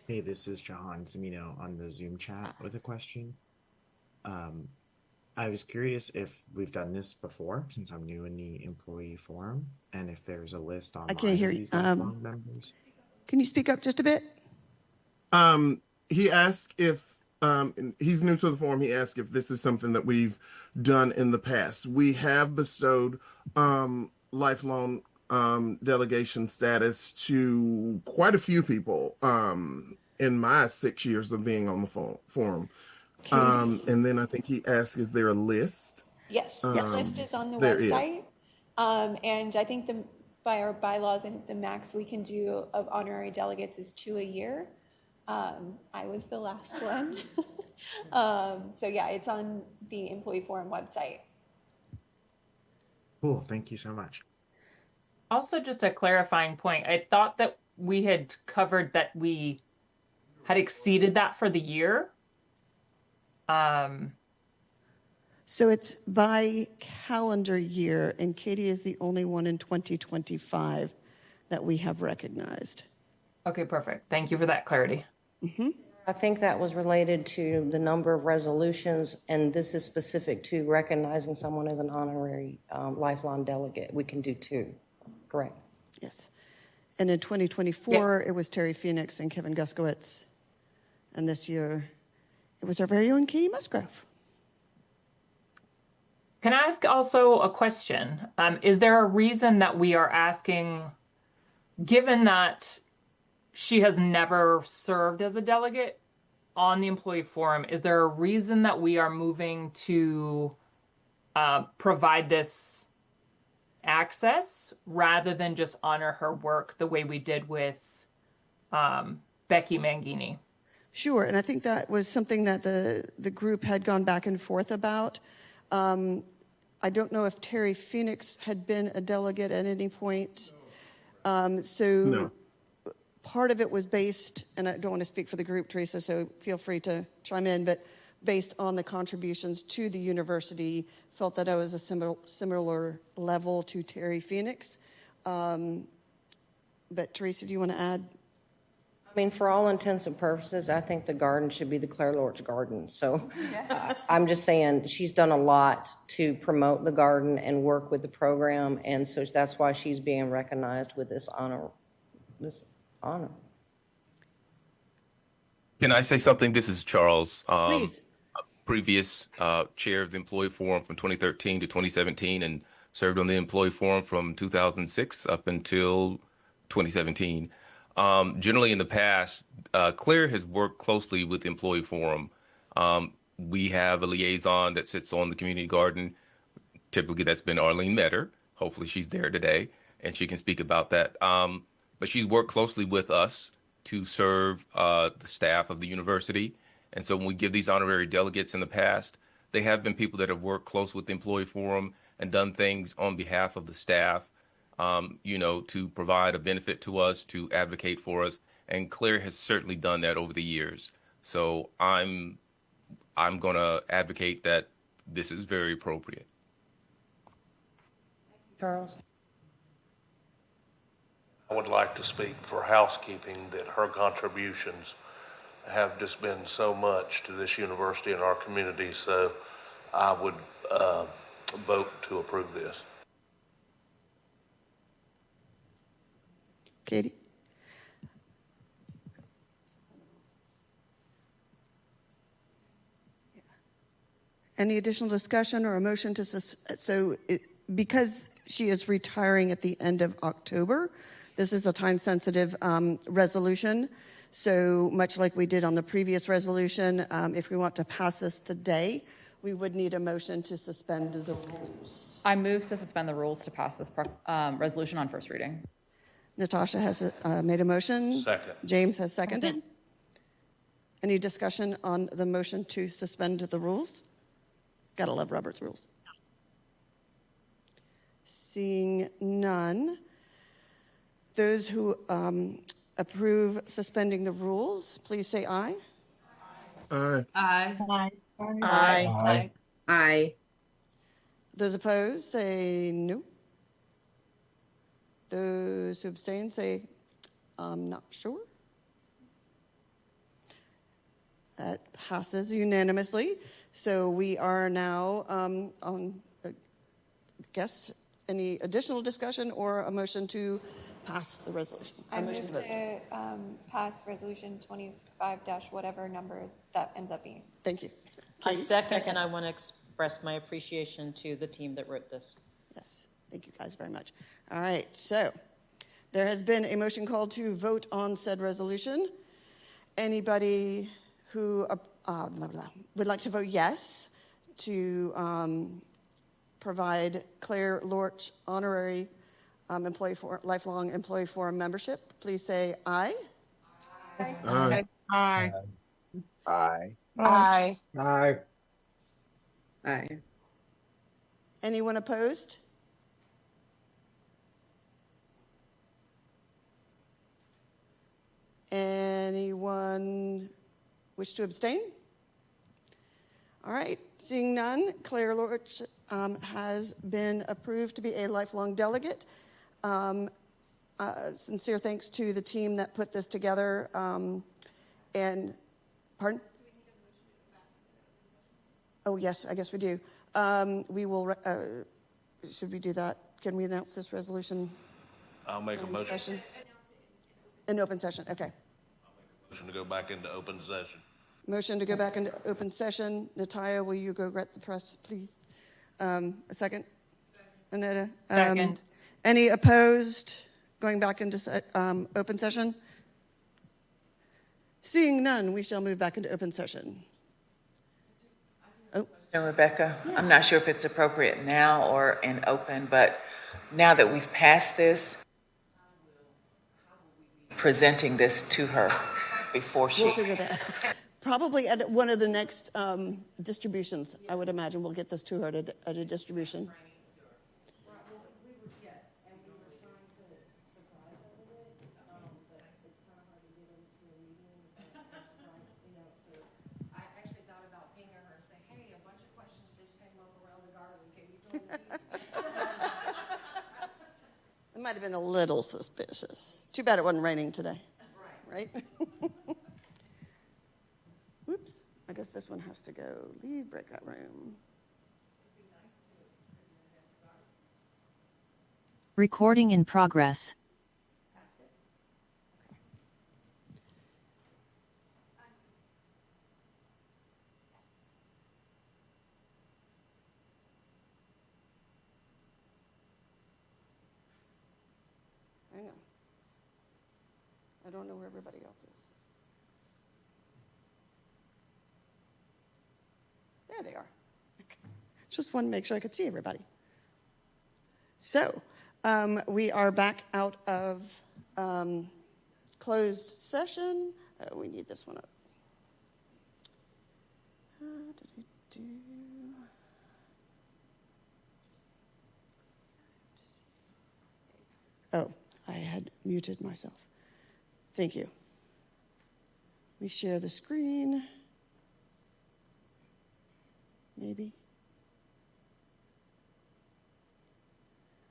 S15: Hey, this is Jahan Zamino on the Zoom chat with a question. I was curious if we've done this before, since I'm new in the employee forum, and if there's a list online
S1: I can't hear
S15: of
S1: you.
S15: these lifelong members.
S1: Can you speak up just a bit?
S8: He asked if he's new to the forum. He asked if this is something that we've done in the past. We have bestowed lifelong delegation status to quite a few people in my 6 years of being on the forum. And then I think he asked, is there a list?
S13: Yes, the list is on the
S8: there
S13: website.
S8: is.
S13: And I think by our bylaws, I think the max we can do of honorary delegates is 2 a year. I was the last one. So yeah, it's on the Employee Forum website.
S15: Cool, thank you so much.
S6: Also, just a clarifying point. I thought that we had covered that we had exceeded that for the year.
S1: So it's by calendar year, and Katie is the only one in 2025 that we have recognized.
S6: Okay, perfect. Thank you for that clarity.
S1: Mm-hmm.
S19: I think that was related to the number of resolutions, and this is specific to recognizing someone as an honorary lifelong delegate. We can do 2, correct?
S1: Yes. And in 2024, it was Terry Phoenix and Kevin Guskowitz. And this year, it was our very own Katie Musgrove.
S6: Can I ask also a question? Is there a reason that we are asking, given that she has never served as a delegate on the employee forum, is there a reason that we are moving to provide this access rather than just honor her work the way we did with Becky Mangini.
S1: Sure, and I think that was something that the group had gone back and forth about. I don't know if Terry Phoenix had been a delegate at any point.
S8: No.
S1: Part of it was based, and I don't want to speak for the group, Teresa, so feel free to chime in, but based on the contributions to the university, felt that I was a similar level to Terry Phoenix. But Teresa, do you want to add?
S19: I mean, for all intents and purposes, I think the garden should be the Claire Lorch Garden. So I'm just saying she's done a lot to promote the garden and work with the program. And so that's why she's being recognized with this honor.
S12: Can I say something? This is Charles.
S1: Please.
S12: Previous chair of the Employee Forum from 2013 to 2017 and served on the Employee Forum from 2006 up until 2017. Generally in the past, Claire has worked closely with the Employee Forum. We have a liaison that sits on the community garden. Typically that's been Arlene Metter. Hopefully she's there today and she can speak about that. But she's worked closely with us to serve the staff of the university. And so when we give these honorary delegates in the past, they have been people that have worked close with the Employee Forum and done things on behalf of the staff, to provide a benefit to us, to advocate for us. And Claire has certainly done that over the years. So I'm going to advocate that this is very appropriate.
S19: Charles?
S23: I would like to speak for housekeeping that her contributions have just been so much to this university and our community. So I would vote to approve this.
S1: Katie? Any additional discussion or a motion to because she is retiring at the end of October, this is a time-sensitive resolution. So much like we did on the previous resolution, if we want to pass this today, we would need a motion to suspend the rules.
S16: I move to suspend the rules to pass this resolution on first reading.
S1: Natasha has made a motion.
S23: Second.
S1: James has seconded. Any discussion on the motion to suspend the rules? Gotta love Robert's rules. Seeing none, those who approve suspending the rules, please say aye.
S8: Aye.
S10: Aye.
S18: Aye.
S10: Aye.
S18: Aye.
S1: Those opposed say no. Those who abstain say I'm not sure. That passes unanimously. So we are now on, I guess, any additional discussion or a motion to pass the resolution?
S13: I move to pass resolution 25 whatever number that ends up being.
S1: Thank you.
S17: I second, and I want to express my appreciation to the team that wrote this.
S1: Yes, thank you guys very much. All right, so there has been a motion called to vote on said resolution. Anybody who would like to vote yes to provide Claire Lorch honorary lifelong employee forum membership, please say aye.
S10: Aye.
S8: Aye.
S10: Aye.
S4: Aye.
S10: Aye.
S11: Aye.
S18: Aye.
S1: Anyone opposed? Anyone wish to abstain? All right, seeing none, Claire Lorch has been approved to be a lifelong delegate. Sincere thanks to the team that put this together. And, pardon? Oh, yes, I guess we do. We will, should we do that? Can we announce this resolution?
S23: I'll make a motion.
S1: Session? In open session, okay.
S23: Motion to go back into open session.
S1: Motion to go back into open session. Natalia, will you go greet the press, please? A second? Annetta?
S6: Second.
S1: Any opposed going back into open session? Seeing none, we shall move back into open session. Oh.
S14: So Rebecca, yeah. I'm not sure if it's appropriate now or in open, but now that we've passed this, how will we be presenting this to her before she.
S1: We'll figure that out. Probably at one of the next distributions, I would imagine we'll get this to her at a distribution. It might have been a little suspicious. Too bad it wasn't raining today, right? Whoops, I guess this one has to go. Leave breakout room.
S5: Recording in progress.
S1: Hang on. I don't know where everybody else is. There they are. Just wanted to make sure I could see everybody. So we are back out of closed session. We need this one up. Oh, I had muted myself. Thank you. Let me share the screen. Maybe.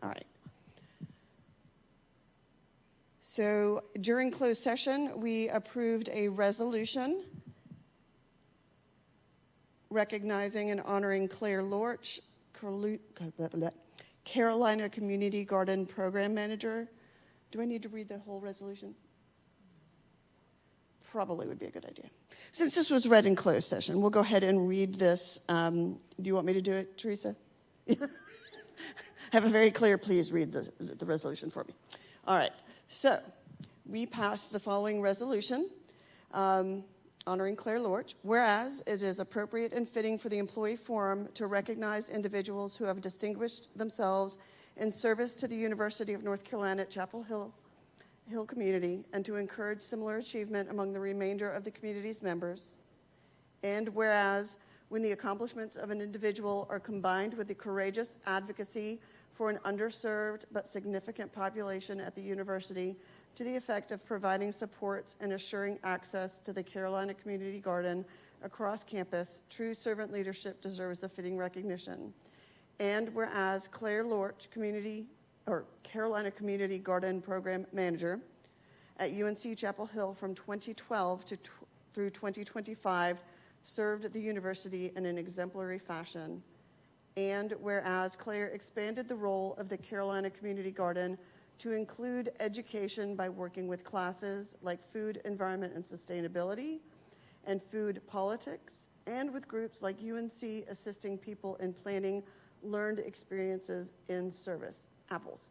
S1: All right. So during closed session, we approved a resolution recognizing and honoring Claire Lorch, Carolina Community Garden Program Manager. Do I need to read the whole resolution? Probably would be a good idea. Since this was read in closed session, we'll go ahead and read this. Do you want me to do it, Teresa? Have a very clear, please read the resolution for me. All right, so we passed the following resolution honoring Claire Lorch, whereas it is appropriate and fitting for the employee forum to recognize individuals who have distinguished themselves in service to the University of North Carolina at Chapel Hill community and to encourage similar achievement among the remainder of the community's members. And whereas when the accomplishments of an individual are combined with the courageous advocacy for an underserved but significant population at the university to the effect of providing supports and assuring access to the Carolina Community Garden across campus, true servant leadership deserves a fitting recognition. And whereas Claire Lorch, Carolina Community Garden Program Manager at UNC Chapel Hill from 2012 through 2025, served at the university in an exemplary fashion. And whereas Claire expanded the role of the Carolina Community Garden to include education by working with classes like food, environment, and sustainability, and food politics, and with groups like UNC assisting people in planning learned experiences in service, apples.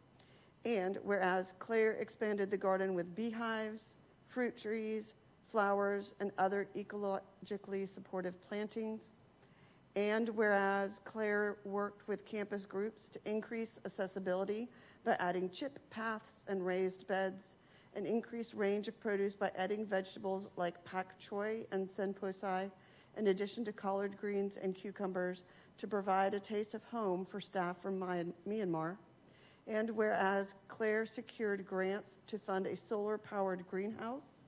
S1: And whereas Claire expanded the garden with beehives, fruit trees, flowers, and other ecologically supportive plantings. And whereas Claire worked with campus groups to increase accessibility by adding chip paths and raised beds, an increased range of produce by adding vegetables like pak choi and senposai, in addition to collard greens and cucumbers, to provide a taste of home for staff from Myanmar. And whereas Claire secured grants to fund a solar-powered greenhouse,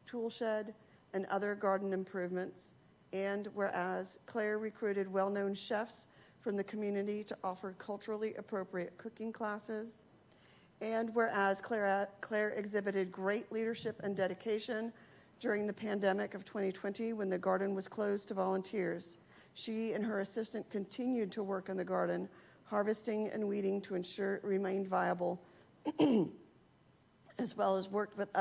S1: tool shed, and other garden improvements. And whereas Claire recruited well-known chefs from the community to offer culturally appropriate cooking classes. And whereas Claire exhibited great leadership and dedication during the pandemic of 2020 when the garden was closed to volunteers. She and her assistant continued to work in the garden, harvesting and weeding to ensure it remained viable, as well as worked with